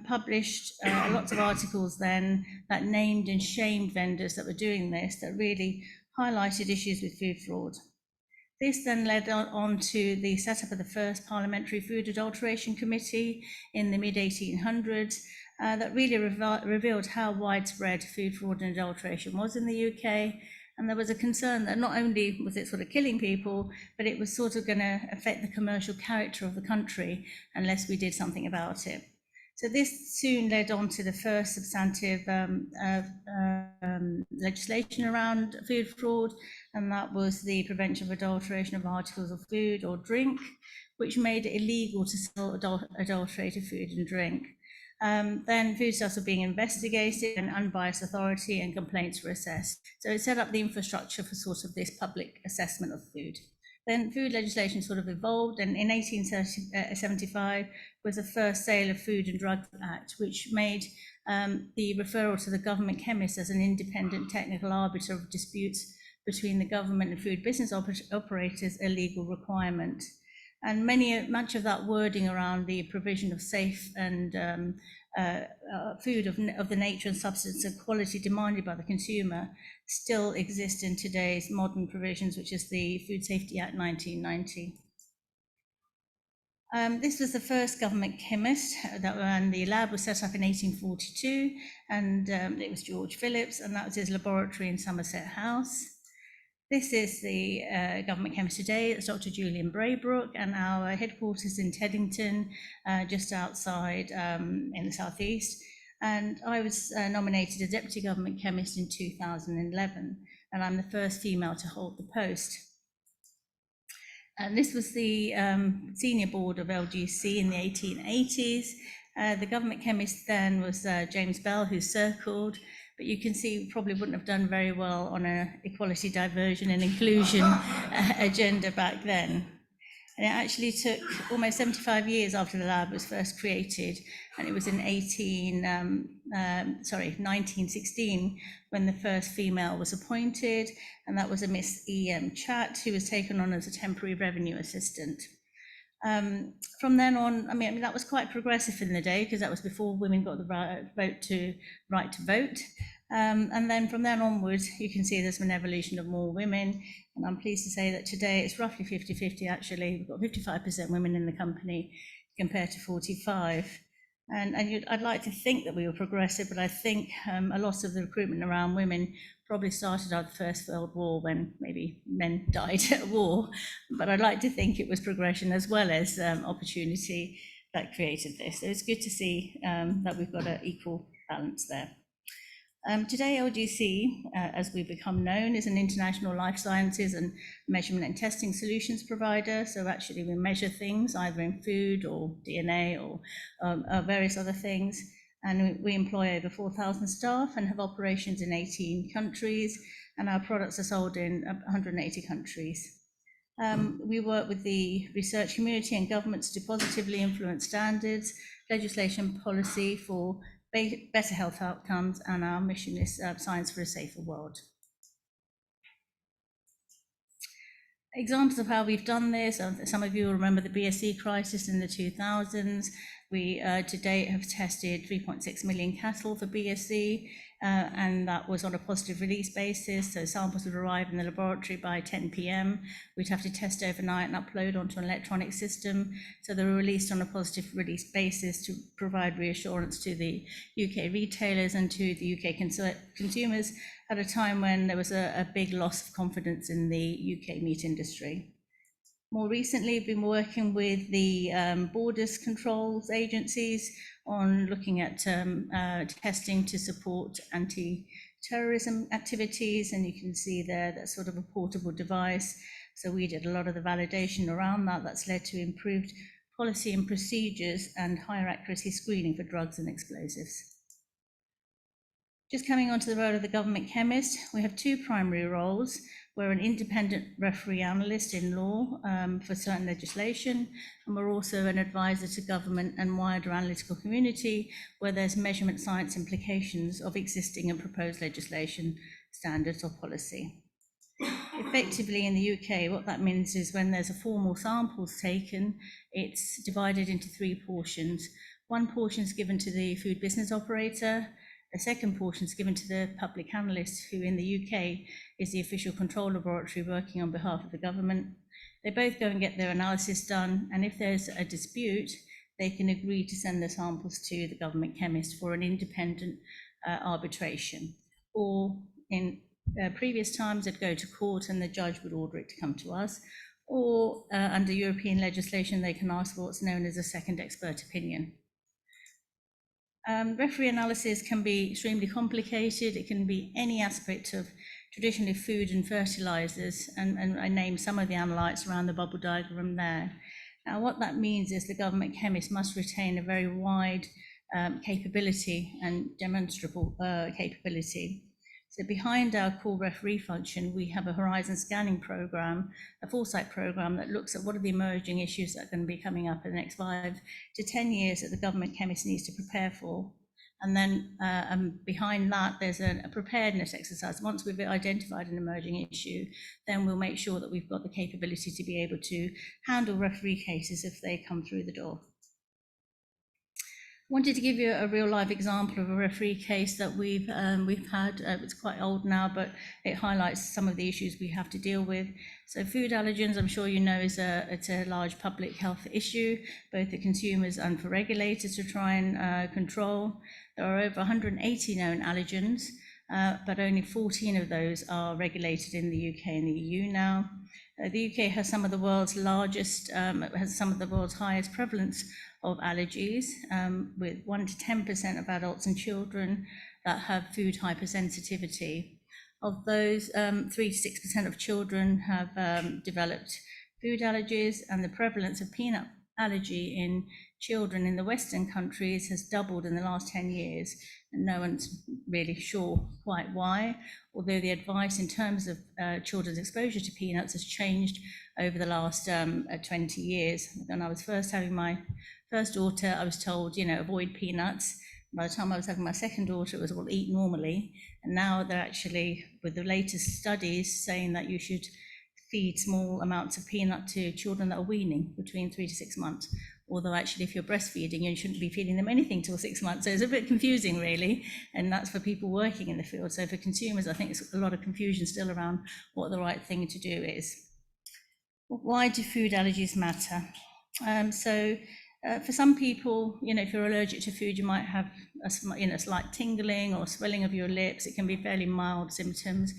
published lots of articles then that named and shamed vendors that were doing this, that really highlighted issues with food fraud. This then led on to the setup of the first Parliamentary Food Adulteration Committee in the mid-1800s that really revealed how widespread food fraud and adulteration was in the UK. And there was a concern that not only was it sort of killing people, but it was sort of going to affect the commercial character of the country unless we did something about it. So this soon led on to the first substantive legislation around food fraud, and that was the Prevention of Adulteration of Articles of Food or Drink, which made it illegal to sell adulterated food and drink. Then foodstuffs were being investigated and unbiased authority and complaints were assessed. So it set up the infrastructure for sort of this public assessment of food. Then food legislation sort of evolved, and in 1875 was the first Sale of Food and Drugs Act, which made the referral to the government chemist as an independent technical arbiter of disputes between the government and food business operators a legal requirement. And much of that wording around the provision of safe and food of the nature and substance and quality demanded by the consumer still exists in today's modern provisions, which is the Food Safety Act 1990. This was the first government chemist, and the lab was set up in 1842, and it was George Phillips, and that was his laboratory in Somerset House. This is the government chemist today. It's Dr. Julian Braybrook, and our headquarters in Teddington, just outside in the southeast. And I was nominated as deputy government chemist in 2011, and I'm the first female to hold the post. And this was the senior board of LGC in the 1880s. The government chemist then was James Bell, who's circled. But you can see we probably wouldn't have done very well on an equality, diversion and inclusion agenda back then. And it actually took almost 75 years after the lab was first created, and it was in 1916 when the first female was appointed, and that was a Miss E.M. Chatt, who was taken on as a temporary revenue assistant. From then on, I mean that was quite progressive in the day, because that was before women got the right to vote. And then from then onwards, you can see there's been an evolution of more women. And I'm pleased to say that today it's roughly 50-50 actually. We've got 55% women in the company compared to 45. And I'd like to think that we were progressive, but I think a lot of the recruitment around women probably started out the First World War when maybe men died at war. But I'd like to think it was progression as well as opportunity that created this. So it's good to see that we've got an equal balance there. Today, LGC, as we've become known, is an international life sciences and measurement and testing solutions provider. So actually we measure things either in food or DNA or various other things. And we employ over 4,000 staff and have operations in 18 countries, and our products are sold in 180 countries. We work with the research community and governments to positively influence standards, legislation, policy for better health outcomes, and our mission is science for a safer world. Examples of how we've done this, some of you will remember the BSE crisis in the 2000s. We to date have tested 3.6 million cattle for BSE, and that was on a positive release basis. So samples would arrive in the laboratory by 10 p.m. We'd have to test overnight and upload onto an electronic system. So they were released on a positive release basis to provide reassurance to the UK retailers and to the UK consumers at a time when there was a big loss of confidence in the UK meat industry. More recently, I've been working with the borders controls agencies on looking at testing to support anti-terrorism activities, and you can see there that's sort of a portable device. So we did a lot of the validation around that. That's led to improved policy and procedures and higher accuracy screening for drugs and explosives. Just coming on to the role of the government chemist, we have two primary roles. We're an independent referee analyst in law for certain legislation, and we're also an advisor to government and wider analytical community where there's measurement science implications of existing and proposed legislation, standards or policy. If effectively in the UK, what that means is when there's a formal samples taken, it's divided into 3 portions. One portion is given to the food business operator. The second portion is given to the public analyst, who in the UK is the official control laboratory working on behalf of the government. They both go and get their analysis done, and if there's a dispute, they can agree to send the samples to the government chemist for an independent arbitration. Or in previous times, they'd go to court and the judge would order it to come to us. Or under European legislation, they can ask for what's known as a second expert opinion. Referee analysis can be extremely complicated. It can be any aspect of traditionally food and fertilizers, and I named some of the analytes around the bubble diagram there. Now, what that means is the government chemist must retain a very wide capability and demonstrable capability. So behind our core referee function, we have a horizon scanning program, a foresight program that looks at what are the emerging issues that are going to be coming up in the next 5 to 10 years that the government chemist needs to prepare for. And then behind that, there's a preparedness exercise. Once we've identified an emerging issue, then we'll make sure that we've got the capability to be able to handle referee cases if they come through the door. Wanted to give you a real life example of a referee case that we've had. It's quite old now, but it highlights some of the issues we have to deal with. So food allergens, I'm sure you know, it's a large public health issue, both for consumers and for regulators to try and control. There are over 180 known allergens, but only 14 of those are regulated in the UK and the EU now. The UK has some of the world's largest, has some of the world's highest prevalence of allergies, with 1 to 10% of adults and children that have food hypersensitivity. Of those, 3 to 6% of children have developed food allergies, and the prevalence of peanut allergy in children in the Western countries has doubled in the last 10 years, and no one's really sure quite why, although the advice in terms of children's exposure to peanuts has changed over the last 20 years. When I was first having my first daughter, I was told, you know, avoid peanuts. By the time I was having my second daughter, it was, well, eat normally. And now they're actually, with the latest studies, saying that you should feed small amounts of peanut to children that are weaning between 3 to 6 months. Although actually, if you're breastfeeding, you shouldn't be feeding them anything till 6 months. So it's a bit confusing, really. And that's for people working in the field. So for consumers, I think there's a lot of confusion still around what the right thing to do is. Why do food allergies matter? For some people, you know, if you're allergic to food, you might have a slight tingling or swelling of your lips. It can be fairly mild symptoms.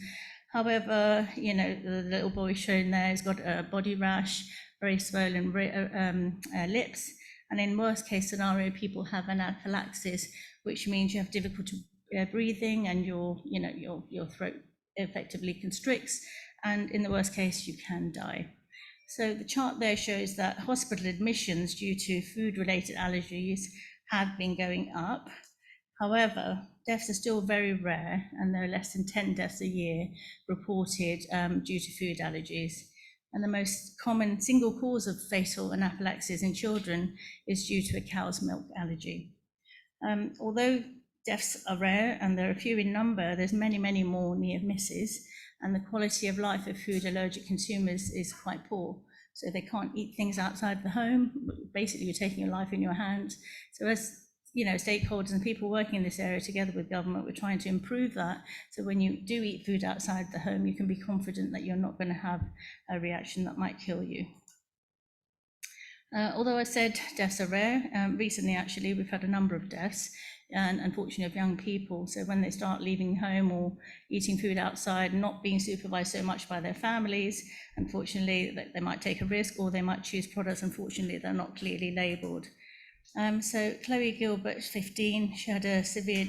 However, you know, the little boy shown there has got a body rash, very swollen lips, and in worst case scenario, people have anaphylaxis, which means you have difficulty breathing and your throat effectively constricts, and in the worst case, you can die. So the chart there shows that hospital admissions due to food-related allergies have been going up. However, deaths are still very rare, and there are less than 10 deaths a year reported due to food allergies. And the most common single cause of fatal anaphylaxis in children is due to a cow's milk allergy. Although deaths are rare and there are few in number, there's many, many more near misses, and the quality of life of food allergic consumers is quite poor. So they can't eat things outside the home. Basically, you're taking your life in your hands. So as you know, stakeholders and people working in this area together with government, we're trying to improve that. So when you do eat food outside the home, you can be confident that you're not going to have a reaction that might kill you. Although I said deaths are rare, recently actually we've had a number of deaths, and unfortunately of young people. So when they start leaving home or eating food outside, not being supervised so much by their families, unfortunately they might take a risk, or they might choose products, unfortunately, that are not clearly labelled. So Chloe Gilbert, 15, she had a severe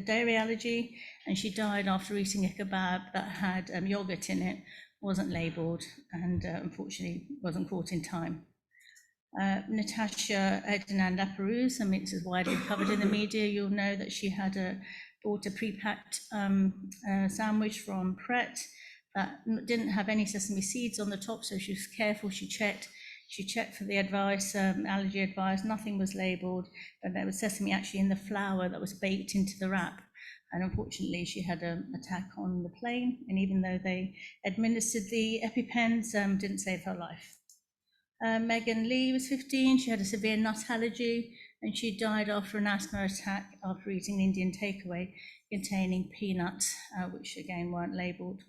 dairy allergy, and she died after eating a kebab that had yogurt in it, wasn't labelled, and unfortunately wasn't caught in time. Natasha Ednan Laperouse, I mean, this is widely covered in the media. You'll know that she had bought a pre-packed sandwich from Pret that didn't have any sesame seeds on the top, so she was careful. She checked for the advice, allergy advice. Nothing was labelled, but there was sesame actually in the flour that was baked into the wrap. And unfortunately, she had an attack on the plane. And even though they administered the EpiPens, didn't save her life. Megan Lee was 15. She had a severe nut allergy, and she died after an asthma attack after eating an Indian takeaway containing peanuts, which again weren't labelled.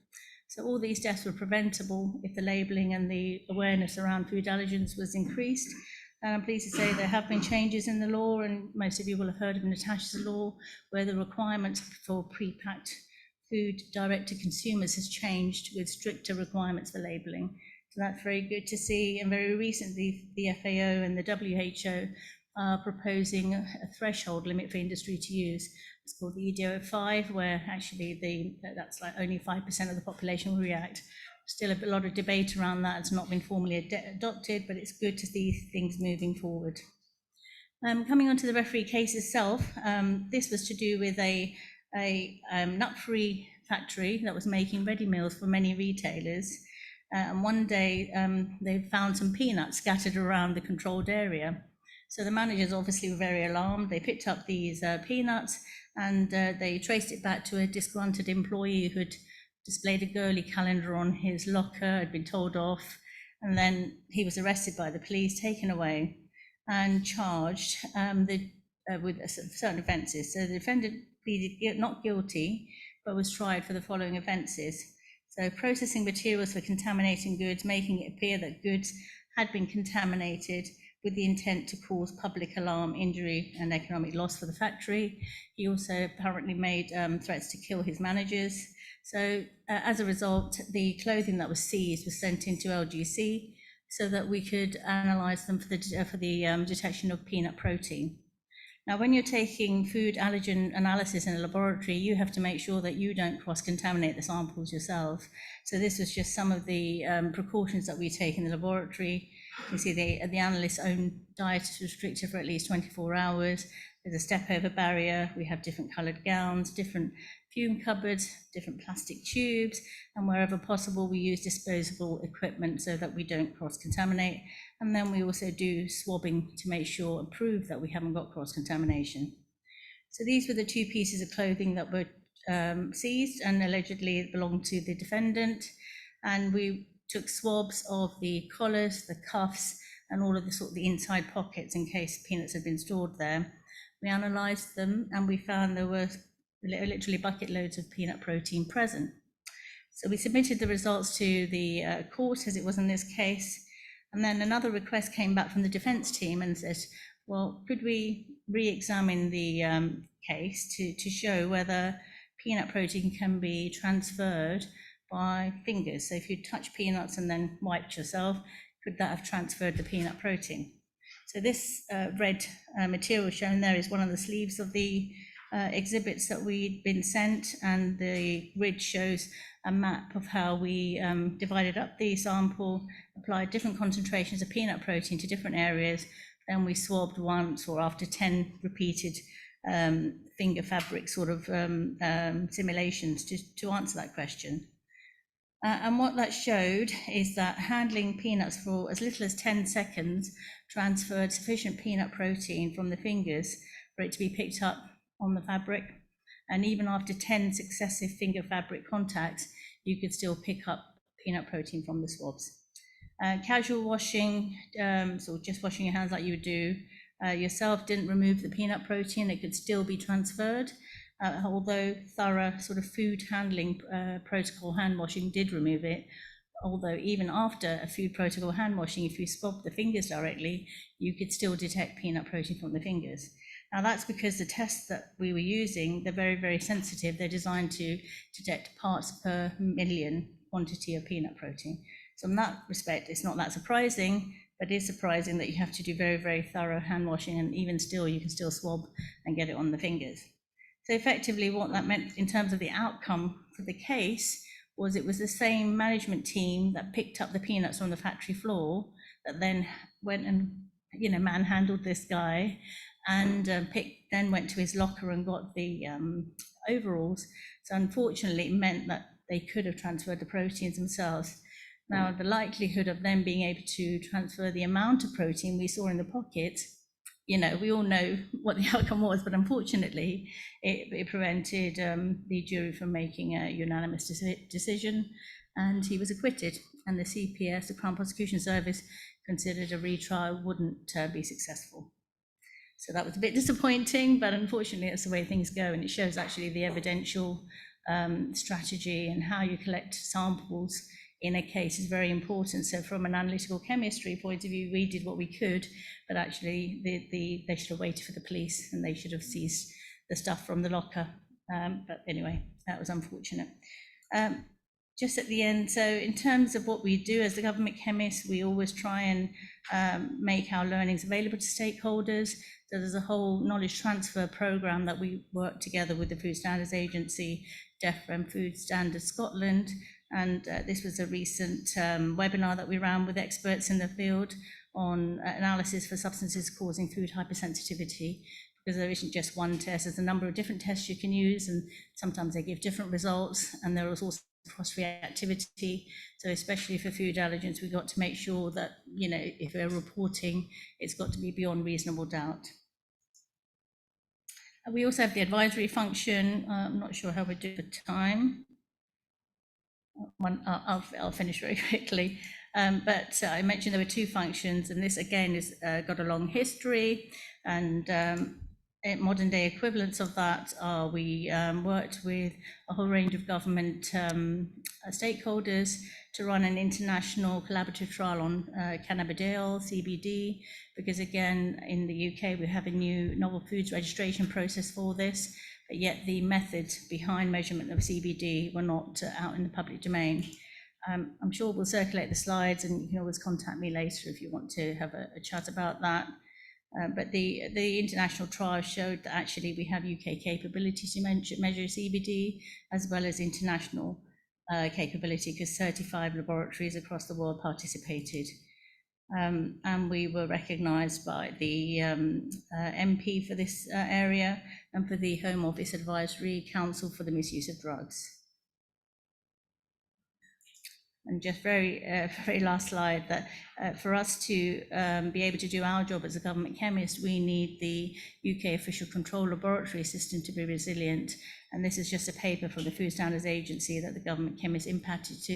So all these deaths were preventable if the labelling and the awareness around food allergens was increased. And I'm pleased to say there have been changes in the law, and most of you will have heard of Natasha's law, where the requirements for pre-packed food direct to consumers has changed with stricter requirements for labelling. So that's very good to see. And very recently, the FAO and the WHO are proposing a threshold limit for industry to use. It's called the EDO5, where actually that's like only 5% of the population will react. Still a lot of debate around that. It's not been formally adopted, but it's good to see things moving forward. Coming on to the referee case itself, this was to do with a nut-free factory that was making ready meals for many retailers. And one day they found some peanuts scattered around the controlled area. So the managers obviously were very alarmed. They picked up these peanuts and they traced it back to a disgruntled employee who had displayed a girly calendar on his locker, had been told off, and then he was arrested by the police, taken away and charged with certain offences. So the defendant pleaded not guilty, but was tried for the following offences. So processing materials for contaminating goods, making it appear that goods had been contaminated with the intent to cause public alarm, injury and economic loss for the factory. He also apparently made threats to kill his managers. So as a result, the clothing that was seized was sent into LGC so that we could analyse them for the detection of peanut protein. Now, when you're taking food allergen analysis in a laboratory, you have to make sure that you don't cross-contaminate the samples yourself. So this was just some of the precautions that we take in the laboratory. You see the analyst's own diet is restricted for at least 24 hours. There's a step-over barrier. We have different coloured gowns, different fume cupboards, different plastic tubes, and wherever possible, we use disposable equipment so that we don't cross-contaminate. And then we also do swabbing to make sure and prove that we haven't got cross-contamination. So these were the two pieces of clothing that were seized and allegedly belonged to the defendant. And we took swabs of the collars, the cuffs, and all of the inside pockets in case peanuts had been stored there. We analysed them and we found there were literally bucket loads of peanut protein present. So we submitted the results to the court, as it was in this case. And then another request came back from the defence team and said, well, could we re-examine the case to show whether peanut protein can be transferred by fingers? So if you touch peanuts and then wiped yourself, could that have transferred the peanut protein? So this red material shown there is one of the sleeves of the exhibits that we'd been sent, and the grid shows a map of how we divided up the sample, applied different concentrations of peanut protein to different areas, then we swabbed once or after 10 repeated finger fabric simulations to answer that question. And what that showed is that handling peanuts for as little as 10 seconds transferred sufficient peanut protein from the fingers for it to be picked up on the fabric. And even after 10 successive finger fabric contacts, you could still pick up peanut protein from the swabs. Casual washing, so just washing your hands like you would do yourself, didn't remove the peanut protein. It could still be transferred. Although thorough food handling protocol hand washing did remove it, although even after a food protocol hand washing, if you swab the fingers directly, you could still detect peanut protein from the fingers. Now that's because the tests that we were using, they're very, very sensitive. They're designed to detect parts per million quantity of peanut protein. So in that respect, it's not that surprising, but it is surprising that you have to do very, very thorough hand washing, and even still, you can still swab and get it on the fingers. So effectively what that meant in terms of the outcome for the case was it was the same management team that picked up the peanuts from the factory floor that then went and manhandled this guy and then went to his locker and got the overalls. So unfortunately it meant that they could have transferred the proteins themselves. Now the likelihood of them being able to transfer the amount of protein we saw in the pocket you know, we all know what the outcome was, but unfortunately, it prevented the jury from making a unanimous decision, and he was acquitted. And the CPS, the Crown Prosecution Service, considered a retrial wouldn't be successful. So that was a bit disappointing, but unfortunately, that's the way things go, and it shows actually the evidential strategy and how you collect samples in a case is very important. So from an analytical chemistry point of view, we did what we could, but actually they should have waited for the police and they should have seized the stuff from the locker. But anyway, that was unfortunate. Just at the end, so in terms of what we do as the government chemists, we always try and make our learnings available to stakeholders. So there's a whole knowledge transfer program that we work together with the Food Standards Agency, DEFRA and Food Standards Scotland. And this was a recent webinar that we ran with experts in the field on analysis for substances causing food hypersensitivity, because there isn't just one test, there's a number of different tests you can use, and sometimes they give different results, and there is also cross-reactivity. So especially for food allergens, we've got to make sure that, you know, if we're reporting, it's got to be beyond reasonable doubt. We also have the advisory function. I'm not sure how we do the time. I'll finish very quickly. But I mentioned there were two functions, and this again has got a long history, and modern day equivalents of that are we worked with a whole range of government stakeholders to run an international collaborative trial on cannabidiol, CBD, because again, in the UK, we have a new novel foods registration process for this, but yet the methods behind measurement of CBD were not out in the public domain. I'm sure we'll circulate the slides, and you can always contact me later if you want to have a chat about that. But the international trial showed that actually we have UK capability to measure CBD, as well as international capability, because 35 laboratories across the world participated. And we were recognised by the MP for this area and for the Home Office Advisory Council for the Misuse of Drugs. And just very last slide, that for us to be able to do our job as a government chemist, we need the UK official control laboratory system to be resilient. And this is just a paper from the Food Standards Agency that the government chemist inputted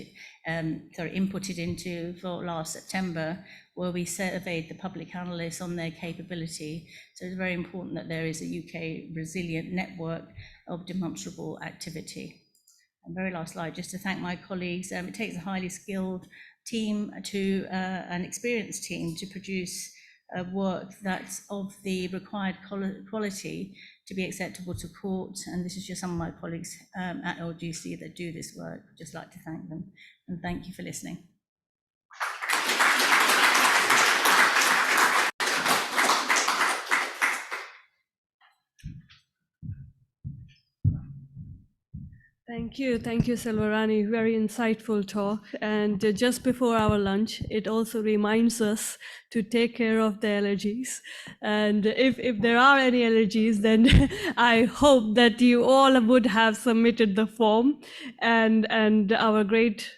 into for last September, where we surveyed the public analysts on their capability. So it's very important that there is a UK resilient network of demonstrable activity. And very last slide, just to thank my colleagues. It takes a highly skilled team to an experienced team to produce work that's of the required quality to be acceptable to court. And this is just some of my colleagues at LGC that do this work. I'd just like to thank them, and thank you for listening. Thank you, Selvarani. Very insightful talk. And just before our lunch, it also reminds us to take care of the allergies. And if there are any allergies, then I hope that you all would have submitted the form, and our great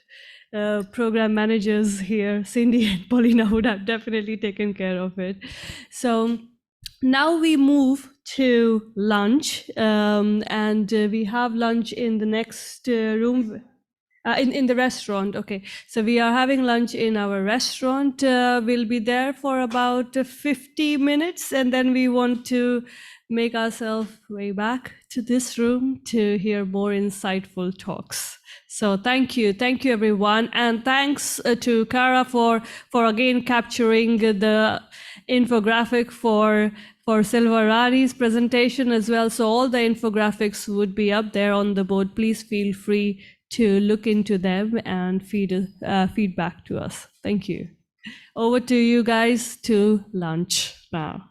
program managers here, Cindy and Paulina, would have definitely taken care of it. So now we move to lunch, and we have lunch in the next room, in the restaurant. Okay, so we are having lunch in our restaurant. We'll be there for about 50 minutes, and then we want to make ourselves way back to this room to hear more insightful talks. So thank you everyone, and thanks to Kara for again capturing the infographic for Selvarani's presentation as well. So all the infographics would be up there on the board. Please feel free to look into them and feedback to us. Thank you. Over to you guys to lunch now.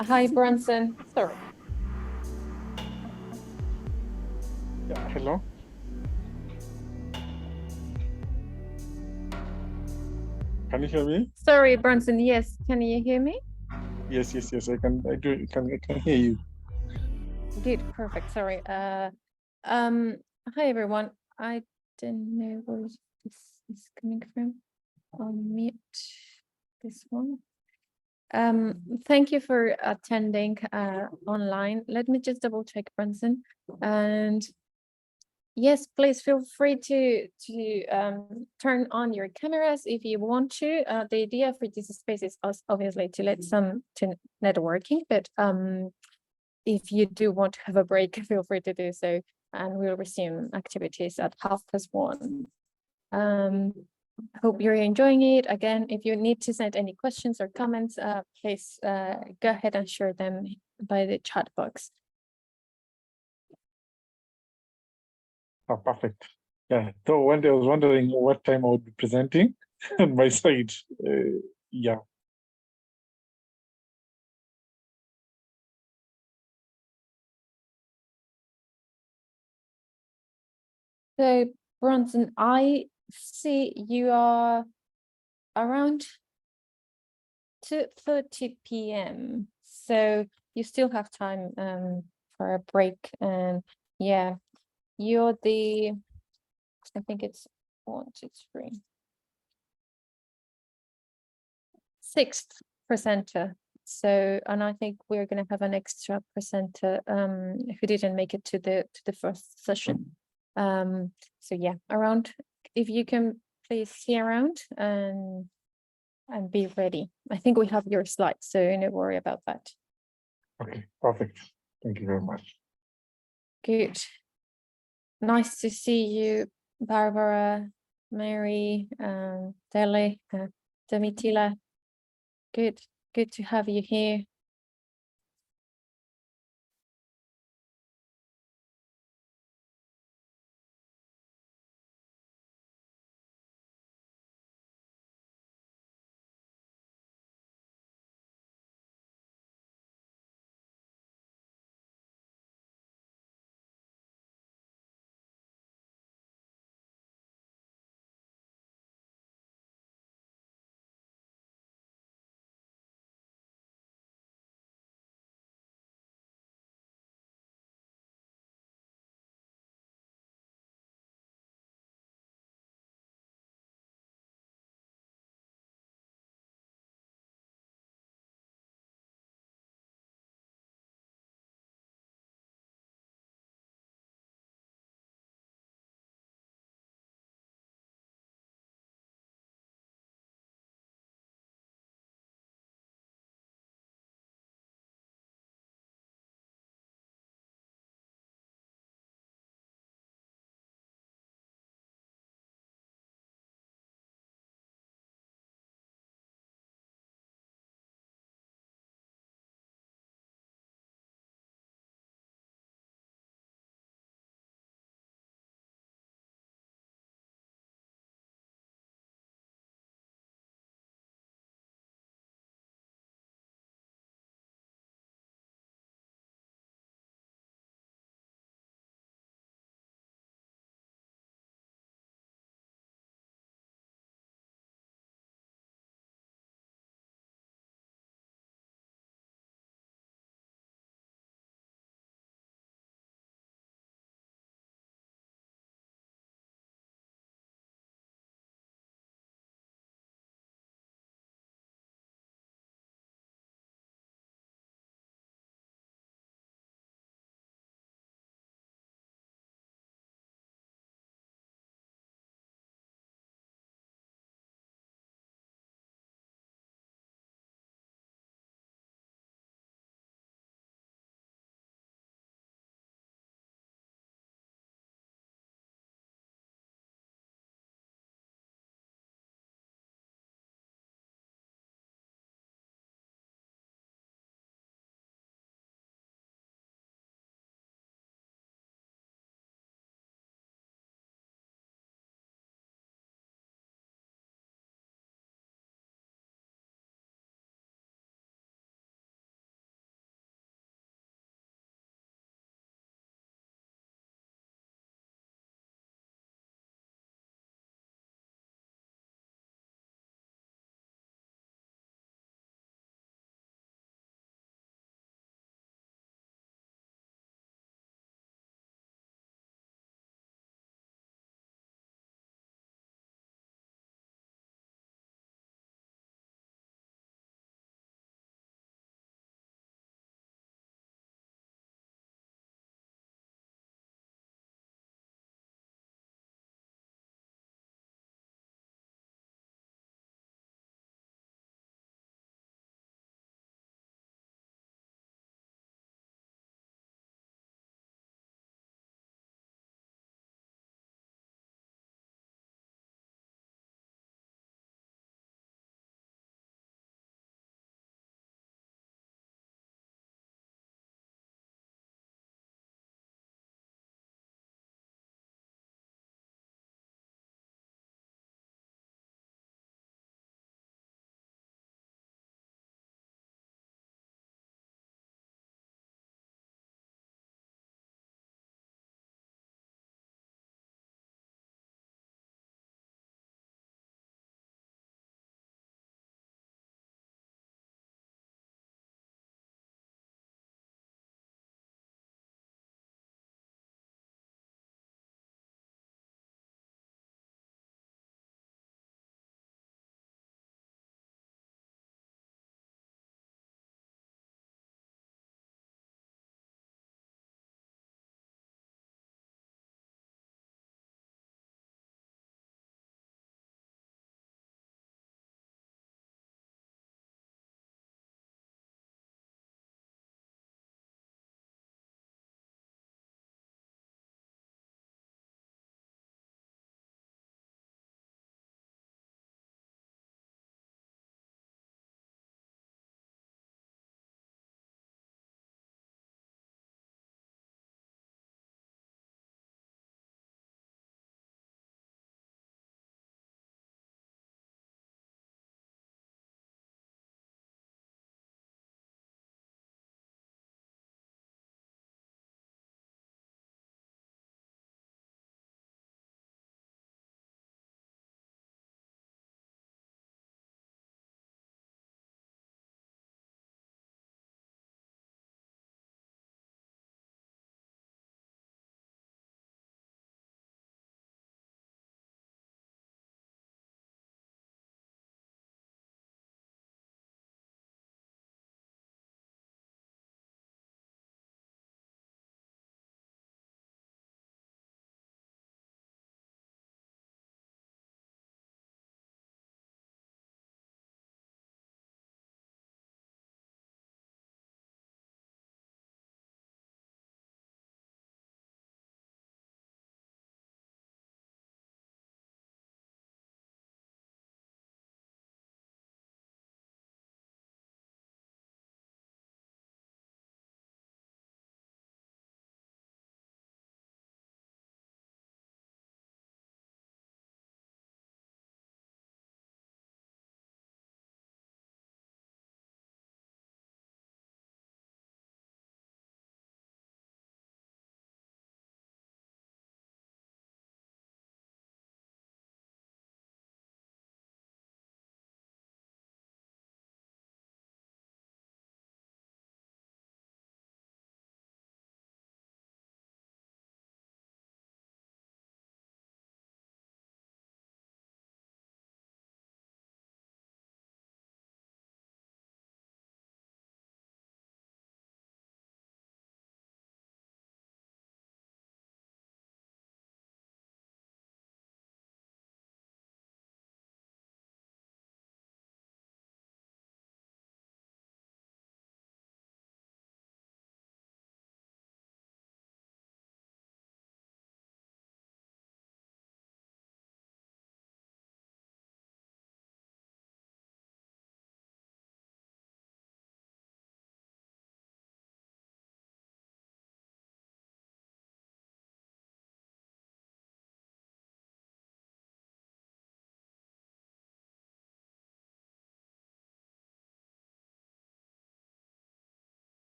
Hi, Bronson. Sorry. Yeah, hello. Can you hear me? Sorry, Bronson. Yes, can you hear me? Yes, yes, yes. I can. I can hear you. Good, perfect. Sorry. Hi everyone. I don't know where this is coming from. I'll mute this one. Thank you for attending online. Let me just double check, Bronson. And yes, please feel free to turn on your cameras if you want to. The idea for this space is obviously to let some to networking, but if you do want to have a break, feel free to do so, and we'll resume activities at 1:30. Hope you're enjoying it. Again, if you need to send any questions or comments, please go ahead and share them by the chat box. Oh, perfect. Yeah. So one day I was wondering what time I would be presenting on my side. Yeah. So, Bronson, I see you are around 2:30 p.m. So you still have time for a break. And yeah, you're the, I think it's 1, 2, 3, 6th presenter. So, and I think we're going to have an extra presenter who didn't make it to the first session. So yeah, around, if you can please see around and be ready. I think we have your slides, so don't worry about that. Okay, perfect. Thank you very much. Good. Nice to see you, Barbara, Mary, Dele, Domitila. Good to have you here.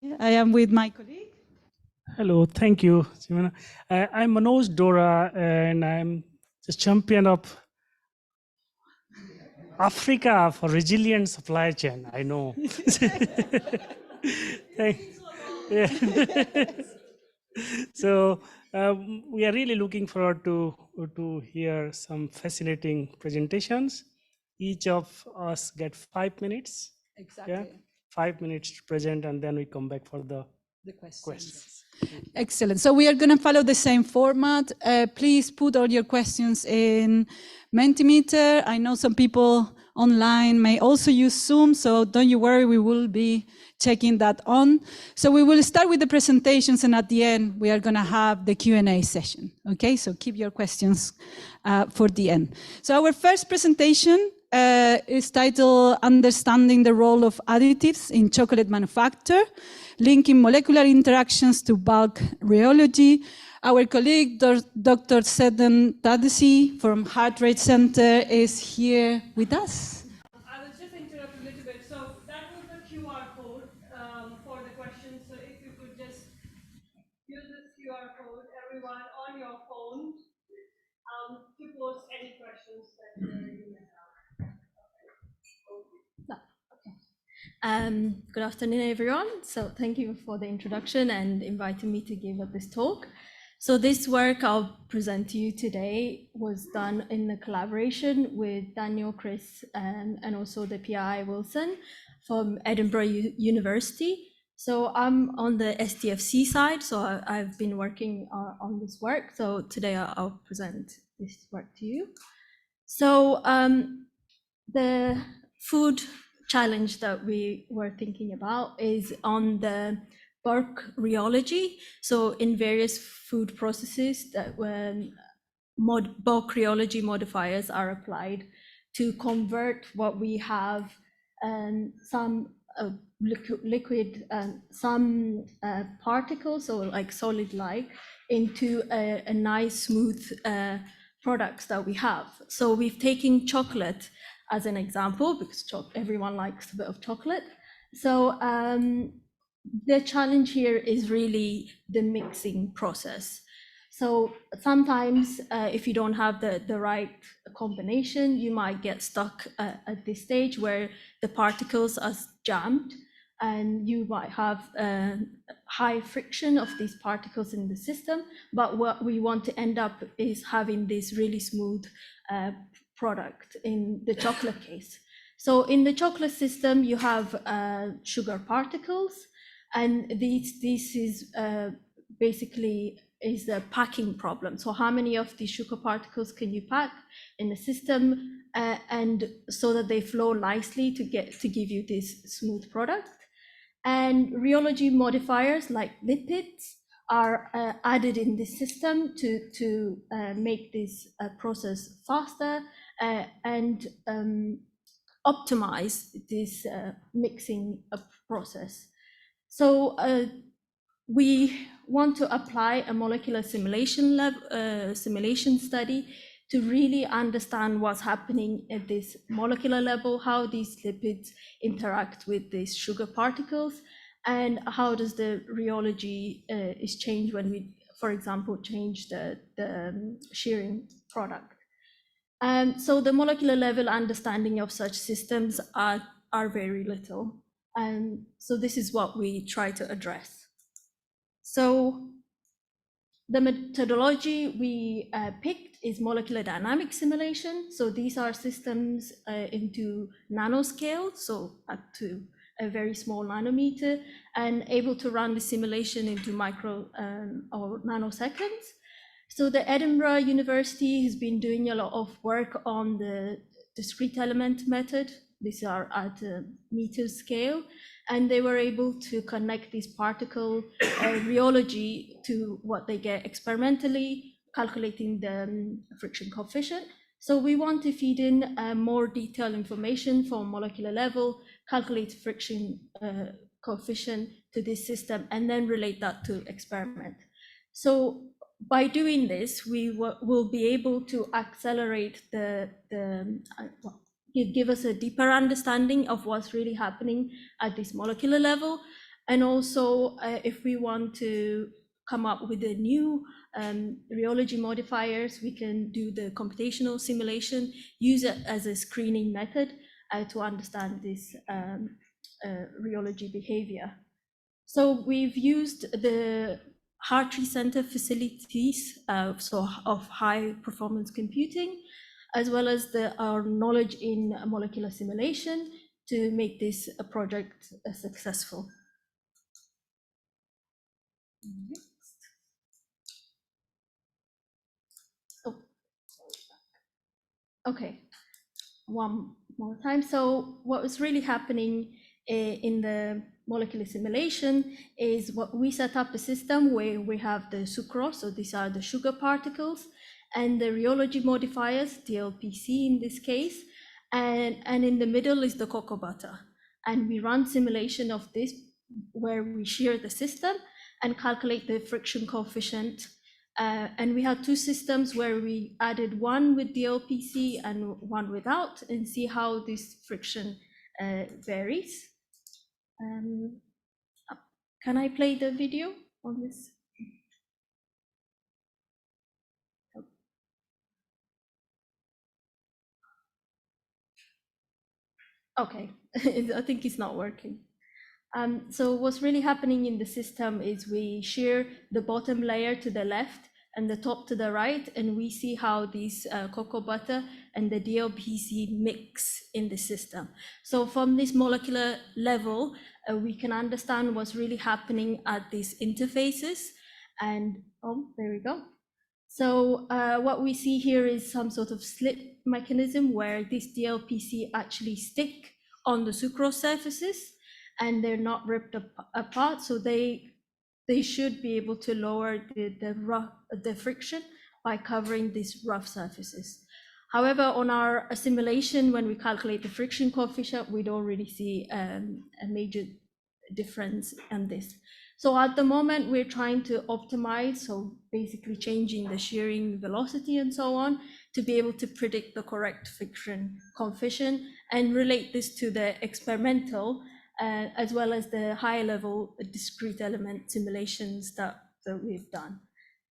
I am with my colleague. Hello, thank you, Simona. I'm Manoj Dora, and I'm the champion of Africa for resilient supply chain. I know. Yeah. So we are really looking forward to hear some fascinating presentations. Each of us get 5 minutes. Exactly. Yeah, 5 minutes to present, and then we come back for the questions. Excellent. So we are going to follow the same format. Please put all your questions in Mentimeter. I know some people online may also use Zoom, so don't you worry, we will be checking that on. So we will start with the presentations, and at the end, we are going to have the Q&A session. Okay, so keep your questions for the end. So our first presentation is titled Understanding the Role of Additives in Chocolate Manufacture, Linking Molecular Interactions to Bulk Rheology. Our colleague, Dr. Sedan Tadesi from Heart Rate Center is here with us. I was just interrupted a little bit. So that was the QR code for the questions. So if you could just use this QR code, everyone on your phone, to post any questions that you may have. Good afternoon, everyone. So thank you for the introduction and inviting me to give up this talk. So this work I'll present to you today was done in a collaboration with Daniel, Chris, and also the PI Wilson from Edinburgh University. So I'm on the STFC side, so I've been working on this work. So today I'll present this work to you. So the food challenge that we were thinking about is on the bulk rheology. So in various food processes that when bulk rheology modifiers are applied to convert what we have some liquid and some particles, so like solid-like, into a nice smooth products that we have. So we've taken chocolate as an example because everyone likes a bit of chocolate. So the challenge here is really the mixing process. So sometimes if you don't have the right combination, you might get stuck at this stage where the particles are jammed, and you might have high friction of these particles in the system. But what we want to end up is having this really smooth product in the chocolate case. So in the chocolate system, you have sugar particles, and this is basically is the packing problem. So how many of these sugar particles can you pack in the system, and so that they flow nicely to give you this smooth product. And rheology modifiers like lipids are added in the system to make this process faster and optimize this mixing process. So we want to apply a molecular simulation study to really understand what's happening at this molecular level, how these lipids interact with these sugar particles, and how does the rheology is changed when we, for example, change the shearing product. So the molecular level understanding of such systems are very little. And so this is what we try to address. So the methodology we picked is molecular dynamic simulation. So these are systems into nanoscale, so up to a very small nanometer, and able to run the simulation into micro or nanoseconds. So the Edinburgh University has been doing a lot of work on the discrete element method. These are at a meter scale, and they were able to connect this particle rheology to what they get experimentally, calculating the friction coefficient. So we want to feed in more detailed information from molecular level, calculate friction coefficient to this system, and then relate that to experiment. So by doing this, we will be able to accelerate give us a deeper understanding of what's really happening at this molecular level, And also, if we want to come up with a new rheology modifiers, we can do the computational simulation, use it as a screening method to understand this rheology behavior. So we've used the Hartree Center facilities, of high performance computing, as well as our knowledge in molecular simulation to make this project successful. Oh, okay, one more time. So what was really happening in the molecular simulation is what we set up a system where we have the sucrose, so these are the sugar particles, and the rheology modifiers, DLPC in this case, and in the middle is the cocoa butter. And we run simulation of this where we shear the system and calculate the friction coefficient. And we had two systems where we added one with DLPC and one without, and see how this friction varies. Can I play the video on this? Okay, I think it's not working. So what's really happening in the system is we shear the bottom layer to the left and the top to the right, and we see how these cocoa butter and the DLPC mix in the system. So from this molecular level, we can understand what's really happening at these interfaces. And oh, there we go. So what we see here is some sort of slip mechanism where this DLPC actually stick on the sucrose surfaces and they're not ripped apart. So they should be able to lower the friction by covering these rough surfaces. However, on our simulation, when we calculate the friction coefficient, we don't really see a major difference in this. So at the moment, we're trying to optimize, so basically changing the shearing velocity and so on, to be able to predict the correct friction coefficient and relate this to the experimental, as well as the high level discrete element simulations that we've done.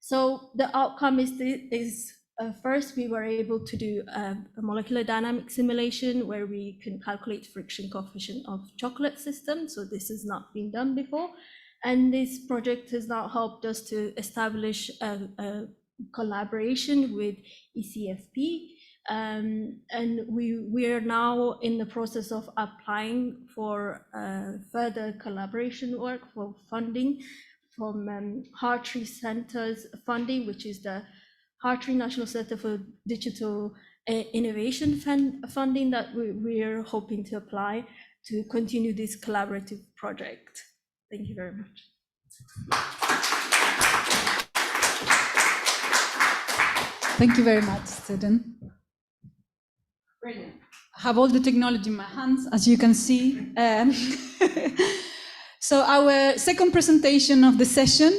So the outcome is first, we were able to do a molecular dynamic simulation where we can calculate friction coefficient of chocolate systems. So this has not been done before. And this project has now helped us to establish a collaboration with ECFP. And we are now in the process of applying for further collaboration work for funding from Hartree Center's funding, which is the Hartree National Center for Digital Innovation funding that we are hoping to apply to continue this collaborative project. Thank you very much. Thank you very much, student. Brilliant. I have all the technology in my hands, as you can see. So our second presentation of the session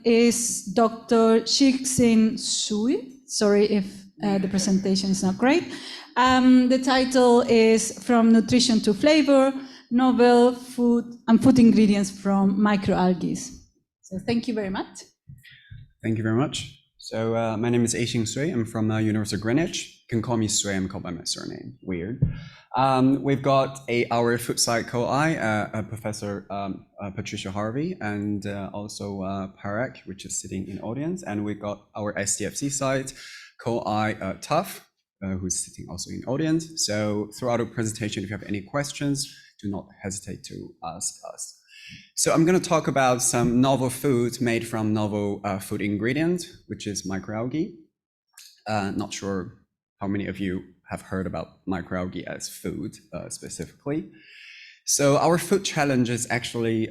is Dr. Shixin Sui. Sorry if the presentation is not great. The title is From Nutrition to Flavor, Novel Food and Food Ingredients from Microalgae. So thank you very much. Thank you very much. So my name is Aixing Sui. I'm from University of Greenwich. You can call me Sui. I'm called by my surname. Weird. We've got our food site co-I, Professor Patricia Harvey, and also Parek, which is sitting in audience. And we've got our STFC site co-I, Tuff, who's sitting also in audience. So throughout the presentation, if you have any questions, do not hesitate to ask us. So I'm going to talk about some novel foods made from novel food ingredients, which is microalgae. Not sure how many of you have heard about microalgae as food specifically. So our food challenge is actually,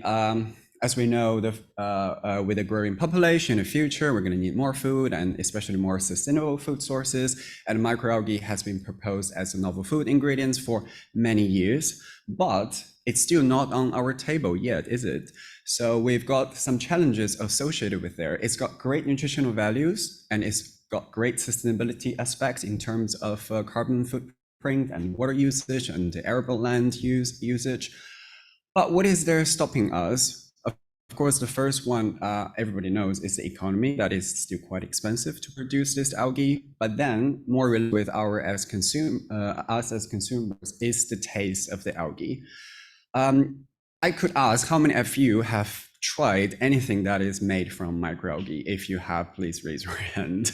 as we know, with a growing population in the future, we're going to need more food and especially more sustainable food sources. And microalgae has been proposed as a novel food ingredients for many years, but it's still not on our table yet, is it? So we've got some challenges associated with there. It's got great nutritional values and it's got great sustainability aspects in terms of carbon footprint and water usage and arable land usage. But what is there stopping us? Of course, the first one everybody knows is the economy. That is still quite expensive to produce this algae. But then more related with us as consumers is the taste of the algae. I could ask how many of you have tried anything that is made from microalgae? If you have, please raise your hand.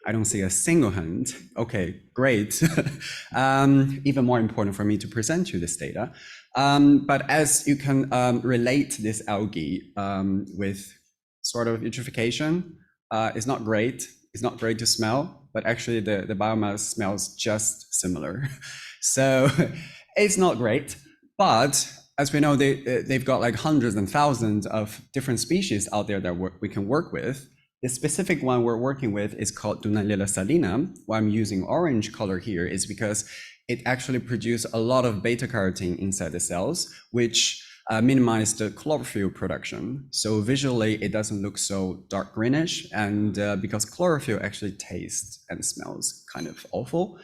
I don't see a single hand. Okay, great. Even more important for me to present you this data. But as you can relate this algae with sort of eutrophication, it's not great. It's not great to smell, but actually the biomass smells just similar. So it's not great. But as we know, they've got like hundreds and thousands of different species out there that we can work with. The specific one we're working with is called Dunaliella salina. Why I'm using orange color here is because it actually produces a lot of beta carotene inside the cells, which minimize the chlorophyll production. So visually, it doesn't look so dark greenish, and because chlorophyll actually tastes and smells kind of awful,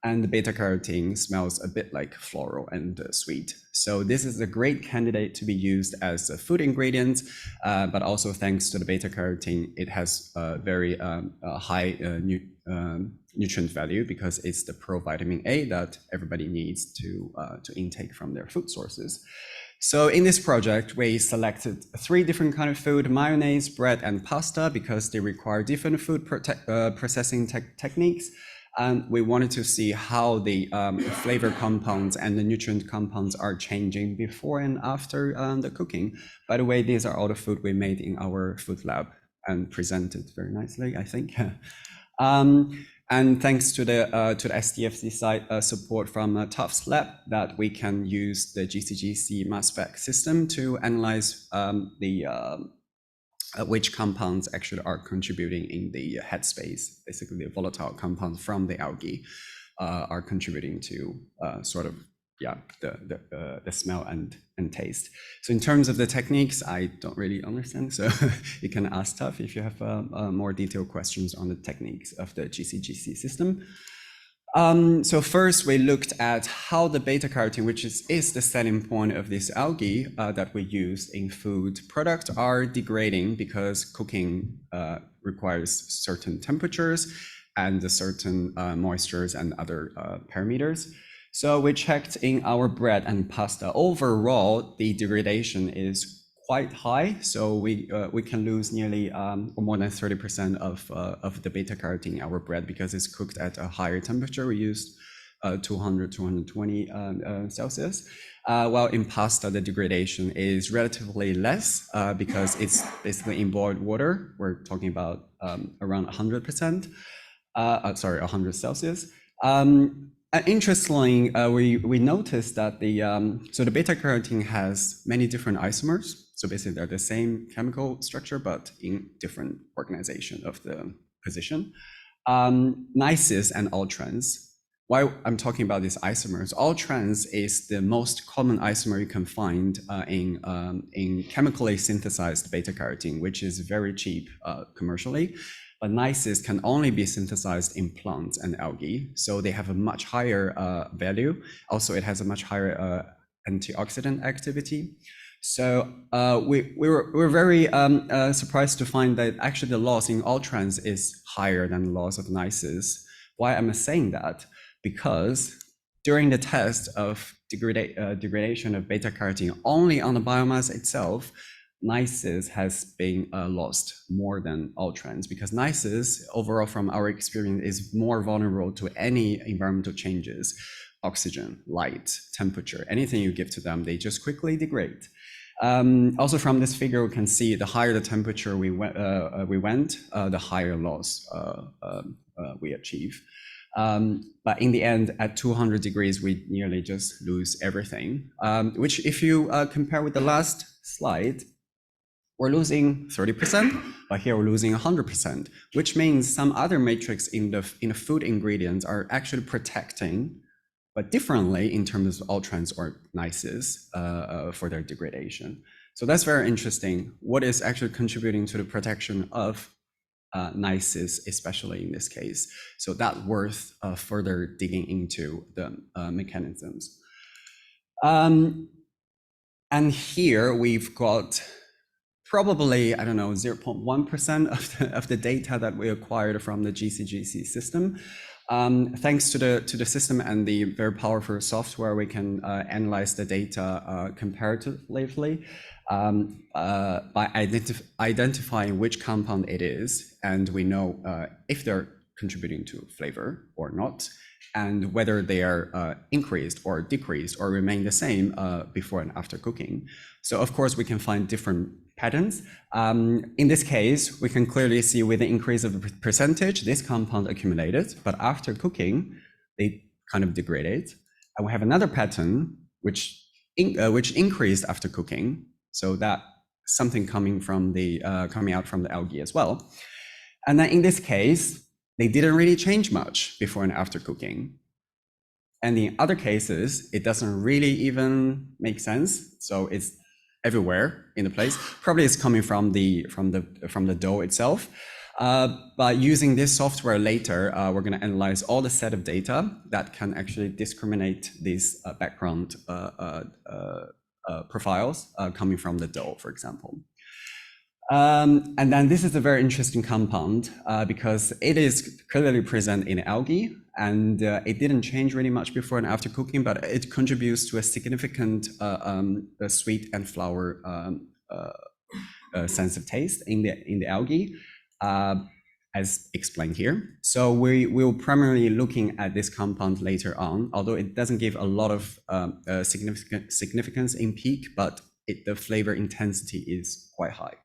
and the beta carotene smells a bit like floral and sweet. So this is a great candidate to be used as a food ingredient, but also thanks to the beta carotene, it has a very high nutrient value because it's the provitamin A that everybody needs to intake from their food sources. So in this project, we selected 3 different kinds of food: mayonnaise, bread, and pasta, because they require different food processing techniques. And we wanted to see how the flavor compounds and the nutrient compounds are changing before and after the cooking. By the way, these are all the food we made in our food lab and presented very nicely, I think. And thanks to the STFC site support from Tufts Lab, that we can use the GCGC mass spec system to analyze which compounds actually are contributing in the headspace. Basically, the volatile compounds from the algae are contributing to the smell and taste. So in terms of the techniques, I don't really understand. So you can ask Tuff if you have more detailed questions on the techniques of the GCGC system. So first we looked at how the beta carotene, which is the selling point of this algae that we use in food products, are degrading because cooking requires certain temperatures and certain moistures and other parameters. So we checked in our bread and pasta. Overall, the degradation is quite high. So we can lose nearly more than 30% of the beta carotene in our bread because it's cooked at a higher temperature. We used 200, 220 Celsius. While in pasta, the degradation is relatively less because it's basically in boiled water. We're talking about around 100%, 100 Celsius. Interestingly, we noticed that the beta carotene has many different isomers. So basically, they're the same chemical structure, but in different organization of the position. Nices and all-trans. Why I'm talking about these isomers? All-trans is the most common isomer you can find in chemically synthesized beta carotene, which is very cheap commercially. But nices can only be synthesized in plants and algae, so they have a much higher value. Also, it has a much higher antioxidant activity. So we were very surprised to find that actually the loss in all-trans is higher than the loss of nices. Why am I saying that? Because during the test of degradation of beta carotene only on the biomass itself, nices has been lost more than all-trans, because nices overall from our experience is more vulnerable to any environmental changes: oxygen, light, temperature, anything you give to them, they just quickly degrade. Also from this figure, we can see the higher the temperature we went, the higher loss we achieve. But in the end, at 200 degrees, we nearly just lose everything, which if you compare with the last slide, we're losing 30%, but here we're losing 100%, which means some other matrix in the food ingredients are actually protecting, but differently in terms of all-trans or nices for their degradation. So that's very interesting. What is actually contributing to the protection of nices, especially in this case? So that's worth further digging into the mechanisms. And here we've got probably, I don't know, 0.1% of the data that we acquired from the GCGC system. Thanks to the system and the very powerful software, we can analyze the data comparatively by identifying which compound it is, and we know if they're contributing to flavor or not, and whether they are increased or decreased or remain the same before and after cooking. So of course we can find different patterns. In this case, we can clearly see with the increase of the percentage, this compound accumulated, but after cooking, they kind of degraded. And we have another pattern which increased after cooking, so that something coming out from the algae as well. And then in this case, they didn't really change much before and after cooking. And in other cases, it doesn't really even make sense. So it's everywhere in the place. Probably it's coming from the dough itself. But using this software later, we're going to analyze all the set of data that can actually discriminate these background profiles coming from the dough, for example. And then this is a very interesting compound because it is clearly present in algae, and it didn't change really much before and after cooking, but it contributes to a significant sweet and flour sense of taste in the algae, as explained here. So we will primarily looking at this compound later on, although it doesn't give a lot of significance in peak, but the flavor intensity is quite high.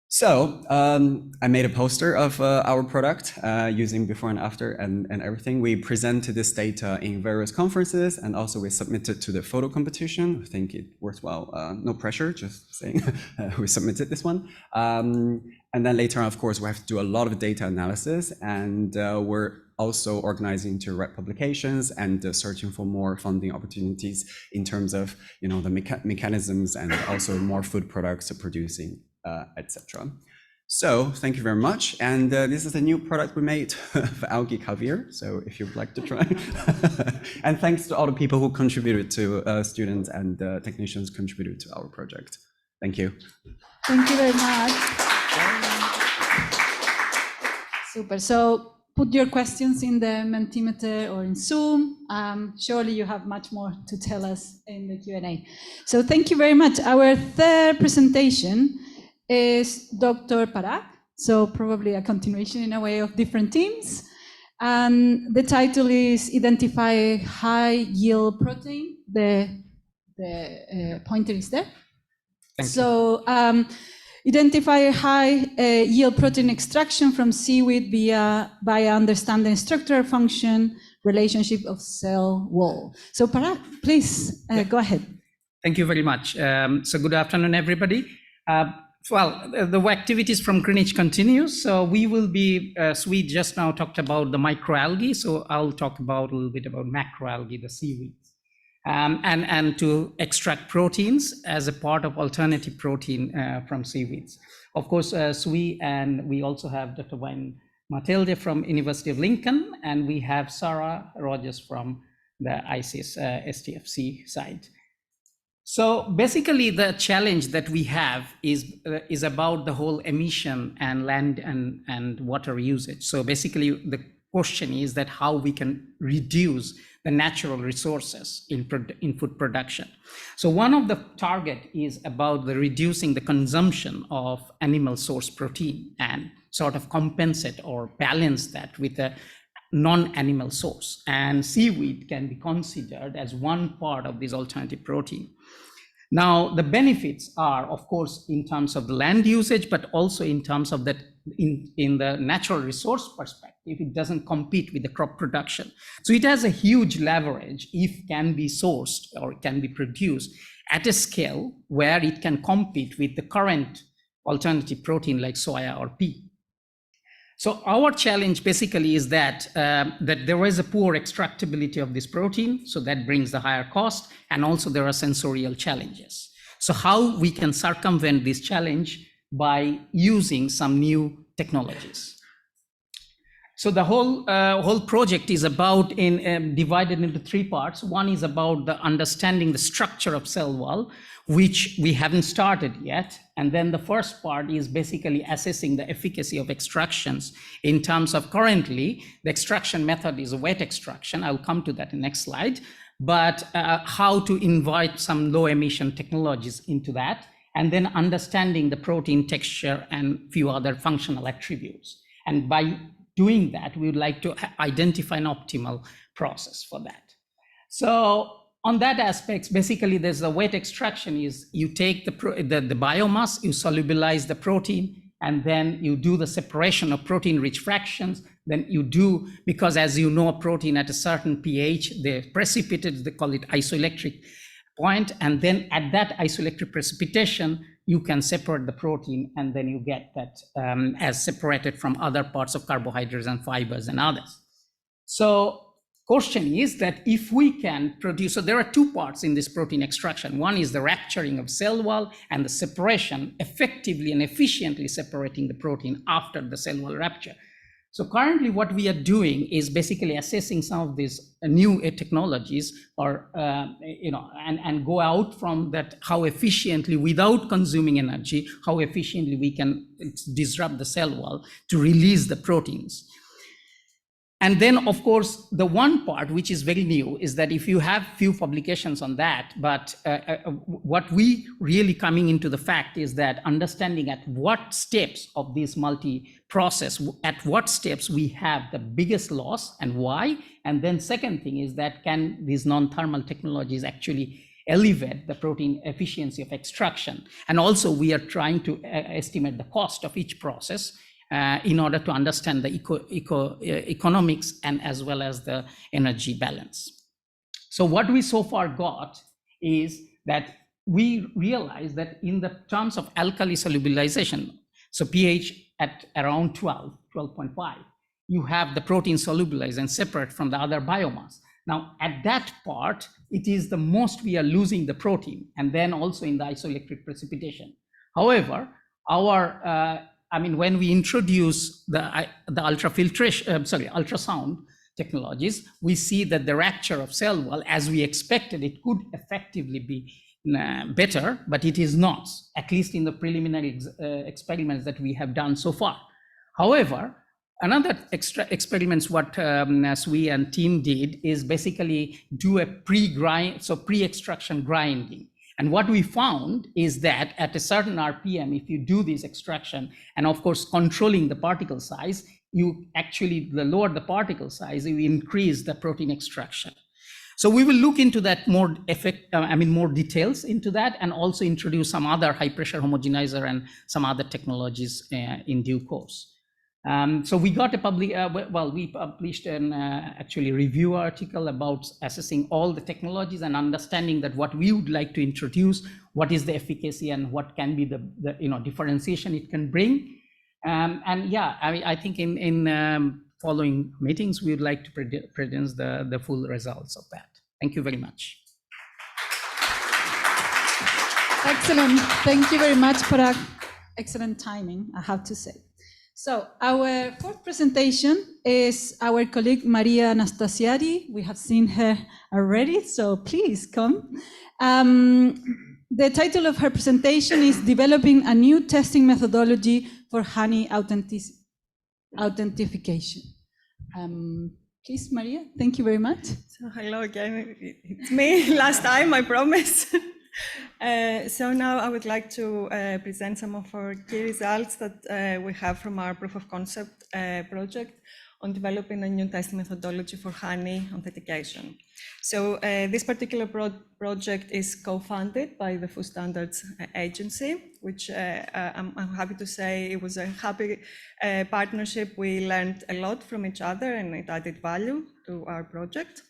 So I made a poster of our product using before and after and everything. We presented this data in various conferences, and also we submitted to the photo competition. I think it worked well. No pressure, just saying we submitted this one. And then later on, of course, we have to do a lot of data analysis, and we're also organizing to write publications and searching for more funding opportunities in terms of the mechanisms and also more food products producing, etc. So thank you very much. And this is a new product we made for algae caviar. So if you'd like to try. And thanks to all the people who contributed to students and technicians contributed to our project. Thank you. Thank you very much. Super. So put your questions in the Mentimeter or in Zoom. Surely you have much more to tell us in the Q&A. So thank you very much. Our third presentation is Dr. Parag, so probably a continuation in a way of different teams. And the title is Identify High Yield Protein. The pointer is there. So identify high yield protein extraction from seaweed by understanding structural function, relationship of cell wall. So Parag, please go ahead. Thank you very much. So good afternoon, everybody. Well, the activities from Greenwich continues. So we will be, we just now talked about the microalgae. So I'll talk about a little bit about macroalgae, the seaweeds, and to extract proteins as a part of alternative protein from seaweeds. Of course, we also have Dr. Wayne Matilde from University of Lincoln, and we have Sarah Rogers from the ISIS STFC side. So basically the challenge that we have is about the whole emission and land and water usage. So basically the question is that how we can reduce the natural resources in food production. So one of the target is about the reducing the consumption of animal source protein and sort of compensate or balance that with a non-animal source. And seaweed can be considered as one part of this alternative protein. Now, the benefits are, of course, in terms of the land usage, but also in terms of that in the natural resource perspective, it doesn't compete with the crop production. So it has a huge leverage if can be sourced or can be produced at a scale where it can compete with the current alternative protein like soya or pea. So our challenge basically is that there is a poor extractability of this protein, so that brings the higher cost, and also there are sensorial challenges. So how we can circumvent this challenge by using some new technologies. So the whole project is about divided into 3 parts. One is about the understanding the structure of cell wall, which we haven't started yet. And then the first part is basically assessing the efficacy of extractions in terms of currently the extraction method is a wet extraction. I'll come to that in the next slide, but how to invite some low emission technologies into that, and then understanding the protein texture and few other functional attributes. And by doing that, we would like to identify an optimal process for that. So on that aspect, basically there's the wet extraction is you take the biomass, you solubilize the protein, and then you do the separation of protein-rich fractions. Then you do, because as you know, a protein at a certain pH, they're precipitated, they call it isoelectric point. And then at that isoelectric precipitation, you can separate the protein, and then you get that as separated from other parts of carbohydrates and fibers and others. So question is that if we can produce, so there are 2 parts in this protein extraction. One is the rupturing of cell wall and the separation, effectively and efficiently separating the protein after the cell wall rupture. So currently what we are doing is basically assessing some of these new technologies or, and go out from that, how efficiently, without consuming energy, how efficiently we can disrupt the cell wall to release the proteins. And then, of course, the one part which is very new is that if you have few publications on that, but what we really coming into the fact is that understanding at what steps of this multi-process, at what steps we have the biggest loss and why. And then second thing is that can these non-thermal technologies actually elevate the protein efficiency of extraction. And also we are trying to estimate the cost of each process in order to understand the economics and as well as the energy balance. So what we so far got is that we realized that in the terms of alkali solubilization, so pH at around 12.5, you have the protein solubilized and separate from the other biomass. Now at that part, it is the most we are losing the protein, and then also in the isoelectric precipitation. However, when we introduce the ultrasound technologies, we see that the rupture of cell wall, as we expected, it could effectively be better, but it is not, at least in the preliminary experiments that we have done so far. However, another extra experiments what Sui and team did is basically do a pre-extraction grinding. And what we found is that at a certain RPM, if you do this extraction, and of course controlling the particle size, you actually lower the particle size, you increase the protein extraction. So we will look into that more more details into that, and also introduce some other high pressure homogenizer and some other technologies in due course. So we got we published an actually review article about assessing all the technologies and understanding that what we would like to introduce, what is the efficacy and what can be the differentiation it can bring. I think in following meetings, we would like to present the full results of that. Thank you very much. Excellent. Thank you very much for that excellent timing, I have to say. So our fourth presentation is our colleague Maria Anastasiadi. We have seen her already, so please come. The title of her presentation is Developing a New Testing Methodology for Honey Authentication. Please, Maria, thank you very much. So hello again, it's me, last time, I promise. So now I would like to present some of our key results that we have from our proof of concept project on developing a new testing methodology for honey authentication. So this particular project is co-funded by the Food Standards Agency, which I'm happy to say it was a happy partnership. We learned a lot from each other and it added value to our project.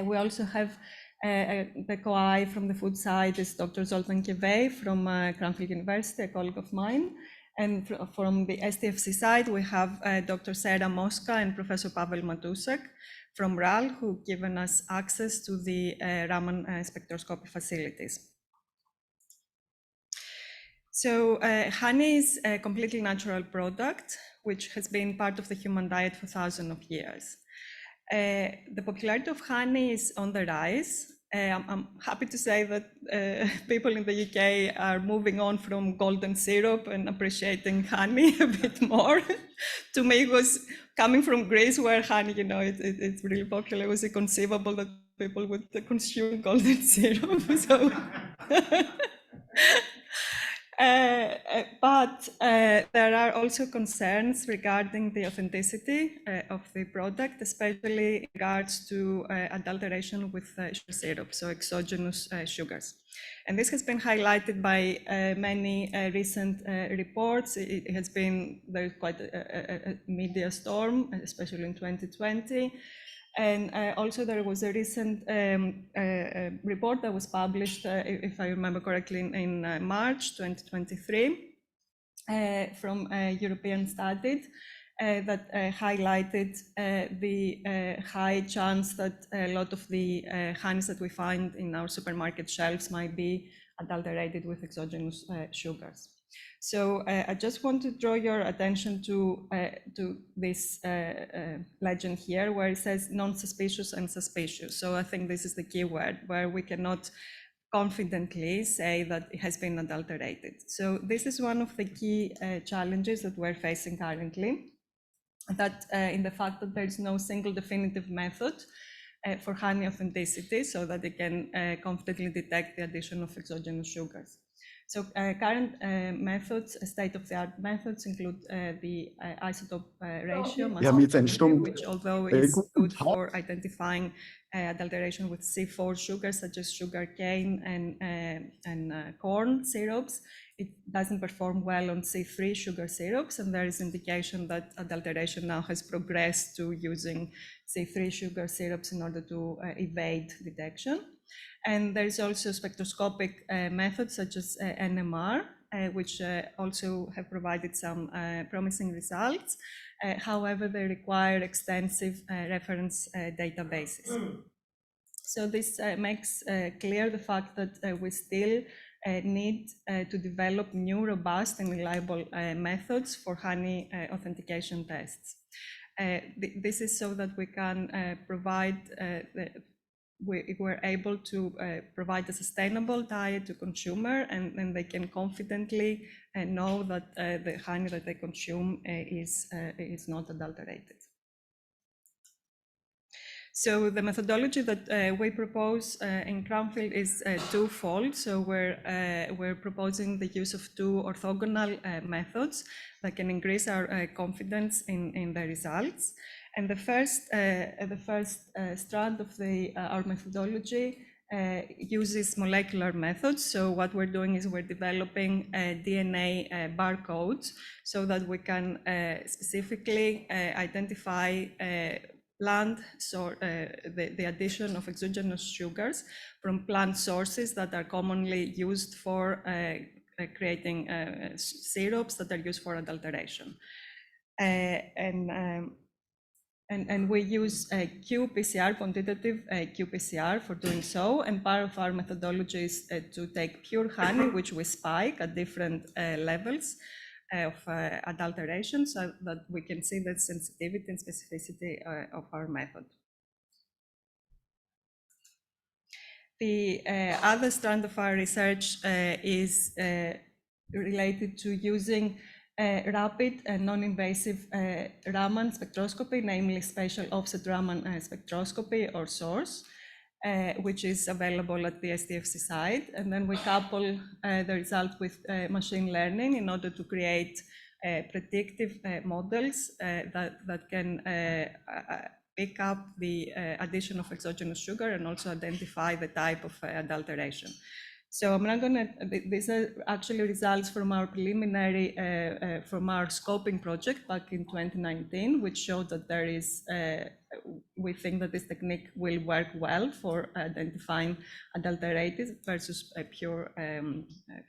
We also have the co-I from the food side is Dr. Zoltan Kevey from Cranfield University, a colleague of mine. And from the STFC side, we have Dr. Sarah Mosca and Professor Pavel Matusek from RAL, who've given us access to the Raman spectroscopy facilities. So honey is a completely natural product, which has been part of the human diet for thousands of years. The popularity of honey is on the rise. I'm happy to say that people in the UK are moving on from golden syrup and appreciating honey a bit more. To me, it was coming from Greece, where honey, you know, it's really popular. It was inconceivable that people would consume golden syrup. So. But there are also concerns regarding the authenticity of the product, especially in regards to adulteration with sugar syrup, so exogenous sugars. And this has been highlighted by many recent reports. It has been, there's quite a media storm, especially in 2020. And also there was a recent report that was published, if I remember correctly, in March 2023 from European studies that highlighted the high chance that a lot of the honeys that we find in our supermarket shelves might be adulterated with exogenous sugars. So I just want to draw your attention to this legend here, where it says non-suspicious and suspicious. So I think this is the key word, where we cannot confidently say that it has been adulterated. So this is one of the key challenges that we're facing currently, that in the fact that there is no single definitive method for honey authenticity, so that it can confidently detect the addition of exogenous sugars. So current methods, state-of-the-art methods, include the isotope ratio, which, although is good for identifying adulteration with C4 sugars such as sugar cane and corn syrups, it doesn't perform well on C3 sugar syrups, and there is indication that adulteration now has progressed to using C3 sugar syrups in order to evade detection. And there is also spectroscopic methods such as NMR, which also have provided some promising results. However, they require extensive reference databases. So this makes clear the fact that we still need to develop new, robust and reliable methods for honey authentication tests. This is so that we can provide we're able to provide a sustainable diet to consumer, and they can confidently know that the honey that they consume is not adulterated. So the methodology that we propose in Cranfield is twofold. So we're proposing the use of two orthogonal methods that can increase our confidence in the results. And the first strand of our methodology uses molecular methods. So what we're doing is we're developing DNA barcodes so that we can specifically identify plant, so the addition of exogenous sugars from plant sources that are commonly used for creating syrups that are used for adulteration. And we use qPCR, quantitative qPCR, for doing so. And part of our methodology is to take pure honey, which we spike at different levels of adulteration, so that we can see the sensitivity and specificity of our method. The other strand of our research is related to using rapid and non-invasive Raman spectroscopy, namely spatial offset Raman spectroscopy, or SORS, which is available at the STFC site. And then we couple the results with machine learning in order to create predictive models that can pick up the addition of exogenous sugar and also identify the type of adulteration. So I'm not gonna, these are actually results from our preliminary, from our scoping project back in 2019, which showed that there is, we think that this technique will work well for identifying adulterated versus pure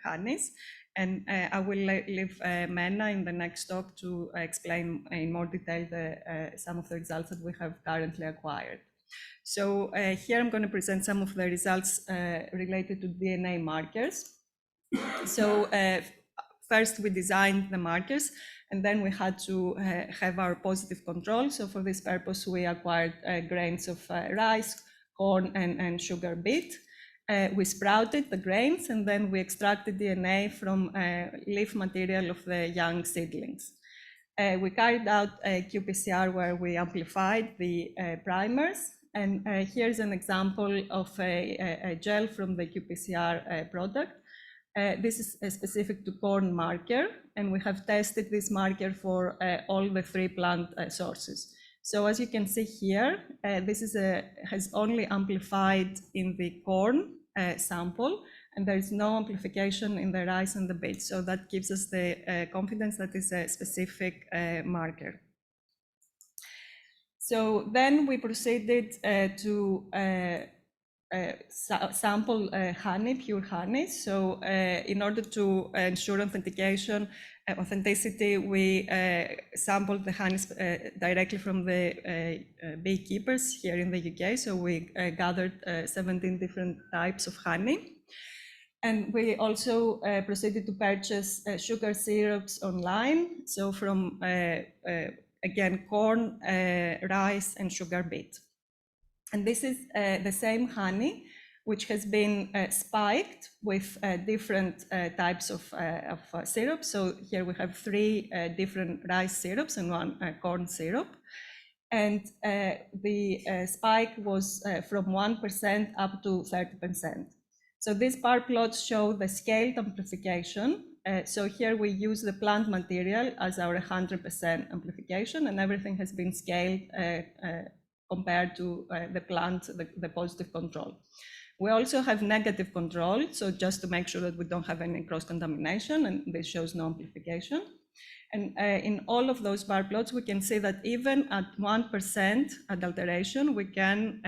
honeys. And I will leave Mena in the next talk to explain in more detail some of the results that we have currently acquired. So here I'm going to present some of the results related to DNA markers. So first we designed the markers, and then we had to have our positive control. So for this purpose, we acquired grains of rice, corn, and sugar beet. We sprouted the grains, and then we extracted DNA from leaf material of the young seedlings. We carried out a qPCR where we amplified the primers. And here's an example of a gel from the qPCR product. This is specific to corn marker, and we have tested this marker for all the 3 plant sources. So as you can see here, this is has only amplified in the corn sample, and there is no amplification in the rice and the beet. So that gives us the confidence that is a specific marker. So then we proceeded to sample honey, pure honey. So in order to ensure authenticity, we sampled the honey directly from the beekeepers here in the UK. So we gathered 17 different types of honey. And we also proceeded to purchase sugar syrups online. So from, again, corn, rice, and sugar beet. And this is the same honey, which has been spiked with different types of syrup. So here we have 3 different rice syrups and 1 corn syrup. And the spike was from 1% up to 30%. So these bar plots show the scaled amplification. So here we use the plant material as our 100% amplification, and everything has been scaled compared to the plant, the positive control. We also have negative control, so just to make sure that we don't have any cross-contamination, and this shows no amplification. And in all of those bar plots, we can see that even at 1% adulteration, we can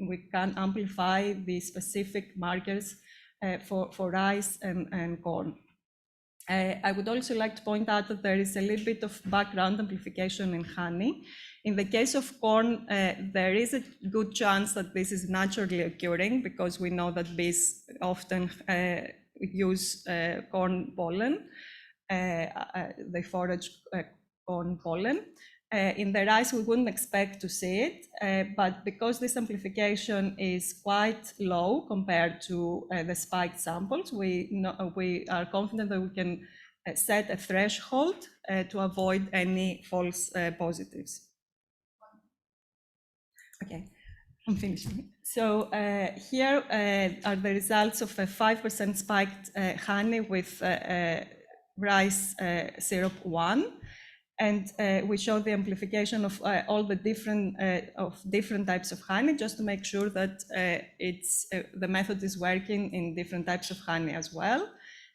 we can amplify the specific markers for rice and corn. I would also like to point out that there is a little bit of background amplification in honey. In the case of corn, there is a good chance that this is naturally occurring, because we know that bees often use corn pollen. They forage corn pollen. In the rice, we wouldn't expect to see it, but because this amplification is quite low compared to the spiked samples, we are confident that we can set a threshold to avoid any false positives. Okay, I'm finishing. So here are the results of a 5% spiked honey with rice syrup 1. And we show the amplification of all the different types of honey, just to make sure that the method is working in different types of honey as well.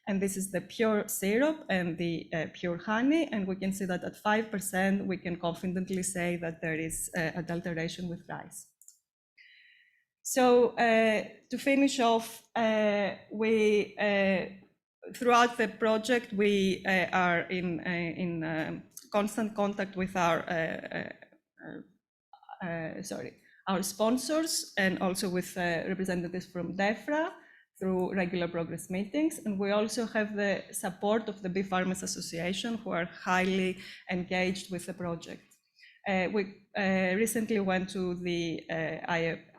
And this is the pure syrup and the pure honey. And we can see that at 5%, we can confidently say that there is adulteration with rice. So to finish off, throughout the project, we are in constant contact with our sponsors, and also with representatives from DEFRA through regular progress meetings. And we also have the support of the Bee Farmers Association, who are highly engaged with the project. We recently went to the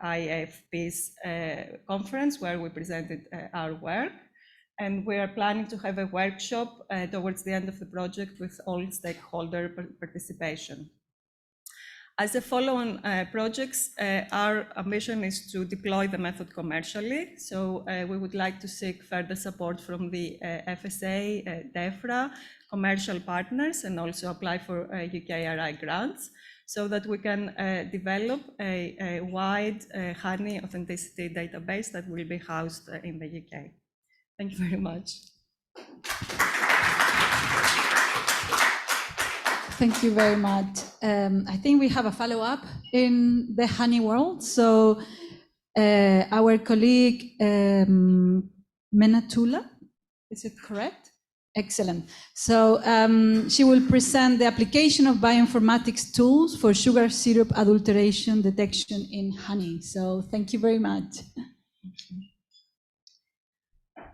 IFB's conference, where we presented our work. And we are planning to have a workshop towards the end of the project with all stakeholder participation. As a follow-on projects, our ambition is to deploy the method commercially. So we would like to seek further support from the FSA, DEFRA, commercial partners, and also apply for UKRI grants, so that we can develop a wide honey authenticity database that will be housed in the UK. Thank you very much. Thank you very much. I think we have a follow-up in the honey world. So our colleague Menatula, is it correct? Excellent. So she will present the application of bioinformatics tools for sugar syrup adulteration detection in honey. So thank you very much.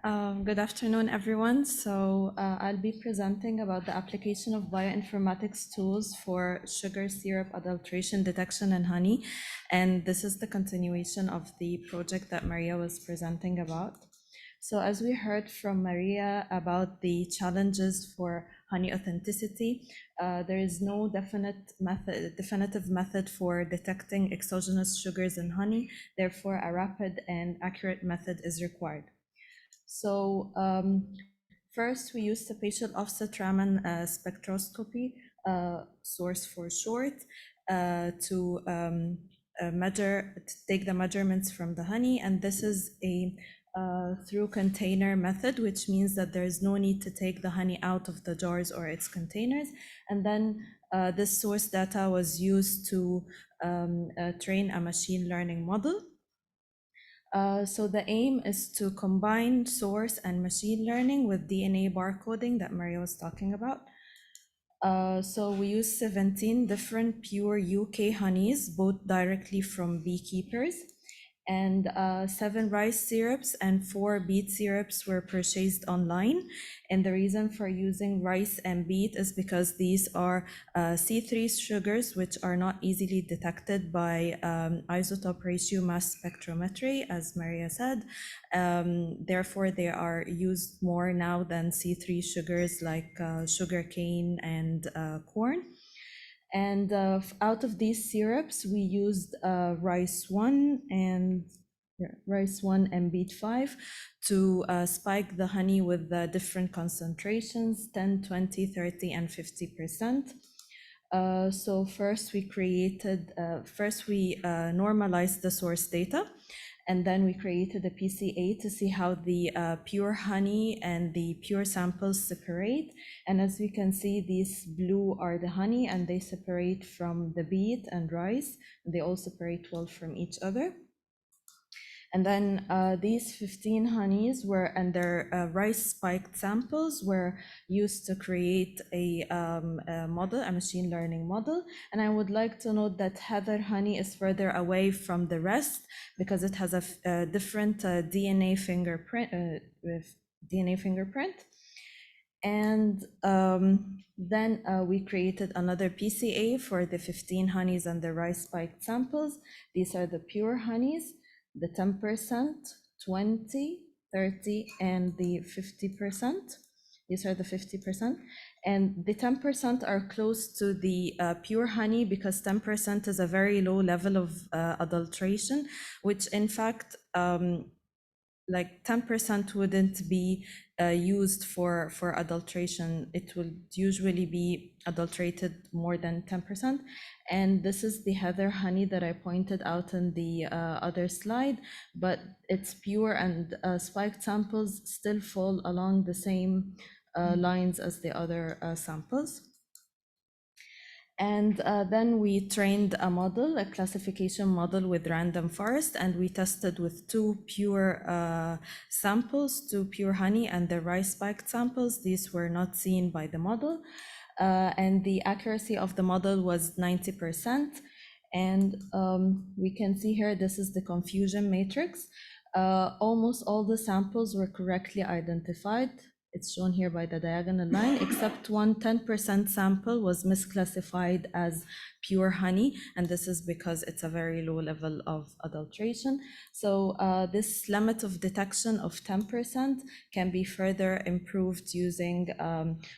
Good afternoon, everyone. So I'll be presenting about the application of bioinformatics tools for sugar syrup adulteration detection in honey. And this is the continuation of the project that Maria was presenting about. So as we heard from Maria about the challenges for honey authenticity, there is no definitive method for detecting exogenous sugars in honey. Therefore, a rapid and accurate method is required. So first, we use spatial offset Raman spectroscopy, source for short, to take the measurements from the honey. And this is a through container method, which means that there is no need to take the honey out of the jars or its containers. And then this source data was used to train a machine learning model. So the aim is to combine source and machine learning with DNA barcoding that Maria was talking about. So we use 17 different pure UK honeys, both directly from beekeepers, and 7 rice syrups and 4 beet syrups were purchased online. And the reason for using rice and beet is because these are C3 sugars, which are not easily detected by isotope ratio mass spectrometry, as Maria said. Therefore, they are used more now than C3 sugars like sugarcane and corn. And out of these syrups, we used rice 1 and beet 5 to spike the honey with the different concentrations, 10, 20, 30, and 50%. So first we normalized the source data, and then we created a PCA to see how the pure honey and the pure samples separate. And as we can see, these blue are the honey, and they separate from the beet and rice. They all separate well from each other. And then these 15 honeys were, and their rice spiked samples were used to create a model, a machine learning model. And I would like to note that heather honey is further away from the rest because it has a different DNA fingerprint. And then we created another PCA for the 15 honeys and the rice spiked samples. These are the pure honeys, the 10%, 20, 30, and the 50%. These are the 50%. And the 10% are close to the pure honey because 10% is a very low level of adulteration, which in fact, like 10% wouldn't be used for adulteration. It would usually be adulterated more than 10%. And this is the heather honey that I pointed out in the other slide, but it's pure, and spiked samples still fall along the same lines as the other samples. And then we trained a model, a classification model with random forest, and we tested with 2 pure samples, 2 pure honey and the rice spiked samples. These were not seen by the model. And the accuracy of the model was 90%. And we can see here, this is the confusion matrix. Almost all the samples were correctly identified. It's shown here by the diagonal line, except one 10% sample was misclassified as pure honey, and this is because it's a very low level of adulteration. So this limit of detection of 10% can be further improved using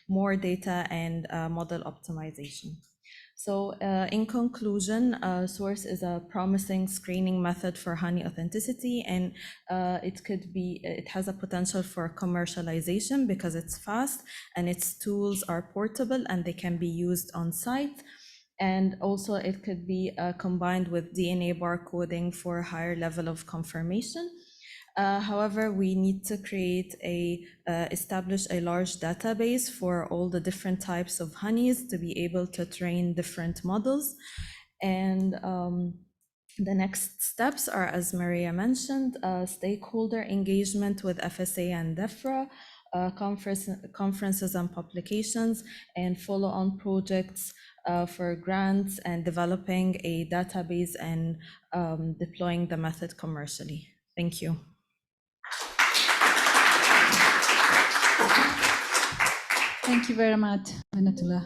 more data and model optimization. So in conclusion, source is a promising screening method for honey authenticity, and it has a potential for commercialization because it's fast and its tools are portable and they can be used on site. And also it could be combined with DNA barcoding for a higher level of confirmation. However, we need to establish a large database for all the different types of honeys to be able to train different models. And the next steps are, as Maria mentioned, stakeholder engagement with FSA and DEFRA, conferences and publications, and follow-on projects for grants, and developing a database and deploying the method commercially. Thank you. Thank you very much, Venatula.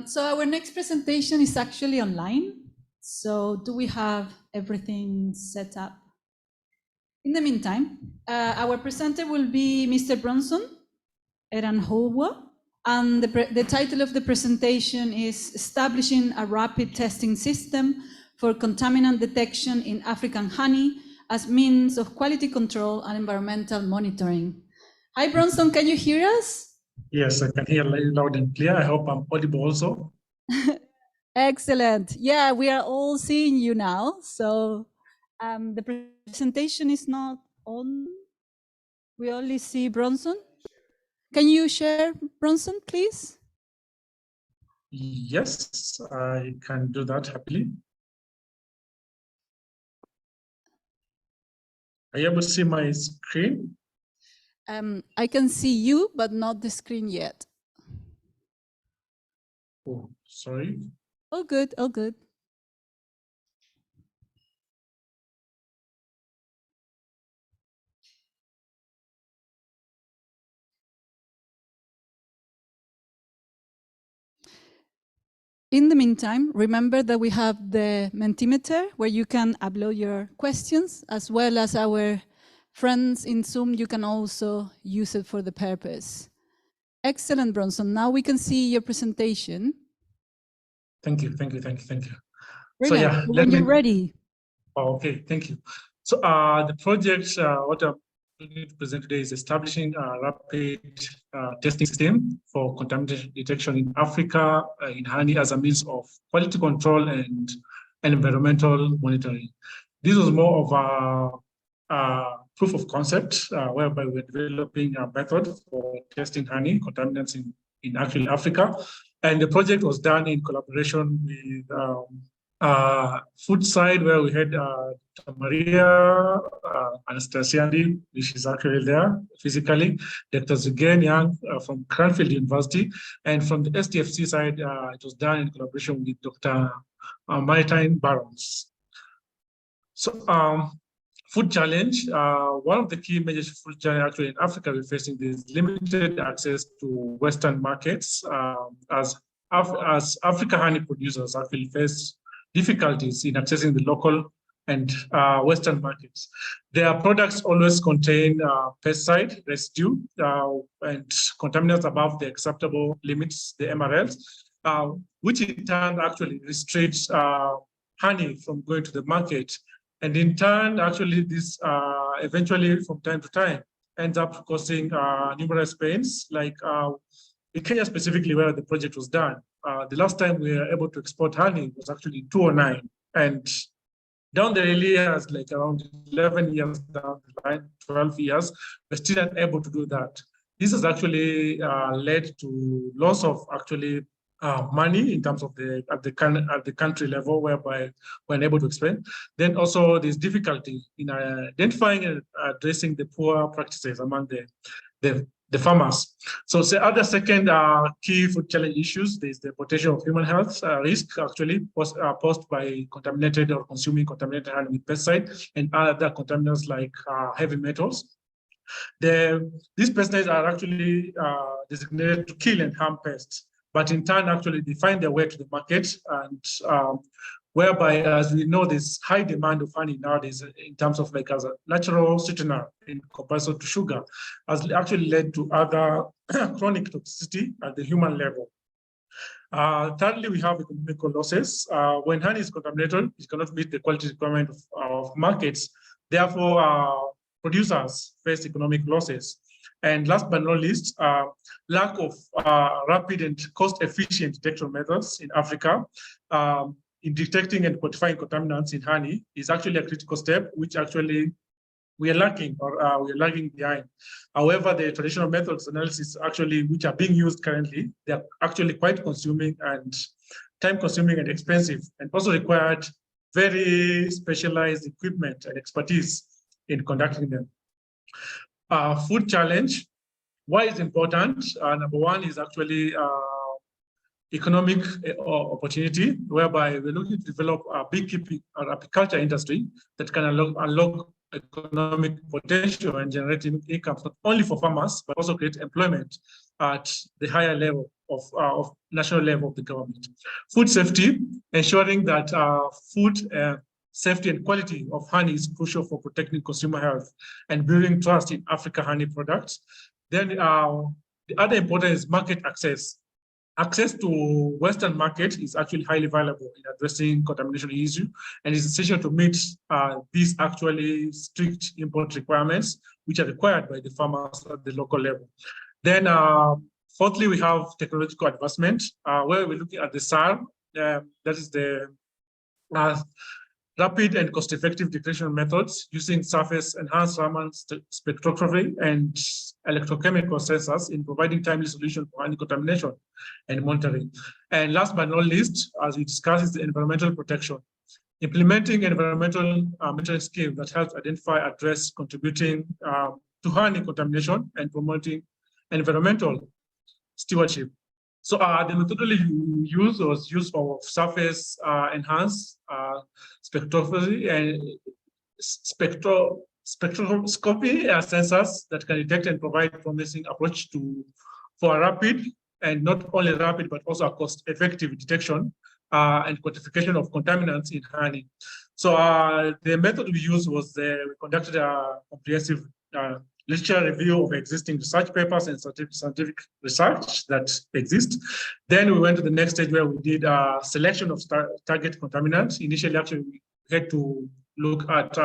So our next presentation is actually online. So do we have everything set up? In the meantime, our presenter will be Mr. Bronson Eranhowa, and the title of the presentation is Establishing a Rapid Testing System for Contaminant Detection in African Honey as Means of Quality Control and Environmental Monitoring. Hi, Bronson, can you hear us? Yes, I can hear loud and clear. I hope I'm audible also. Excellent. Yeah, we are all seeing you now. So the presentation is not on. We only see Bronson. Can you share, Bronson, please? Yes, I can do that happily. Are you able to see my screen? I can see you, but not the screen yet. Oh, sorry. All good, all good. In the meantime, remember that we have the Mentimeter where you can upload your questions, as well as our friends in Zoom. You can also use it for the purpose. Excellent, Bronson. Now we can see your presentation. Thank you, thank you, thank you, thank you. Brilliant. So yeah, When you're ready. Oh, okay, thank you. So the project, what I'm going to present today is establishing a rapid testing system for contamination detection in Africa in honey as a means of quality control and environmental monitoring. This was more of a proof of concept whereby we're developing a method for testing honey contaminants in actually Africa. And the project was done in collaboration with food side, where we had Maria Anastasiandi, which is actually there physically, Dr. Zugen Young from Cranfield University, and from the STFC side, it was done in collaboration with Dr. Martine Barons. So, food challenge, one of the key major food challenge actually in Africa we're facing is limited access to Western markets, as African honey producers actually face difficulties in accessing the local and Western markets. Their products always contain pesticide residue and contaminants above the acceptable limits, the MRLs, which in turn actually restricts honey from going to the market. And in turn, actually, this eventually, from time to time, ends up causing numerous pains, like in Kenya specifically, where the project was done. The last time we were able to export honey was actually in 2009. And down the years, like around 11 years down the line, 12 years, we're still not able to do that. This has actually led to loss of actually money in terms of at the country level, whereby we're unable to expand. Then also there's difficulty in identifying and addressing the poor practices among the farmers. So the other second key food challenge issues, there's the potential of human health risk actually posed by contaminated or consuming contaminated honey with pesticide and other contaminants like heavy metals. These pesticides are actually designated to kill and harm pests, but in turn, actually, they find their way to the market, and whereby, as we know, there's high demand of honey nowadays in terms of like as a natural sweetener in comparison to sugar, has actually led to other chronic toxicity at the human level. Thirdly, we have economical losses. When honey is contaminated, it cannot meet the quality requirement of markets. Therefore, producers face economic losses. And last but not least, lack of rapid and cost-efficient detection methods in Africa in detecting and quantifying contaminants in honey is actually a critical step, which actually we are lacking or we are lagging behind. However, the traditional methods analysis actually, which are being used currently, they are actually quite consuming and time-consuming and expensive, and also required very specialized equipment and expertise in conducting them. Food challenge, why is important? Number one is actually economic opportunity, whereby we're looking to develop a beekeeping or apiculture industry that can unlock economic potential and generate income not only for farmers, but also create employment at the higher level of national level of the government. Food safety, ensuring that food safety and quality of honey is crucial for protecting consumer health and building trust in Africa honey products. Then the other important is market access. Access to Western market is actually highly valuable in addressing contamination issue, and is essential to meet these actually strict import requirements, which are required by the farmers at the local level. Then fourthly, we have technological advancement, where we're looking at the SAR, that is the rapid and cost-effective detection methods using surface-enhanced Raman spectroscopy and electrochemical sensors in providing timely solution for honey contamination and monitoring. And last but not least, as we discussed, is the environmental protection. Implementing environmental monitoring scheme that helps identify, address, contributing to honey contamination and promoting environmental stewardship. So the methodology used was used for surface enhanced spectroscopy and spectroscopy sensors that can detect and provide promising approach for a rapid, and not only rapid, but also a cost-effective detection and quantification of contaminants in honey. So the method we used was we conducted a comprehensive literature review of existing research papers and scientific research that exist. Then we went to the next stage where we did a selection of target contaminants. Initially, actually, we had to look at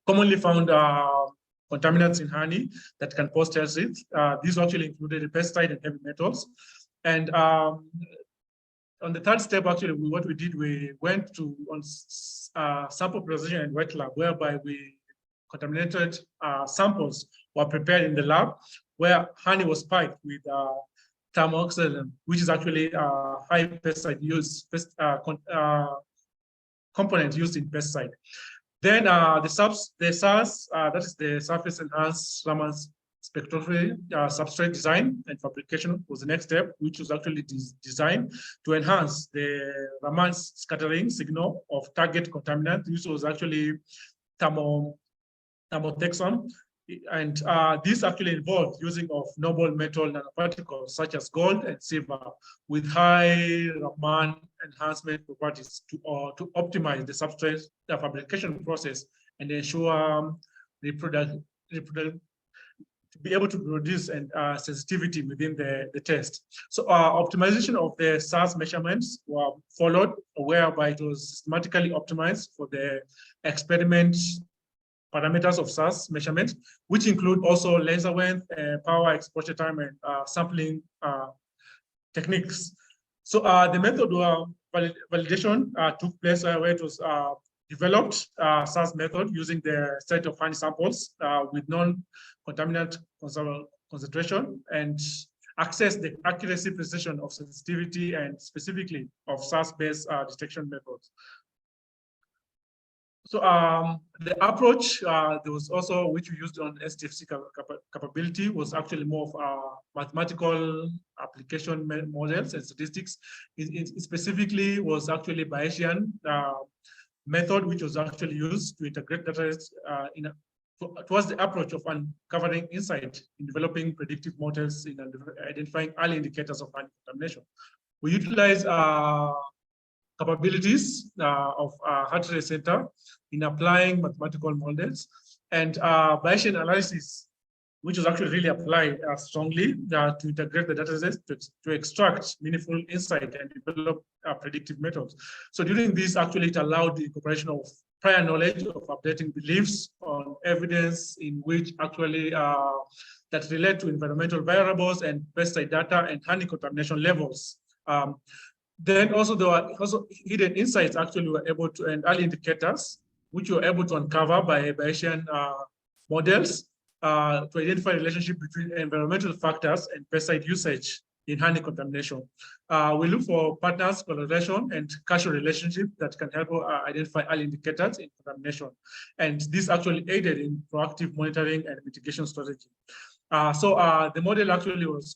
commonly found contaminants in honey that can pose health risks. These actually included pesticide and heavy metals. And on the third step, actually, what we did, we went to sample preparation and wet lab, whereby we contaminated samples were prepared in the lab, where honey was spiked with thermoxylin, which is actually a high pesticide use component used in pesticide. Then the SARS, that is the surface enhanced Raman spectroscopy substrate design and fabrication was the next step, which was actually designed to enhance the Raman scattering signal of target contaminant. This was actually thermothexon, and this actually involved using of noble metal nanoparticles such as gold and silver with high Raman enhancement properties to optimize the substrate fabrication process and ensure to be able to produce and sensitivity within the test. So optimization of the SARS measurements were followed, whereby it was systematically optimized for the experiment parameters of SARS measurement, which include also laser length, power, exposure time, and sampling techniques. So the method validation took place where it was developed SARS method using the set of honey samples with non-contaminant concentration and access the accuracy, precision of sensitivity and specifically of SARS-based detection methods. So the approach there was also which we used on STFC capability was actually more of mathematical application models and statistics. It specifically was actually Bayesian method, which was actually used to integrate data towards the approach of uncovering insight in developing predictive models in identifying early indicators of honey contamination. We utilize capabilities of Hartley Center in applying mathematical models and Bayesian analysis, which was actually really applied strongly to integrate the data sets to extract meaningful insight and develop predictive methods. So during this, actually, it allowed the incorporation of prior knowledge of updating beliefs on evidence in which actually that relate to environmental variables and pesticide data and honey contamination levels. Then also there were also hidden insights actually were able to, and early indicators, which were able to uncover by Bayesian models to identify relationship between environmental factors and pesticide usage in honey contamination. We look for partners, collaboration, and causal relationship that can help identify early indicators in contamination. And this actually aided in proactive monitoring and mitigation strategy. So the model actually was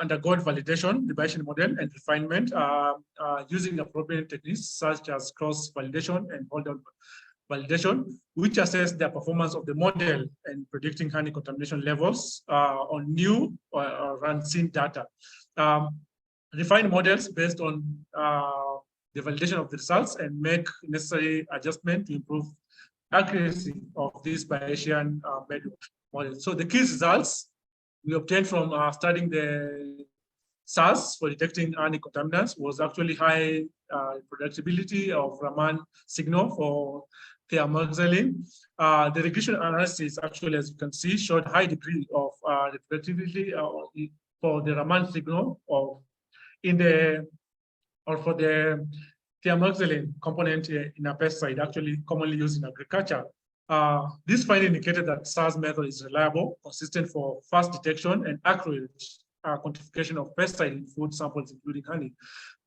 undergone validation, the Bayesian model, and refinement using appropriate techniques such as cross-validation and validation, which assess the performance of the model and predicting honey contamination levels on new or unseen data. Refine models based on the validation of the results and make necessary adjustment to improve accuracy of this Bayesian model. So the key results we obtained from studying the SARS for detecting honey contaminants was actually high reproducibility of Raman signal for thiamoxylin. The regression analysis actually, as you can see, showed high degree of reproducibility for the Raman signal for the thiamoxylin component in a pesticide actually commonly used in agriculture. This finding indicated that SARS method is reliable, consistent for fast detection and accurate quantification of pesticide in food samples, including honey.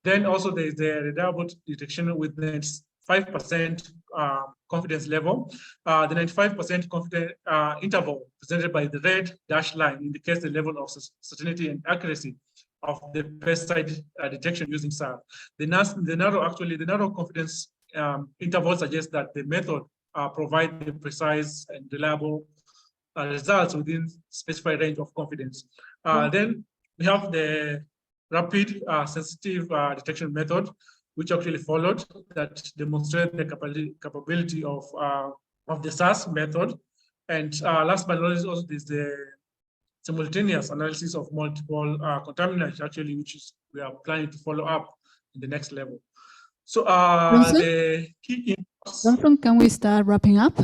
Then also there is the reliable detection with 95% confidence level. The 95% confidence interval presented by the red dashed line indicates the level of certainty and accuracy of the pesticide detection using SARS. The narrow confidence interval suggests that the method provides the precise and reliable results within specified range of confidence. Then we have the rapid sensitive detection method, which actually followed that demonstrate the capability of the SARS method. And last but not least, also is the simultaneous analysis of multiple contaminants, actually, which is we are planning to follow up in the next level. So the key impacts. Johnson, can we start wrapping up?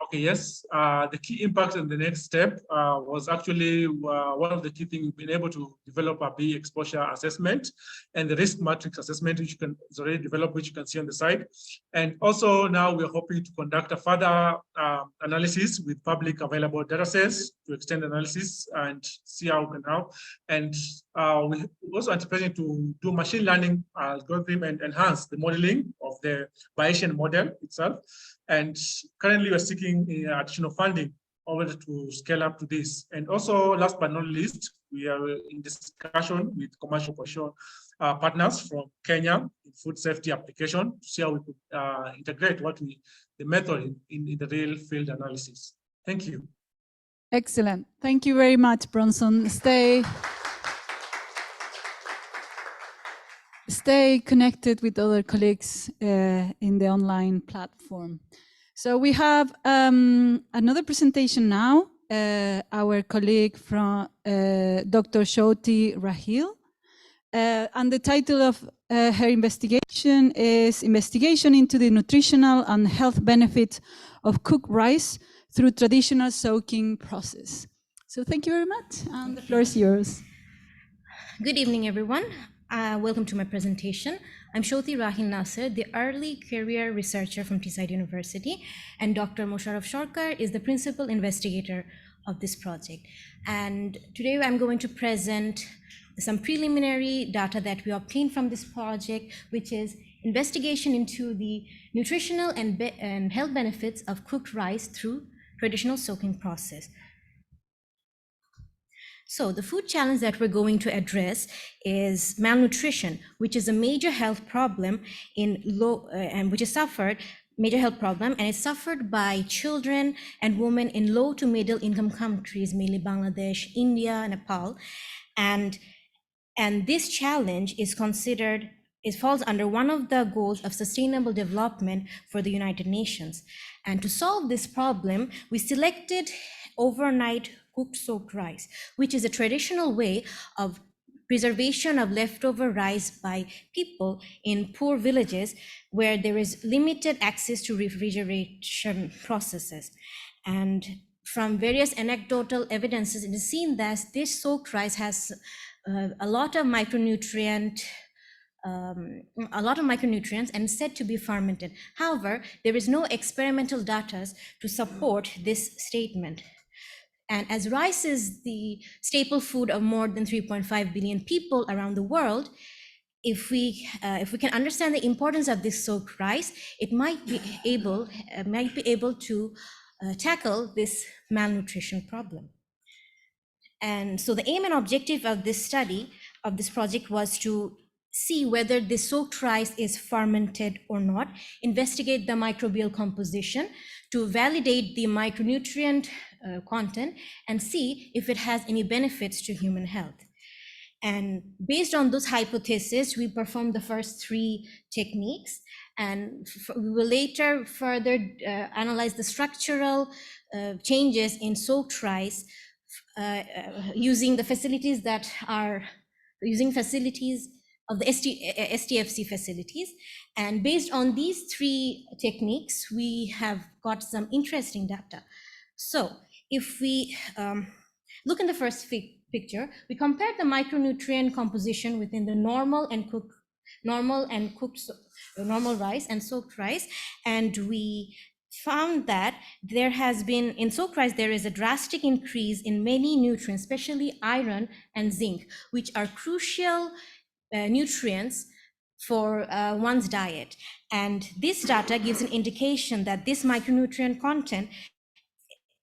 Okay, yes. The key impact in the next step was actually one of the key things we've been able to develop a bee exposure assessment and the risk matrix assessment, which is already developed, which you can see on the side. And also now we're hoping to conduct a further analysis with public available data sets to extend analysis and see how we can help. And we also anticipating to do machine learning algorithm and enhance the modeling of the Bayesian model itself. And currently we're seeking additional funding order to scale up to this. And also, last but not least, we are in discussion with commercial partners from Kenya in food safety application to see how we could integrate the method in the real field analysis. Thank you. Excellent. Thank you very much, Bronson. Stay connected with other colleagues in the online platform. So we have another presentation now, our colleague from Dr. Shoti Rahil. And the title of her investigation is Investigation into the Nutritional and Health Benefits of Cooked Rice through Traditional Soaking Process. So thank you very much, and the floor is yours. Good evening, everyone. Welcome to my presentation. I'm Shoti Rahil Nasser, the early career researcher from Teesside University, and Dr. Mosharraf Sarkar is the principal investigator of this project. And today I'm going to present some preliminary data that we obtained from this project, which is investigation into the nutritional and health benefits of cooked rice through traditional soaking process. So the food challenge that we're going to address is malnutrition, which is a major health problem and it's suffered by children and women in low to middle income countries, mainly Bangladesh, India, Nepal. And this challenge is it falls under one of the goals of sustainable development for the United Nations. And to solve this problem, we selected overnight cooked soaked rice, which is a traditional way of preservation of leftover rice by people in poor villages where there is limited access to refrigeration processes. And from various anecdotal evidences, it is seen that this soaked rice has a lot of micronutrients and said to be fermented. However, there is no experimental data to support this statement. And as rice is the staple food of more than 3.5 billion people around the world, if we can understand the importance of this soaked rice, it might be able to tackle this malnutrition problem. And so the aim and objective of this study, of this project, was to see whether the soaked rice is fermented or not, investigate the microbial composition to validate the micronutrient content, and see if it has any benefits to human health. And based on those hypotheses, we performed the first 3 techniques, and we will later further analyze the structural changes in soaked rice using the facilities that are using facilities of the STFC facilities. And based on these 3 techniques, we have got some interesting data. So if we look in the first picture, we compared the micronutrient composition within the normal rice and soaked rice, and we found that there has been, in soaked rice, there is a drastic increase in many nutrients, especially iron and zinc, which are crucial nutrients for one's diet. And this data gives an indication that this micronutrient content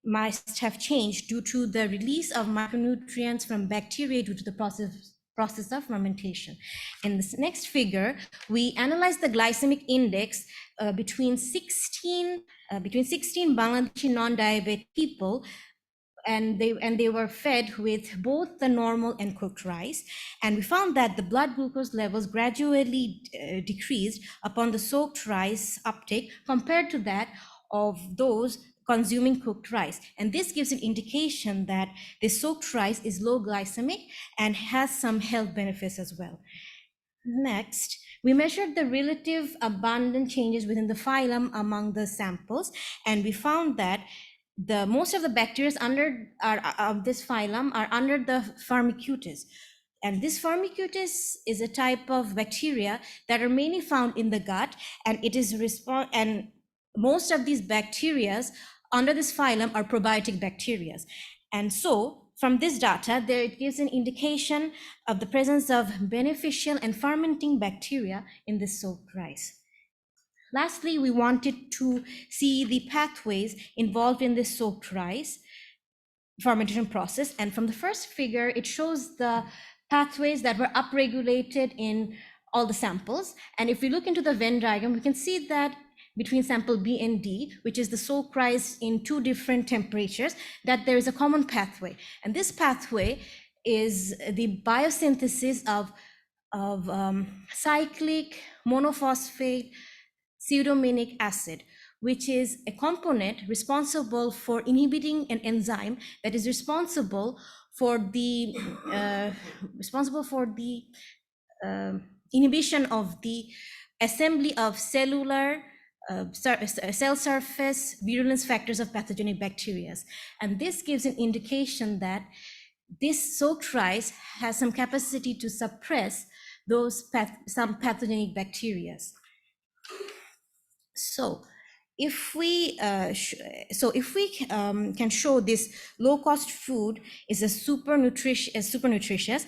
must have changed due to the release of micronutrients from bacteria due to the process of fermentation. In this next figure, we analyzed the glycemic index between 16 Bangladeshi non-diabetic people, and they were fed with both the normal and cooked rice, and we found that the blood glucose levels gradually decreased upon the soaked rice uptake compared to that of those consuming cooked rice. And this gives an indication that the soaked rice is low glycemic and has some health benefits as well. Next, we measured the relative abundant changes within the phylum among the samples, and we found that most of the bacteria of this phylum are under the Firmicutes. And this Firmicutes is a type of bacteria that are mainly found in the gut, and and most of these bacteria under this phylum are probiotic bacteria. And so from this data, it gives an indication of the presence of beneficial and fermenting bacteria in this soaked rice. Lastly, we wanted to see the pathways involved in this soaked rice fermentation process. And from the first figure, it shows the pathways that were upregulated in all the samples. And if we look into the Venn diagram, we can see that between sample B and D, which is the soaked rice in 2 different temperatures, that there is a common pathway. And this pathway is the biosynthesis of cyclic monophosphate pseudominic acid, which is a component responsible for inhibiting an enzyme that is responsible for the inhibition of the assembly of cellular cell surface virulence factors of pathogenic bacteria. And this gives an indication that this soaked rice has some capacity to suppress some pathogenic bacteria. So if we can show this low-cost food is super nutritious,